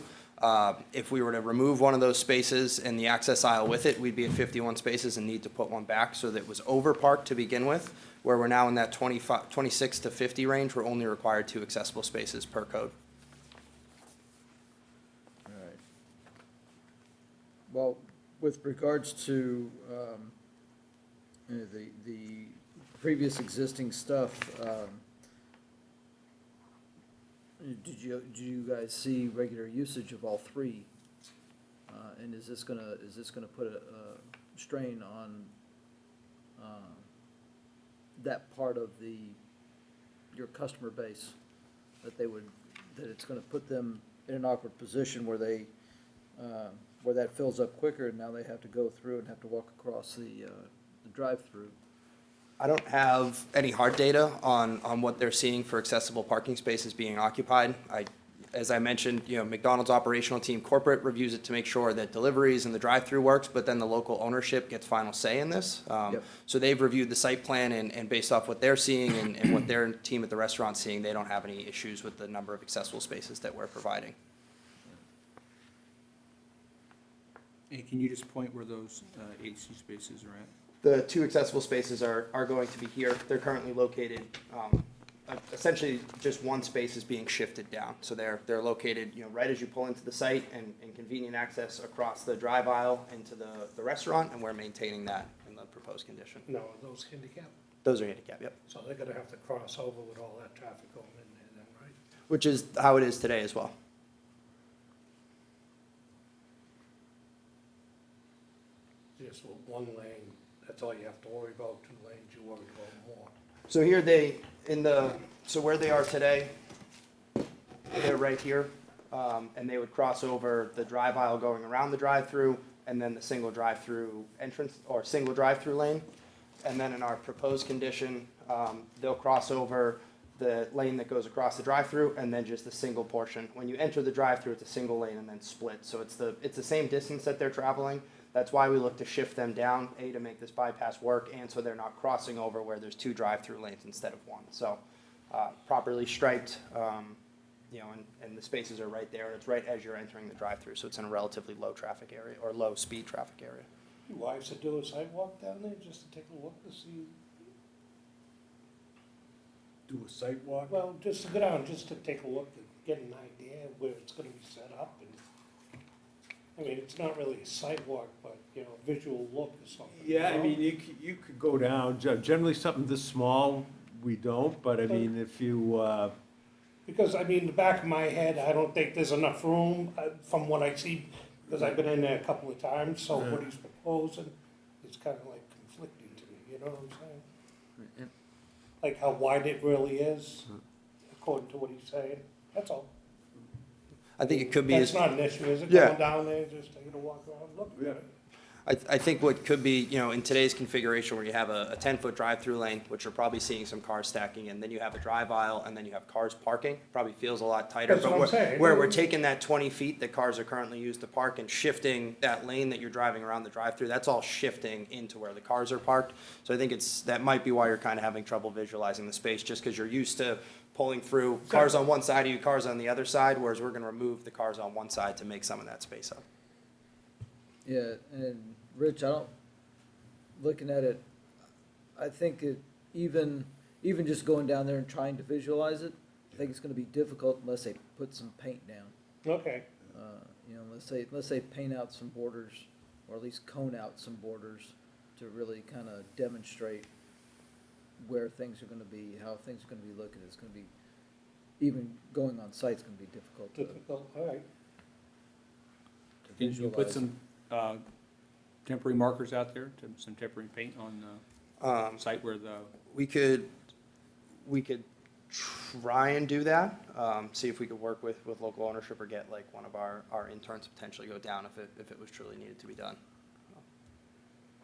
If we were to remove one of those spaces and the access aisle with it, we'd be at 51 spaces and need to put one back, so that it was over parked to begin with. Where we're now in that 26 to 50 range, we're only required 2 accessible spaces per code. All right. Well, with regards to the previous existing stuff, did you guys see regular usage of all three? And is this gonna put a strain on that part of your customer base? That it's gonna put them in an awkward position where where that fills up quicker, and now they have to go through and have to walk across the drive-through? I don't have any hard data on what they're seeing for accessible parking spaces being occupied. As I mentioned, McDonald's operational team corporate reviews it to make sure that deliveries and the drive-through works, but then the local ownership gets final say in this. Yep. So they've reviewed the site plan, and based off what they're seeing and what their team at the restaurant's seeing, they don't have any issues with the number of accessible spaces that we're providing. And can you just point where those AC spaces are at? The two accessible spaces are going to be here. They're currently located, essentially just one space is being shifted down. So they're located, right as you pull into the site and convenient access across the drive aisle into the restaurant, and we're maintaining that in the proposed condition. No, are those handicapped? Those are handicap, yep. So they're gonna have to cross over with all that traffic going in there then, right? Which is how it is today as well. Just with one lane, that's all you have to worry about. 2 lanes, you worry about more. So here so where they are today, they're right here, and they would cross over the drive aisle going around the drive-through, and then the single drive-through entrance, or single drive-through lane. And then in our proposed condition, they'll cross over the lane that goes across the drive-through, and then just the single portion. When you enter the drive-through, it's a single lane and then split. So it's the same distance that they're traveling. That's why we look to shift them down, to make this bypass work, and so they're not crossing over where there's 2 drive-through lanes instead of 1. So properly striped, and the spaces are right there, and it's right as you're entering the drive-through, so it's in a relatively low traffic area, or low speed traffic area. You wives to do a sidewalk down there just to take a look to see, Do a site walk? well, just to go down, just to take a look and get an idea where it's gonna be set up and, I mean, it's not really a sidewalk, but, a visual look or something. Yeah, I mean, you could go down, generally something this small, we don't, but I mean, if you, Because, I mean, the back of my head, I don't think there's enough room, from what I see, because I've been in there a couple of times, so what he's proposing is kind of like conflicting to me, you know what I'm saying? Like how wide it really is, according to what he's saying, that's all. I think it could be. That's not an issue, is it, Yeah. going down there, just taking a walk around, look at it? I think what could be, in today's configuration where you have a 10-foot drive-through lane, which you're probably seeing some cars stacking in, then you have a drive aisle, and then you have cars parking, probably feels a lot tighter. That's what I'm saying. Where we're taking that 20 feet that cars are currently used to park and shifting that lane that you're driving around the drive-through, that's all shifting into where the cars are parked. So I think that might be why you're kind of having trouble visualizing the space, just because you're used to pulling through cars on one side of you, cars on the other side, whereas we're going to remove the cars on one side to make some of that space up. Yeah, and Rich, looking at it, I think even just going down there and trying to visualize it, I think it's gonna be difficult unless they put some paint down. Okay. Unless they paint out some borders, or at least cone out some borders to really kind of demonstrate where things are gonna be, how things are gonna be looking. It's gonna be, even going on site's gonna be difficult to All right. Can you put some temporary markers out there, some temporary paint on the site where the, We could try and do that, see if we could work with local ownership or get like one of our interns to potentially go down if it was truly needed to be done.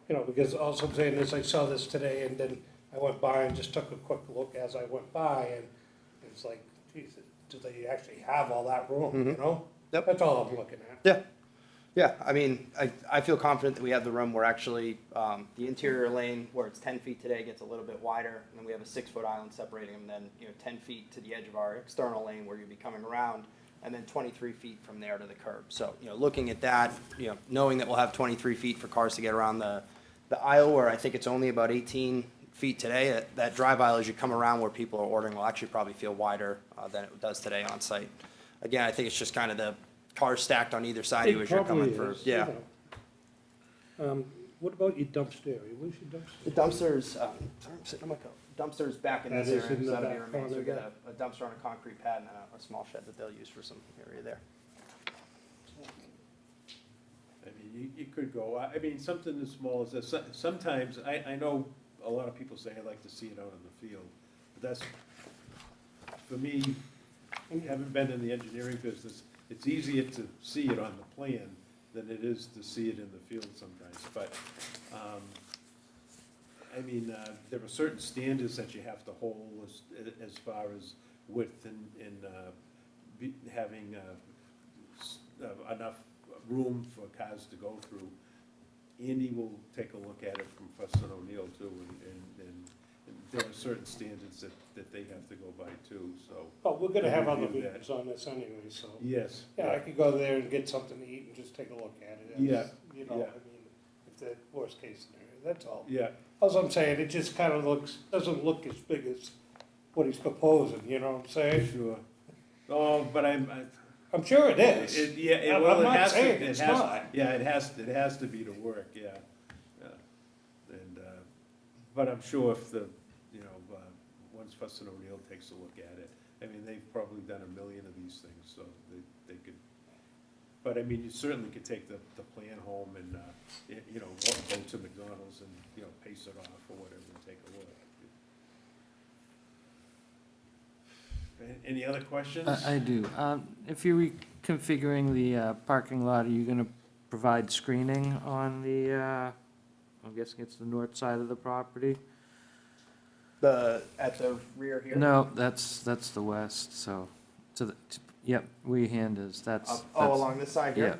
Because also I'm saying is I saw this today and then I went by and just took a quick look as I went by and it's like, geez, do they actually have all that room, Yep. That's all I'm looking at. Yeah. Yeah, I mean, I feel confident that we have the room where actually the interior lane, where it's 10 feet today, gets a little bit wider, and then we have a 6-foot island separating them, then 10 feet to the edge of our external lane where you'll be coming around, and then 23 feet from there to the curb. So, looking at that, knowing that we'll have 23 feet for cars to get around the aisle, where I think it's only about 18 feet today, that drive aisle as you come around where people are ordering will actually probably feel wider than it does today on site. Again, I think it's just kind of the cars stacked on either side of you as you're coming through. Yeah. What about your dumpster area? Where's your The dumpster? dumpsters, sorry, I'm sitting on my coat. Dumpsters back in That this is area, in so the that'll be back remains. So we corner got a dumpster on a concrete pad and a small shed that they'll use for some area there. I mean, you could go, I mean, something as small as this, sometimes, I know a lot of people say I like to see it out in the field, but that's, for me, having been in the engineering business, it's easier to see it on the plan than it is to see it in the field sometimes, but, I mean, there are certain standards that you have to hold as far as width and having enough room for cars to go through. Andy will take a look at it from Fuss and O'Neill too, and there are certain standards that they have to go by too, so. Oh, we're gonna have other Review that. meetings on this anyway, so. Yes. Yeah, I could go there and get something to eat and just take a look at it. Yeah, You know, yeah. I mean, if the worst case scenario, that's all. Yeah, As I'm saying, it just kind of doesn't look as big as what he's proposing, you know what I'm saying? sure. Oh, but I'm sure it is. Yeah, I'm well, it not has to, saying it it's has, not. yeah, it has to be to work, yeah. Yeah. And, but I'm sure if once Fuss and O'Neill takes a look at it, I mean, they've probably done 1 million of these things, so they could, but I mean, you certainly could take the plan home and, go to McDonald's and, pace it off or whatever and take a look. Any other questions? I do. If you're reconfiguring the parking lot, are you going to provide screening on the, I'm guessing it's the north side of the property? At the rear here? No, that's the west, so, yep, where your hand is, that's. Along this side here?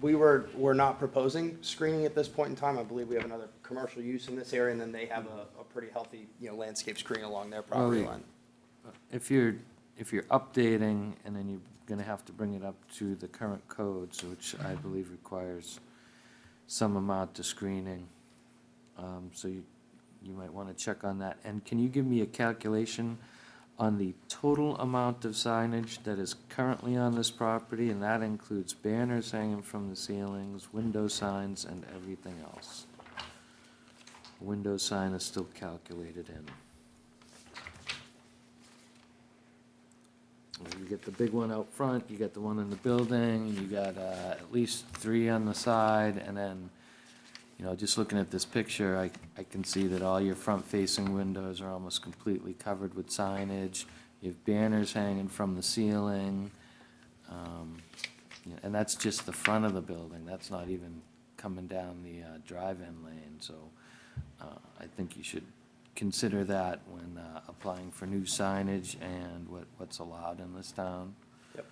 We're not proposing screening at this point in time. I believe we have another commercial use in this area, and then they have a pretty healthy, landscape screen along their property line. If you're updating, and then you're gonna have to bring it up to the current codes, which I believe requires some amount of screening. So you might wanna check on that. And can you give me a calculation on the total amount of signage that is currently on this property? And that includes banners hanging from the ceilings, window signs, and everything else. Window sign is still calculated in. You get the big one out front, you got the one in the building, you got at least 3 on the side, and then, just looking at this picture, I can see that all your front-facing windows are almost completely covered with signage. You have banners hanging from the ceiling, and that's just the front of the building. That's not even coming down the drive-in lane, so I think you should consider that when applying for new signage and what's allowed in this town. Yep.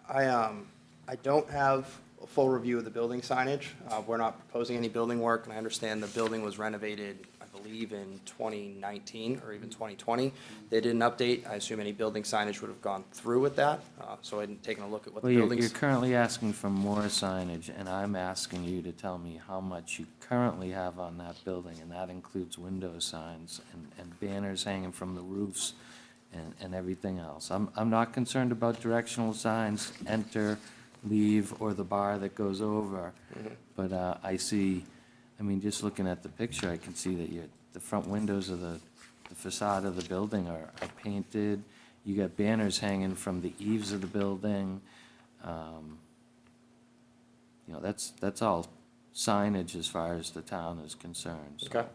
I don't have a full review of the building signage. We're not proposing any building work, and I understand the building was renovated, I believe, in 2019 or even 2020. They did an update. I assume any building signage would have gone through with that, so I hadn't taken a look at what the Well, you're buildings. currently asking for more signage, and I'm asking you to tell me how much you currently have on that building, and that includes window signs and banners hanging from the roofs and everything else. I'm not concerned about directional signs, enter, leave, or the bar that goes over. But I see, just looking at the picture, I can see that the front windows of the facade of the building are painted. You got banners hanging from the eaves of the building. That's all signage as far as the town is concerned. So. Okay.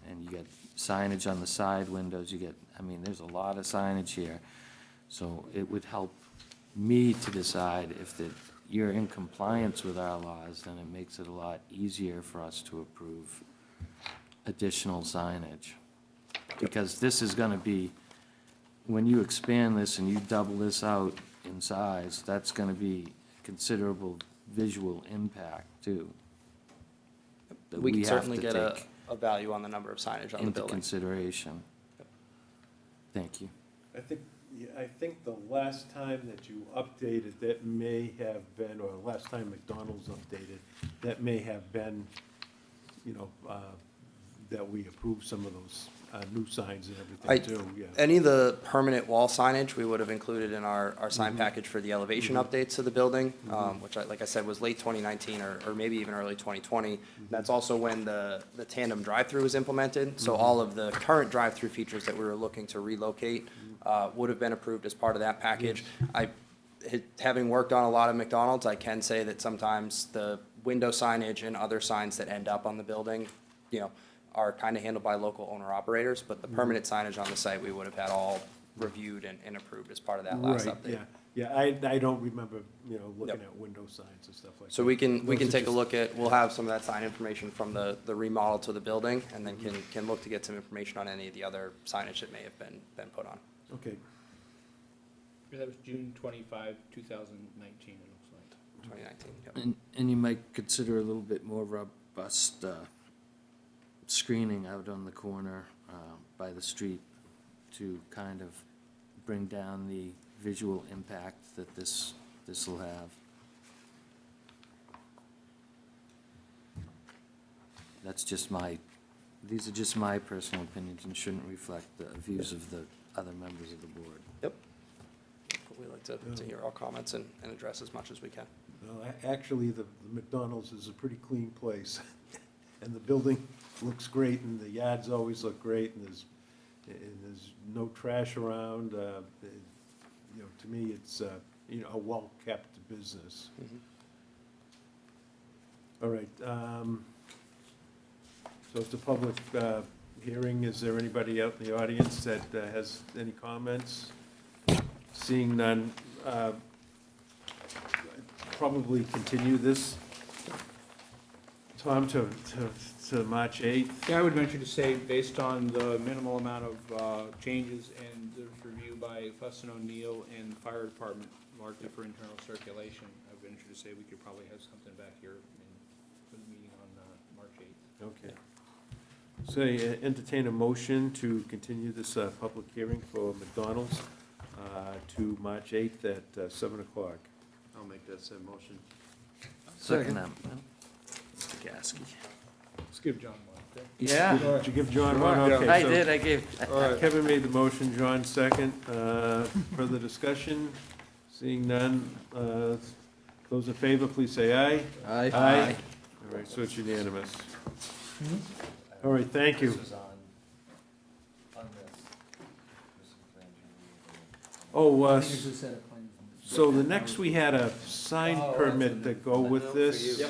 And you get signage on the side windows, there's a lot of signage here. So it would help me to decide if you're in compliance with our laws, then it makes it a lot easier for us to approve additional signage. Because this is gonna be, when you expand this and you double this out in size, that's gonna be considerable visual impact too. that We can have certainly to get a take value on the number of signage on the into building. consideration. Thank you. I think the last time that you updated, that may have been, or last time McDonald's updated, that may have been, that we approve some of those new signs and I- everything too, yeah. Any of the permanent wall signage, we would have included in our sign package for the elevation updates to the building, which, like I said, was late 2019 or maybe even early 2020. That's also when the tandem drive-through was implemented, so all of the current drive-through features that we were looking to relocate would have been approved as part of that package. Having worked on a lot of McDonald's, I can say that sometimes the window signage and other signs that end up on the building, you know, are kind of handled by local owner-operators, but the permanent signage on the site, we would have had all reviewed and approved as part of that last Right, update. yeah, I don't remember, you know, looking Yep. at window signs and stuff like that. So we can Those are take a just- look at, we'll have some of that sign information from the remodel to the building, and then can look to get some information on any of the other signage that may have been put on. Okay, That was June 25, 2019, it looks like. 2019, yep. And you might consider a little bit more robust screening out on the corner by the street to kind of bring down the visual impact that this will have. That's just these are just my personal opinions and shouldn't reflect the views of the other members of the board. Yep. We like to hear all comments and address as much as we can. well, actually, the McDonald's is a pretty clean place, and the building looks great, and the yards always look great, and there's no trash around. You know, to me, it's, you know, a well-kept business. All right, so it's a public hearing. Is there anybody out in the audience that has any comments? Seeing none, probably continue this, Tom, to March 8th. Yeah, I would venture to say, based on the minimal amount of changes and the review by Fuss and O'Neill and the fire department, largely for internal circulation, I would venture to say we could probably have something back here for the meeting on March 8th. Okay. So entertain a motion to continue this public hearing for McDonald's to March 8th at 7 o'clock. I'll make that said motion. Second that, Mr. Gasky. Let's give John one, okay? Yeah, Did you give John one? Okay, I so did, I gave. Kevin made the motion, John second. Further discussion? Seeing none. Those in favor, please say aye. Aye. Aye. All right, so it's unanimous. All right, thank you. Oh, so the next, we had a sign permit to go with this.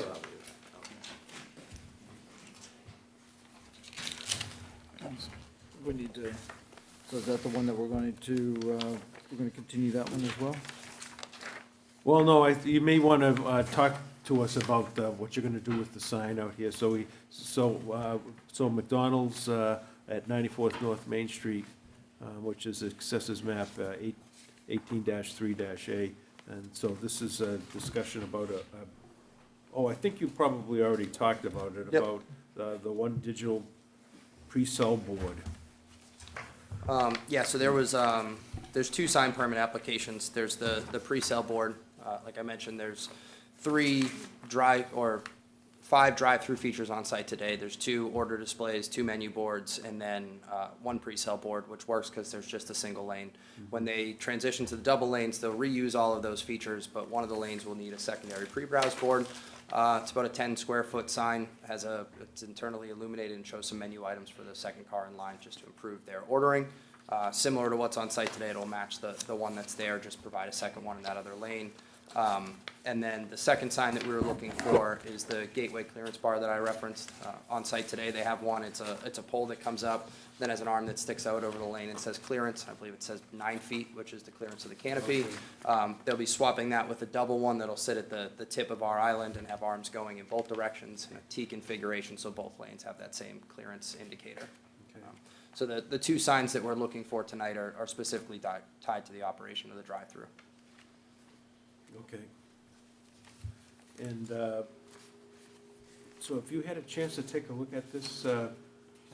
We need to, so is that the one that we're going to continue that one as well? Well, no, you may want to talk to us about what you're going to do with the sign out here. So McDonald's at 94th North Main Street, which is Assessors Map 18-3-A. And so this is a discussion about I think you probably already talked about it, Yep. about the one digital pre-cell board. Yeah, so there's two sign permit applications. There's the pre-sale board. Like I mentioned, there's 5 drive-through features on site today. There's 2 order displays, 2 menu boards, and then 1 pre-sale board, which works because there's just a single lane. When they transition to the double lanes, they'll reuse all of those features, but one of the lanes will need a secondary pre-browse board. It's about a 10-square-foot sign. It's internally illuminated and shows some menu items for the second car in line just to improve their ordering. Similar to what's on site today, it'll match the one that's there, just provide a second one in that other lane. And then the second sign that we were looking for is the gateway clearance bar that I referenced. On site today, they have one. It's a pole that comes up, then has an arm that sticks out over the lane and says clearance. I believe it says 9 feet, which is the clearance of the canopy. They'll be swapping that with a double one that'll sit at the tip of our island and have arms going in both directions in a T configuration, so both lanes have that same clearance indicator. So the 2 signs that we're looking for tonight are specifically tied to the operation of the drive-through. Okay. And so if you had a chance to take a look at this, I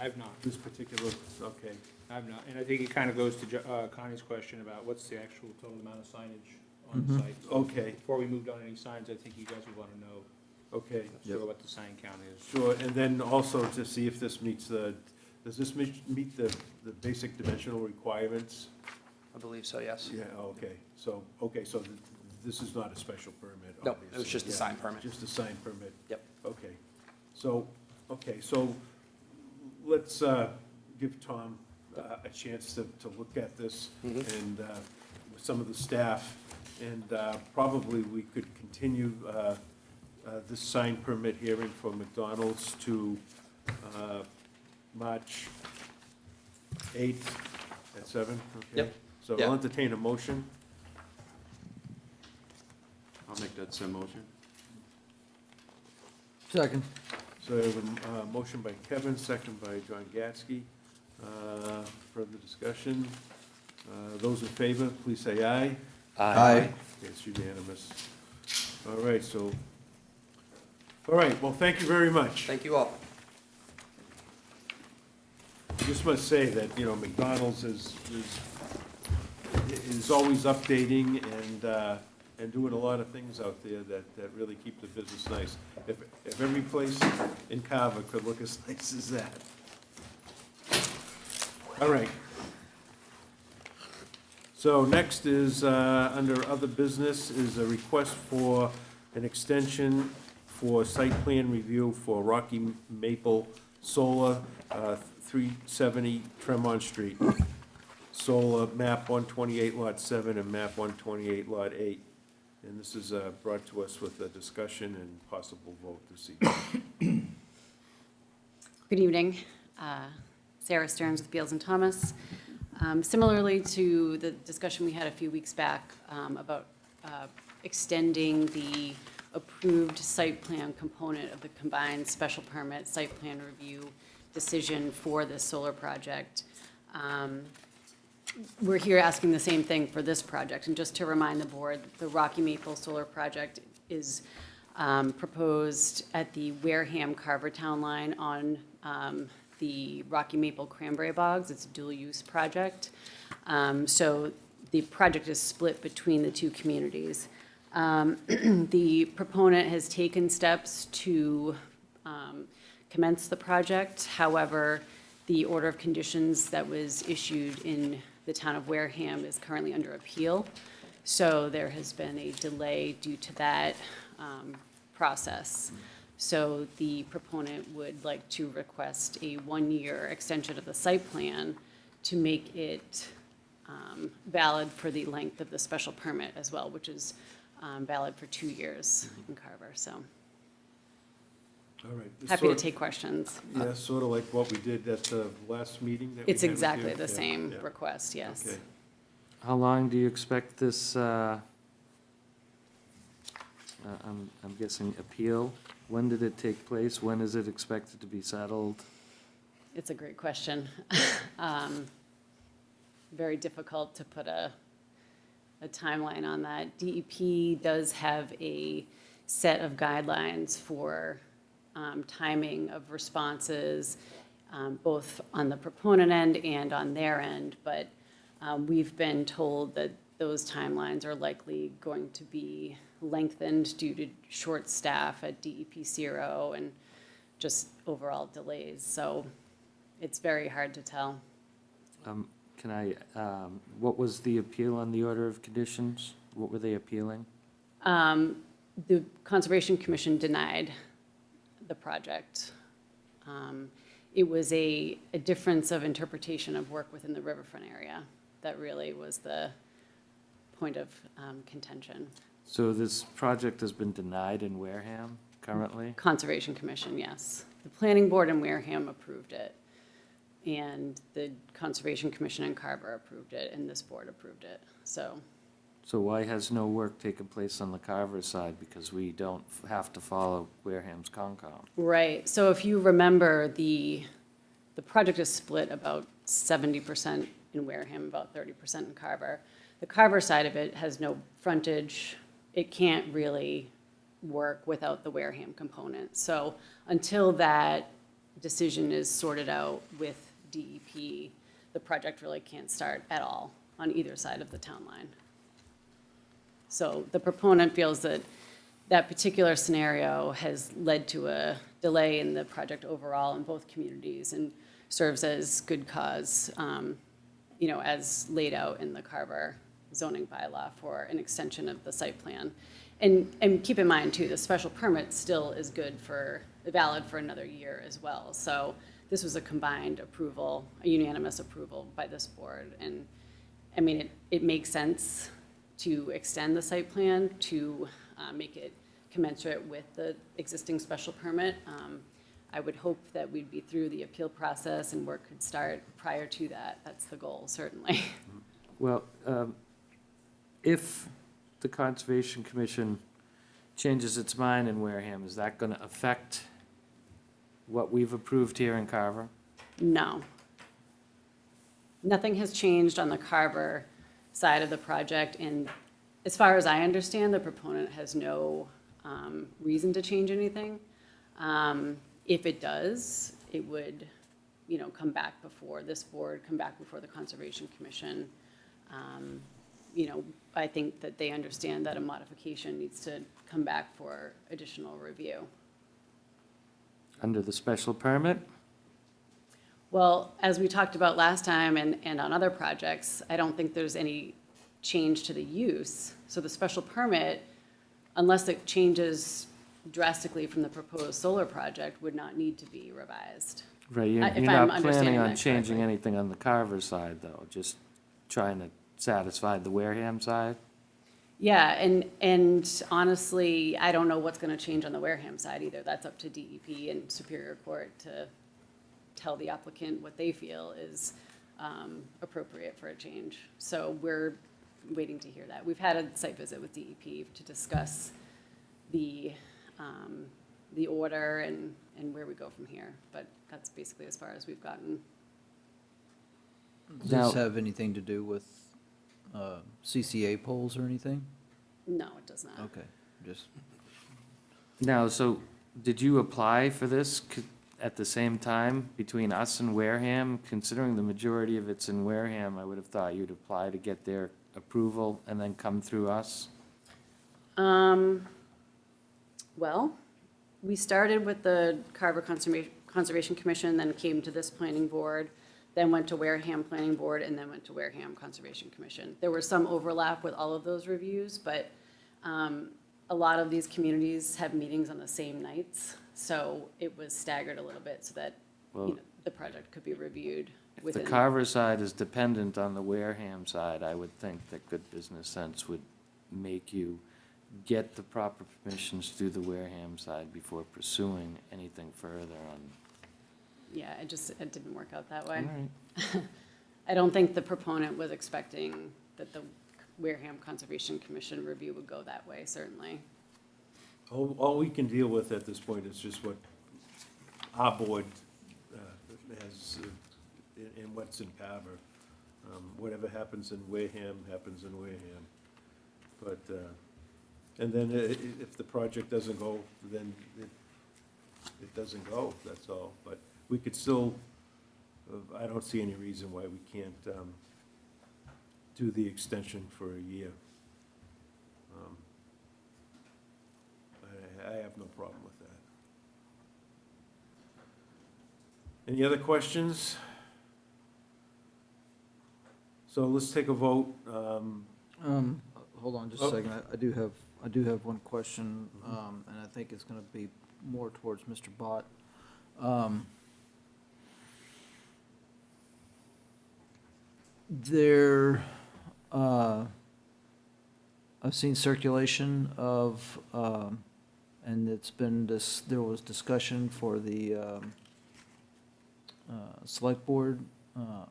have not. this particular, okay. I have not, and I think it kind of goes to Connie's question about what's the actual total amount of signage on the site. So Okay. before we moved on any signs, I think you guys would want to know Okay, So what the sign count is. sure, and then also to see if this meets does this meet the basic dimensional requirements? I believe so, yes. Yeah, okay, so this is not a special permit, No, obviously. it was just a Yeah, sign permit. Just a sign permit. Yep. Okay, so let's give Tom a chance to look at this and with some of the staff, and probably we could continue this sign permit hearing for McDonald's to March 8th at 7, okay? Yep. So Yeah. I'll entertain a motion. I'll make that same motion. Second. So I have a motion by Kevin, second by John Gatsky. Further discussion? Those in favor, please say aye. Aye. It's unanimous. All right, well, thank you very much. Thank you all. I just must say that, McDonald's is always updating and doing a lot of things out there that really keep the business nice. If every place in Carver could look as nice as that. All right. So next is, under other business, is a request for an extension for site plan review for Rocky Maple Solar, 370 Tremont Street. Solar map 128 lot 7 and map 128 lot 8. And this is brought to us with a discussion and possible vote this evening. Good evening. Sarah Stearns with Beals and Thomas. Similarly to the discussion we had a few weeks back about extending the approved site plan component of the combined special permit site plan review decision for this solar project. We're here asking the same thing for this project. And just to remind the board, the Rocky Maple Solar Project is proposed at the Wareham Carver Town line on the Rocky Maple Cranberry Bogs. It's a dual-use project. So the project is split between the two communities. The proponent has taken steps to commence the project. However, the order of conditions that was issued in the town of Wareham is currently under appeal. So there has been a delay due to that process. So the proponent would like to request a one-year extension of the site plan to make it valid for the length of the special permit as well, which is valid for 2 years in Carver, so. All right. Happy to take questions. Yeah, sort of like what we did at the last meeting that we It's had with you. exactly the Yeah, same yeah. request, yes. Okay. How long do you expect this, I'm guessing appeal? When did it take place? When is it expected to be settled? It's a great question. Very difficult to put a timeline on that. DEP does have a set of guidelines for timing of responses, both on the proponent end and on their end, but we've been told that those timelines are likely going to be lengthened due to short staff at DEP 0 and just overall delays. So it's very hard to tell. What was the appeal on the order of conditions? What were they appealing? The Conservation Commission denied the project. It was a difference of interpretation of work within the riverfront area that really was the point of contention. So this project has been denied in Wareham currently? Conservation Commission, yes. The Planning Board in Wareham approved it, and the Conservation Commission in Carver approved it, and this board approved it, so. So why has no work taken place on the Carver side? Because we don't have to follow Wareham's Concom. Right, so if you remember, the project is split about 70% in Wareham, about 30% in Carver. The Carver side of it has no frontage. It can't really work without the Wareham component. So until that decision is sorted out with DEP, the project really can't start at all on either side of the town line. So the proponent feels that that particular scenario has led to a delay in the project overall in both communities and serves as good cause, as laid out in the Carver zoning bylaw for an extension of the site plan. And keep in mind too, the special permit still is valid for another year as well. So this was a combined approval, a unanimous approval by this board. And I mean, it makes sense to extend the site plan to make it commensurate with the existing special permit. I would hope that we'd be through the appeal process and work could start prior to that. That's the goal, certainly. Well, if the Conservation Commission changes its mind in Wareham, is that going to affect what we've approved here in Carver? No. Nothing has changed on the Carver side of the project, and as far as I understand, the proponent has no reason to change anything. If it does, it would, come back before this board, come back before the Conservation Commission. I think that they understand that a modification needs to come back for additional review. Under the special permit? Well, as we talked about last time and on other projects, I don't think there's any change to the use. So the special permit, unless it changes drastically from the proposed solar project, would not need to be revised. Right, you're If you're I'm not understanding planning on that changing correctly. anything on the Carver side, though, just trying to satisfy the Wareham side? Yeah, and honestly, I don't know what's gonna change on the Wareham side either. That's up to DEP and Superior Court to tell the applicant what they feel is appropriate for a change. So we're waiting to hear that. We've had a site visit with DEP to discuss the order and where we go from here, but that's basically as far as we've gotten. Does Now- this have anything to do with CCA polls or anything? No, it does not. Okay, just, Now, so did you apply for this at the same time between us and Wareham? Considering the majority of it's in Wareham, I would have thought you'd apply to get their approval and then come through us. Well, we started with the Carver Conservation Commission, then came to this planning board, then went to Wareham Planning Board, and then went to Wareham Conservation Commission. There was some overlap with all of those reviews, but a lot of these communities have meetings on the same nights, so it was staggered a little bit so that Well, the project could be reviewed if the within. Carver side is dependent on the Wareham side, I would think that good business sense would make you get the proper permissions through the Wareham side before pursuing anything further on. Yeah, it didn't work out that way. All right. I don't think the proponent was expecting that the Wareham Conservation Commission review would go that way, certainly. All we can deal with at this point is just what our board has, and what's in Carver. Whatever happens in Wareham, happens in Wareham. But, and then if the project doesn't go, then it doesn't go, that's all. But we could still, I don't see any reason why we can't do the extension for a year. I have no problem with that. Any other questions? So let's take a vote. hold on just a second. I do have one question, and I think it's gonna be more towards Mr. Bott. There, I've seen circulation of, and it's been there was discussion for the select board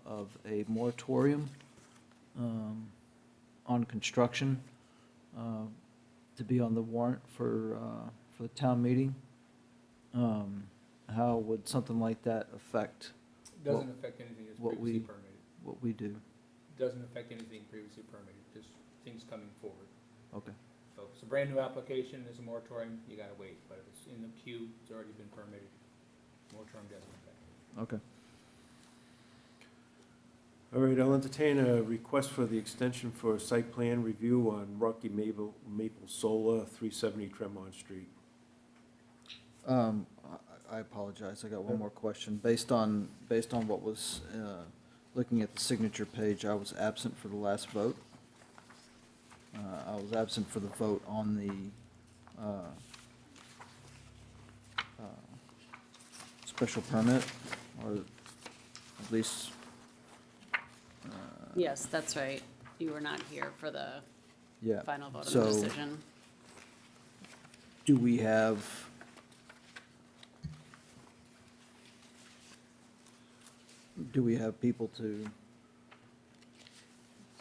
of a moratorium on construction to be on the warrant for the town meeting. How would something like that affect Doesn't affect anything that's what previously we- permitted. what we do? Doesn't affect anything previously permitted, just things coming forward. Okay. So if it's a brand new application, there's a moratorium, you gotta wait, but if it's in the queue, it's already been permitted, moratorium doesn't affect it. Okay. All right, I'll entertain a request for the extension for a site plan review on Rocky Maple Solar, 370 Tremont Street. I apologize, I got one more question. Based on what was, looking at the signature page, I was absent for the last vote. I was absent for the vote on the special permit, or at least, Yes, that's right. You were not here for the yeah. final vote on So, the decision. do we have people to,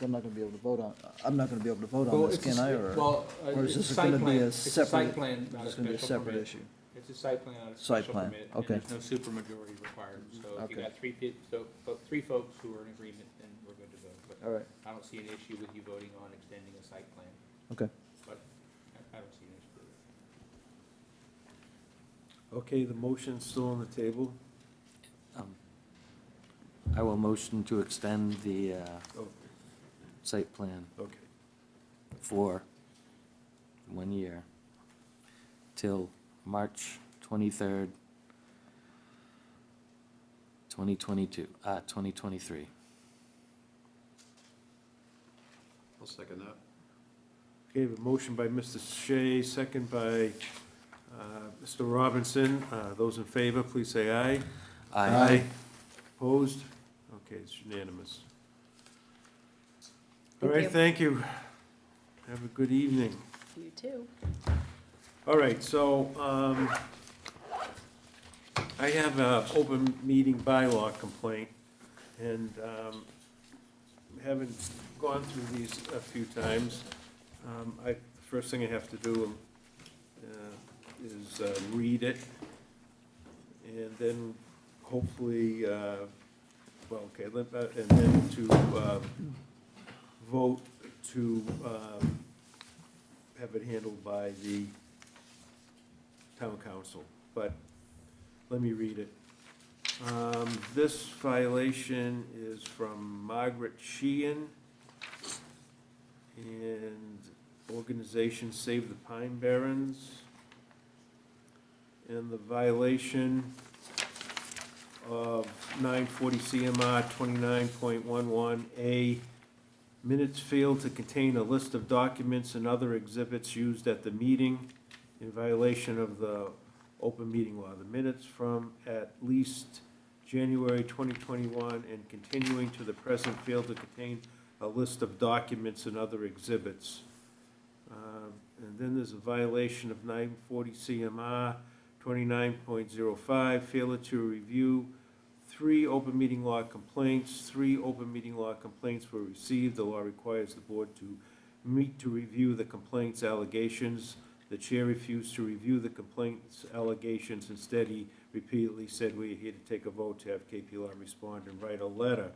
I'm not gonna be able to vote on, I'm not gonna be able to vote on this, can I, or? Or is this gonna be a separate? plan, not a It's gonna be a special separate permit. issue. It's a site plan, not a Site special plan, permit. okay. And there's no supermajority required. So if you Okay. got three folks who are in agreement, then we're good to vote. But All right, I don't see an issue with you voting on extending a site plan, okay. but I don't see an issue with it. Okay, the motion's still on the table. I will motion to extend the Oh, site plan okay. for 1 year till March 23rd, 2023. I'll second that. Okay, a motion by Mr. Shea, second by Mr. Robinson. Those in favor, please say aye. Aye. Opposed? Okay, it's unanimous. All Thank right, you. thank you. Have a good evening. You too. All right, so I have an open meeting bylaw complaint, and having gone through these a few times, the first thing I have to do is read it, and then hopefully, and then to vote to have it handled by the town council, but let me read it. This violation is from Margaret Sheehan and organization Save the Pine Barrens. And the violation of 940 CMR 29.11A, minutes failed to contain a list of documents and other exhibits used at the meeting in violation of the open meeting law. The minutes from at least January 2021 and continuing to the present failed to contain a list of documents and other exhibits. And then there's a violation of 940 CMR 29.05, failure to review 3 open meeting law complaints. 3 open meeting law complaints were received. The law requires the board to meet to review the complaints allegations. The chair refused to review the complaints allegations. Instead, he repeatedly said, "We're here to take a vote to have KP Law respond and write a letter."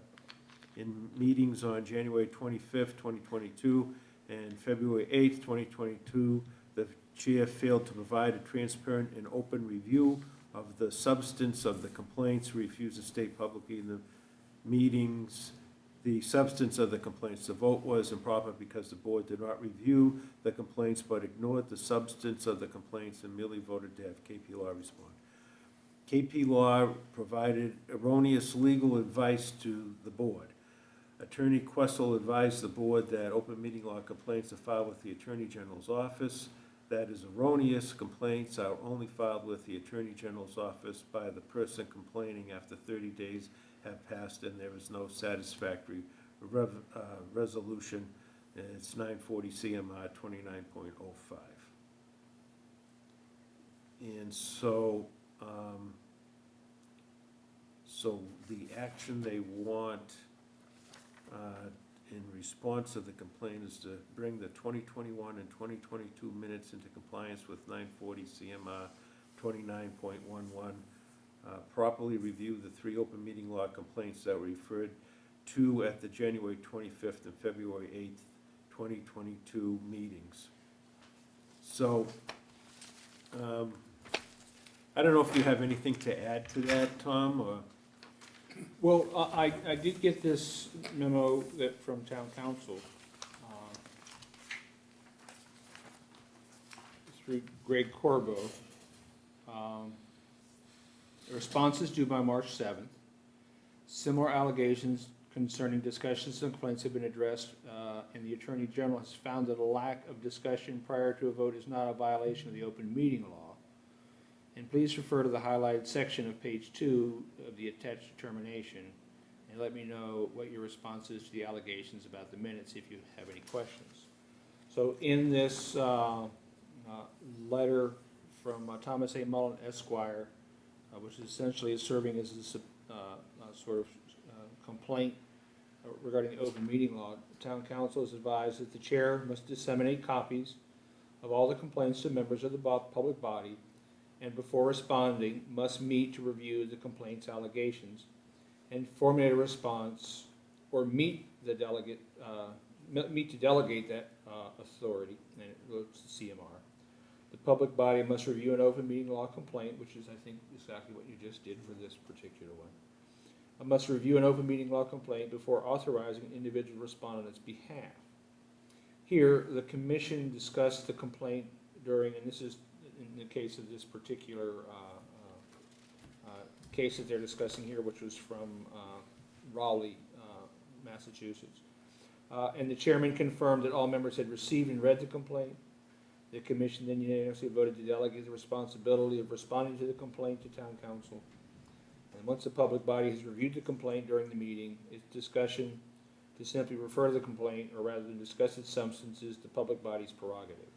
In meetings on January 25th, 2022, and February 8th, 2022, the chair failed to provide a transparent and open review of the substance of the complaints, refused to state publicly in the meetings the substance of the complaints. The vote was improper because the board did not review the complaints but ignored the substance of the complaints and merely voted to have KP Law respond. KP Law provided erroneous legal advice to the board. Attorney Questle advised the board that open meeting law complaints are filed with the Attorney General's office. That is erroneous. Complaints are only filed with the Attorney General's office by the person complaining after 30 days have passed and there is no satisfactory resolution. It's 940 CMR 29.05. And so, so the action they want in response to the complaint is to bring the 2021 and 2022 minutes into compliance with 940 CMR 29.11, properly review the 3 open meeting law complaints that were referred to at the January 25th and February 8th, 2022 meetings. So, I don't know if you have anything to add to that, Tom, or? Well, I did get this memo that, from town council, through Greg Corbo. The response is due by March 7th. Similar allegations concerning discussions and complaints have been addressed, and the Attorney General has found that a lack of discussion prior to a vote is not a violation of the open meeting law. And please refer to the highlighted section of page 2 of the attached determination, and let me know what your response is to the allegations about the minutes if you have any questions. So in this letter from Thomas A. Mullen Esquire, which is essentially serving as a sort of complaint regarding the open meeting law, the town council has advised that the chair must disseminate copies of all the complaints to members of the public body, and before responding, must meet to review the complaint's allegations and formulate a response, or meet to delegate that authority, and it goes to CMR. The public body must review an open meeting law complaint, which is, I think, exactly what you just did for this particular one. I must review an open meeting law complaint before authorizing an individual to respond on its behalf. Here, the commission discussed the complaint during, and this is in the case of this particular case that they're discussing here, which was from Raleigh, Massachusetts. And the chairman confirmed that all members had received and read the complaint. The commission then unanimously voted to delegate the responsibility of responding to the complaint to town council. And once the public body has reviewed the complaint during the meeting, its discussion to simply refer to the complaint, or rather than discuss its substance, is the public body's prerogative.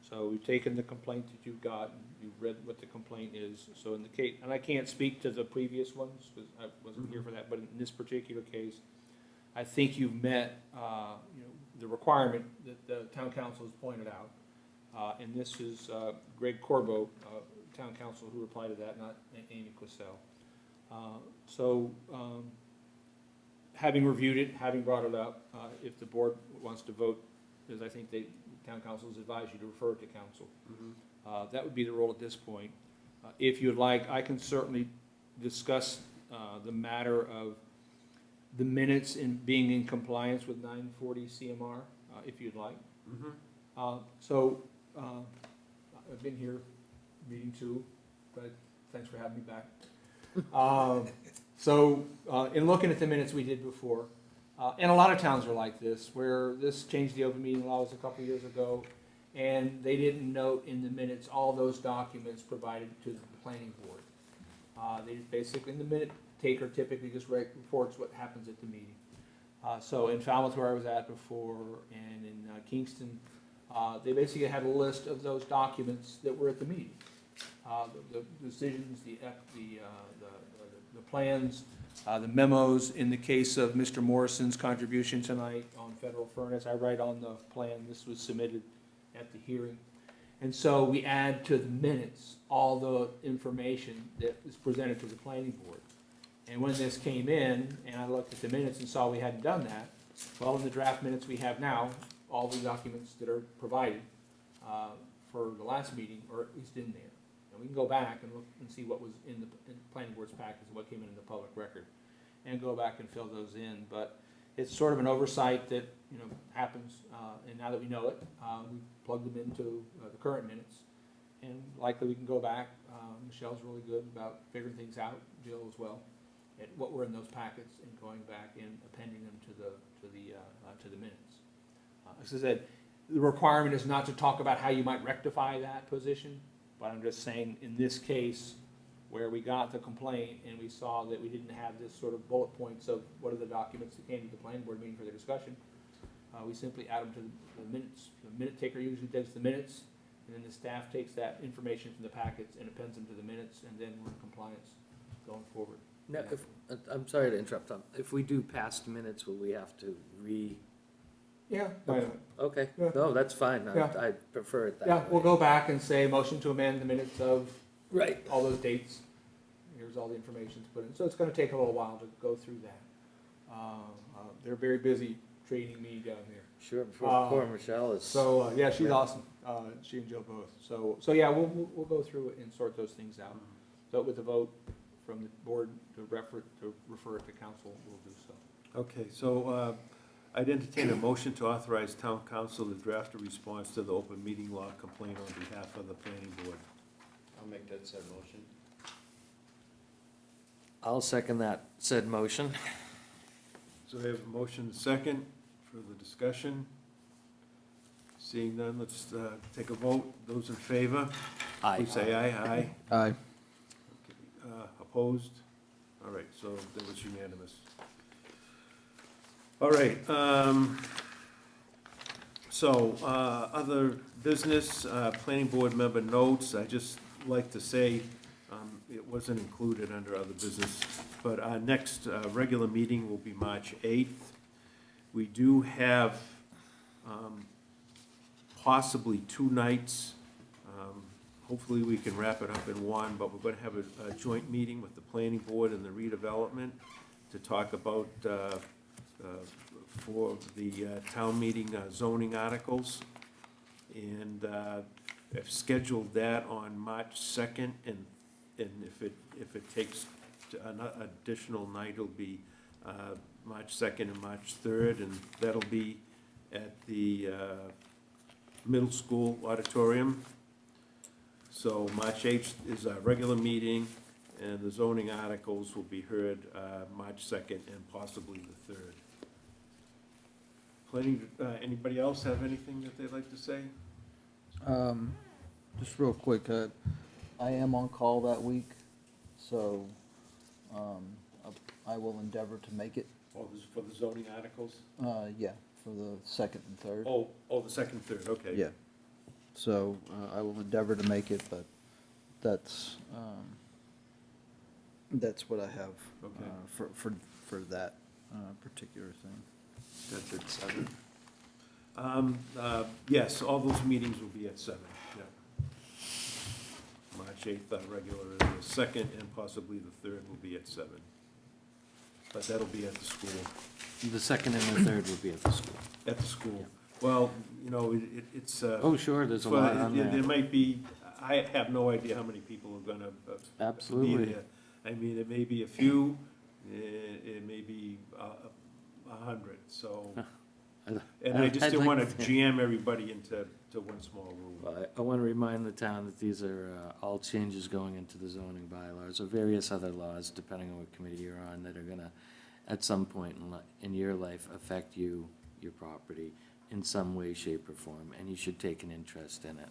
So we've taken the complaint that you've got, and you've read what the complaint is. So in the case, and I can't speak to the previous ones, because I wasn't here for that, but in this particular case, I think you've met the requirement that the town council has pointed out. And this is Greg Corbo, town council, who replied to that, not Amy Quissell. Having reviewed it, having brought it up, if the board wants to vote, as I think town council has advised you to refer it to council, that would be the role at this point. If you'd like, I can certainly discuss the matter of the minutes in being in compliance with 940 CMR, if you'd like. I've been here, meeting 2, but thanks for having me back. In looking at the minutes we did before, and a lot of towns are like this, where this changed the open meeting laws a couple years ago, and they didn't note in the minutes all those documents provided to the planning board. They just basically, the minute taker typically just reports what happens at the meeting. So in Falmouth, where I was at before, and in Kingston, they basically had a list of those documents that were at the meeting. The decisions, the plans, the memos. In the case of Mr. Morrison's contribution tonight on federal furnace, I write on the plan, this was submitted at the hearing. And so we add to the minutes all the information that is presented to the planning board. And when this came in, and I looked at the minutes and saw we hadn't done that, well, in the draft minutes we have now, all the documents that are provided for the last meeting are at least in there. And we can go back and look and see what was in the planning board's package and what came in the public record, and go back and fill those in. But it's sort of an oversight that happens, and now that we know it, we plug them into the current minutes, and likely we can go back. Michelle's really good about figuring things out, Jill as well, at what were in those packets, and going back and appending them to the minutes. As I said, the requirement is not to talk about how you might rectify that position, but I'm just saying in this case, where we got the complaint and we saw that we didn't have this sort of bullet points of what are the documents that came to the planning board meeting for their discussion, we simply add them to the minutes. The minute taker usually takes the minutes, and then the staff takes that information from the packets and appends them to the minutes, and then we're in compliance going forward. Now, I'm sorry to interrupt, Tom. If we do past minutes, will we have to Yeah, why not? Okay, Yeah. no, that's fine. Yeah. I prefer it that Yeah, way. we'll go back and say, motion to amend the minutes of Right. all those dates. Here's all the information to put in. So it's gonna take a little while to go through that. They're very busy training me down here. Sure, poor Michelle is. So, yeah, she's awesome. She and Jill both. So yeah, we'll go through it and sort those things out. So with the vote from the board to refer it to council, we'll do so. Okay, so I'd entertain a motion to authorize town council to draft a response to the open meeting law complaint on behalf of the planning board. I'll make that said motion. I'll second that said motion. So we have a motion and a second for the discussion. Seeing none, let's take a vote. Those in favor? Aye. Please say aye. Aye. Aye. Opposed? All right, so that was unanimous. All right, so, other business, planning board member notes, I just like to say, it wasn't included under other business, but our next, regular meeting will be March 8th. We do have, possibly 2 nights. Hopefully, we can wrap it up in one, but we're gonna have a joint meeting with the planning board and the redevelopment to talk about, for the town meeting zoning articles. And I've scheduled that on March 2nd, and if it takes an additional night, it'll be March 2nd and March 3rd, and that'll be at the middle school auditorium. So March 8th is our regular meeting, and the zoning articles will be heard March 2nd and possibly the 3rd. Anybody else have anything that they'd like to say? Just real quick, I am on call that week, so I will endeavor to make it. Oh, this is for the zoning articles? Yeah, for the second and third. Oh, the second, third, okay. Yeah. So I will endeavor to make it, but that's what I have Okay. for that particular thing. That's at 7. Yes, all those meetings will be at 7, yeah. March 8th, regular, and the 2nd and possibly the 3rd will be at 7. But that'll be at the school. The 2nd and the 3rd will be at the school. At the school. Well, you know, it's. Oh, sure, there's a lot on There there. might be, I have no idea how many people are gonna be Absolutely. there. I mean, it may be a few, it may be 100, so. And I just I'd didn't like want to to- jam everybody into one small room. Well, I want to remind the town that these are all changes going into the zoning bylaws or various other laws, depending on what committee you're on, that are gonna, at some point in your life, affect you, your property, in some way, shape, or form, and you should take an interest in it.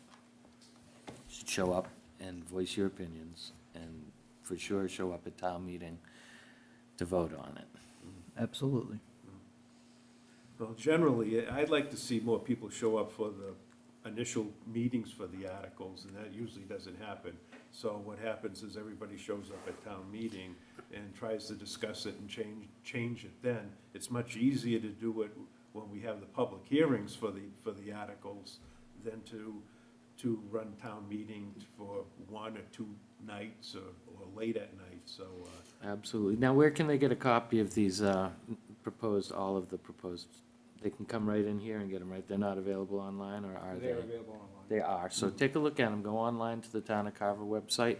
You should show up and voice your opinions, and for sure, show up at town meeting to vote on it. Absolutely. Well, generally, I'd like to see more people show up for the initial meetings for the articles, and that usually doesn't happen. So what happens is everybody shows up at town meeting and tries to discuss it and change it then. It's much easier to do it when we have the public hearings for the articles than to run town meetings for 1 or 2 nights or late at night, so. Absolutely. Now, where can they get a copy of these all of the proposed? They can come right in here and get them, right? They're not available online, or are they? They're available online. They are. So take a look at them. Go online to the Town of Carver website,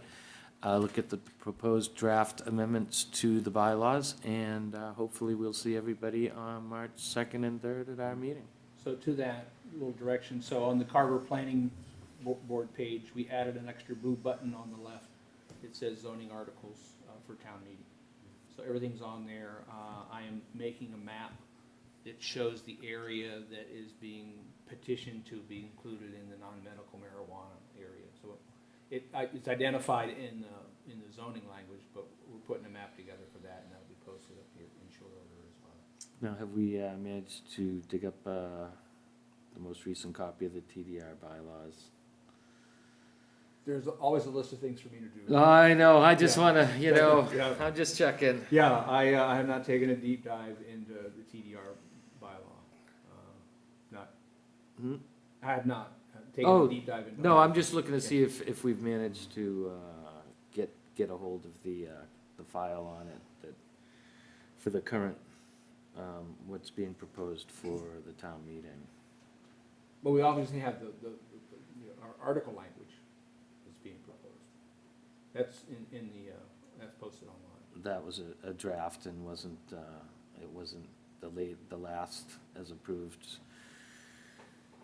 look at the proposed draft amendments to the bylaws, and hopefully we'll see everybody on March 2nd and 3rd at our meeting. So to that little direction, so on the Carver Planning Board page, we added an extra blue button on the left. It says zoning articles for town meeting. So everything's on there. I am making a map that shows the area that is being petitioned to be included in the non-medical marijuana area. So it's identified in the zoning language, but we're putting a map together for that, and that'll be posted up here in short order as well. Now, have we managed to dig up the most recent copy of the TDR bylaws? There's always a list of things for me to do. I know, I just Yeah. want to, Yeah. I'm just checking. Yeah, I have not taken a deep dive into the TDR bylaw. I have not taken a deep dive into. No, I'm just looking to see if we've managed to get a hold of the file on it that, for the current, what's being proposed for the town meeting. But we obviously have our article language is being proposed. That's that's posted online. that was a draft and wasn't, it wasn't the last as approved.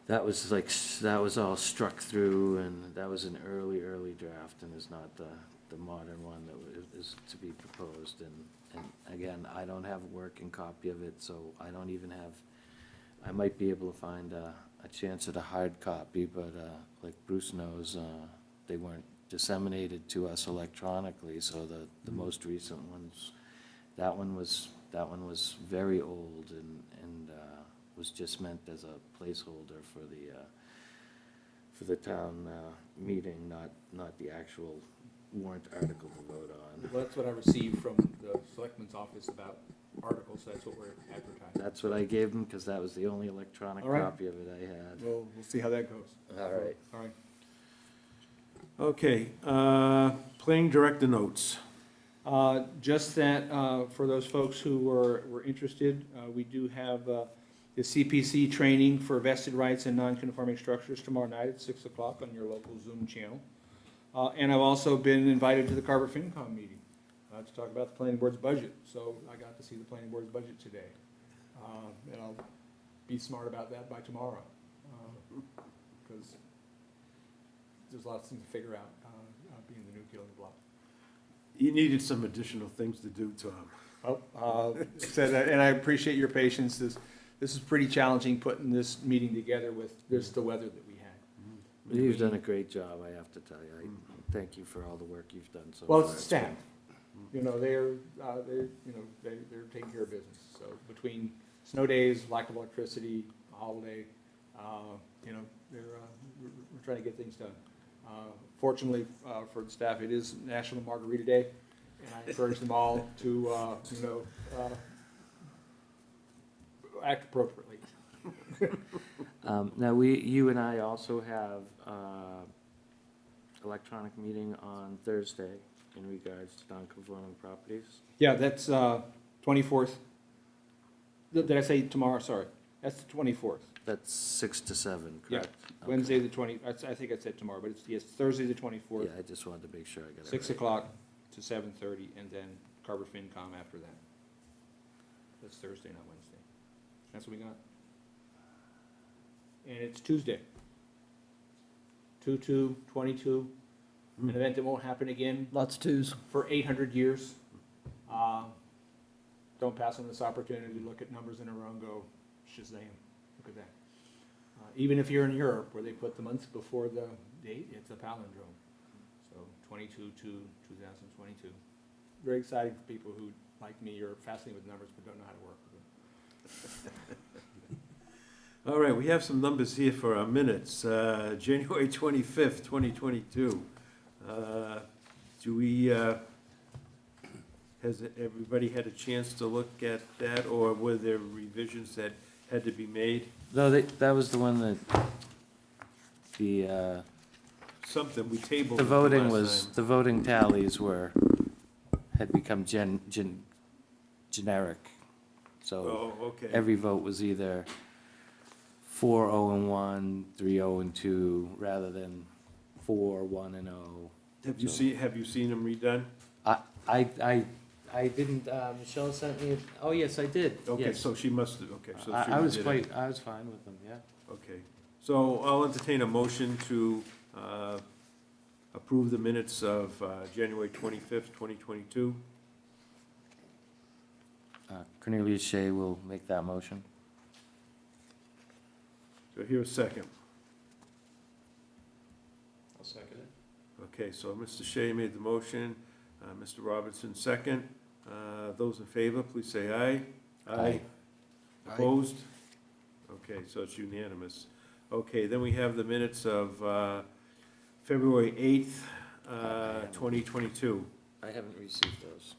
That was like, that was all struck through, and that was an early draft and is not the modern one that is to be proposed. And again, I don't have a working copy of it, so I don't even have, I might be able to find a chance at a hard copy, but like Bruce knows, they weren't disseminated to us electronically, so the most recent ones, that one was very old and was just meant as a placeholder for the town meeting, not the actual warrant article to vote on. Well, that's what I received from the selectman's office about articles, that's what we're advertising. That's what I gave them, because that was the only electronic All right. copy of it I had. We'll see how that goes. All right. All right. Okay, planning director notes. Just that, for those folks who were interested, we do have the CPC training for vested rights and non-conforming structures tomorrow night at 6 o'clock on your local Zoom channel. And I've also been invited to the Carver FinCom meeting to talk about the planning board's budget. So I got to see the planning board's budget today. And I'll be smart about that by tomorrow, because there's lots of things to figure out, being the new kid on the block. You needed some additional things to do, Tom. And I appreciate your patience. This is pretty challenging, putting this meeting together with just the weather that we had. You've done a great job, I have to tell you. I thank you for all the work you've done so far. Well, it's the staff. You know, they're taking care of business. So between snow days, lack of electricity, a holiday, you know, we're trying to get things done. Fortunately, for the staff, it is National Margarita Day, and I encourage them all to, act appropriately. Now, you and I also have electronic meeting on Thursday in regards to non-conforming properties. Yeah, that's 24th. Did I say tomorrow? Sorry. That's the 24th. That's 6 to 7, Yeah, correct? Okay. Wednesday the 20, I think I said tomorrow, but it's, yes, Thursday the 24th, Yeah, I just wanted to make sure I got it 6 right. o'clock to 7:30, and then Carver FinCom after that. That's Thursday, not Wednesday. That's what we got. And it's Tuesday. 2/2/22, an event that won't happen again Lots of twos. for 800 years. Don't pass on this opportunity to look at numbers in a row and go, Shazam, look at that. Even if you're in Europe, where they put the months before the date, it's a palindrome. So 22/2/2022. Very exciting for people who, like me, are fascinated with numbers but don't know how to work with them. All right, we have some numbers here for our minutes. January 25th, 2022. Do we, has everybody had a chance to look at that, or were there revisions that had to be made? No, that was the one that Something, we tabled the it voting last was, time. the voting tallies had become generic. So Oh, okay. every vote was either 4-0-1, 3-0-2, rather than 4-1-0. Have you seen them redone? I didn't, Michelle sent me, oh, yes, I did. Okay, Yes. so she must have, okay, so she I was redid it. I was fine with them, yeah. Okay, so I'll entertain a motion to approve the minutes of January 25th, 2022. Cornelius Shea will make that motion. Do I hear a second? I'll second it. Okay, so Mr. Shea made the motion, Mr. Robinson second. Those in favor, please say aye. Aye. Opposed? Okay, so it's unanimous. Okay, then we have the minutes of February 8th, 2022. I haven't received those.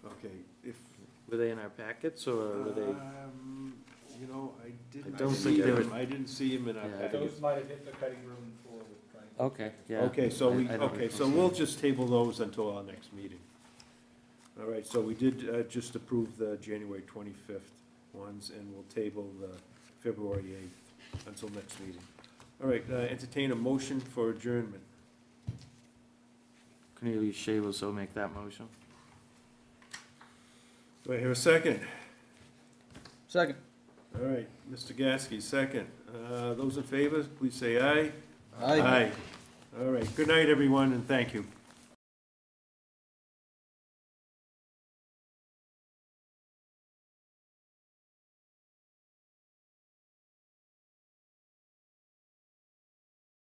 Okay, if, Were they in our packets, or were they? you know, I don't didn't think see they them, were- I didn't see them in our Yeah, I package. Those might have hit the cutting room floor with trying to. Okay, yeah. Okay, so I don't okay, so recall we'll seeing just table those until our next meeting. All right, so we did just approve the January 25th ones, and we'll table the February 8th until next meeting. All right, entertain a motion for adjournment. Cornelius Shable, so make that motion. Do I hear a second? Second. All right, Mr. Gasky, second. Those in favor, please say aye. Aye. All right, good night, everyone, and thank you.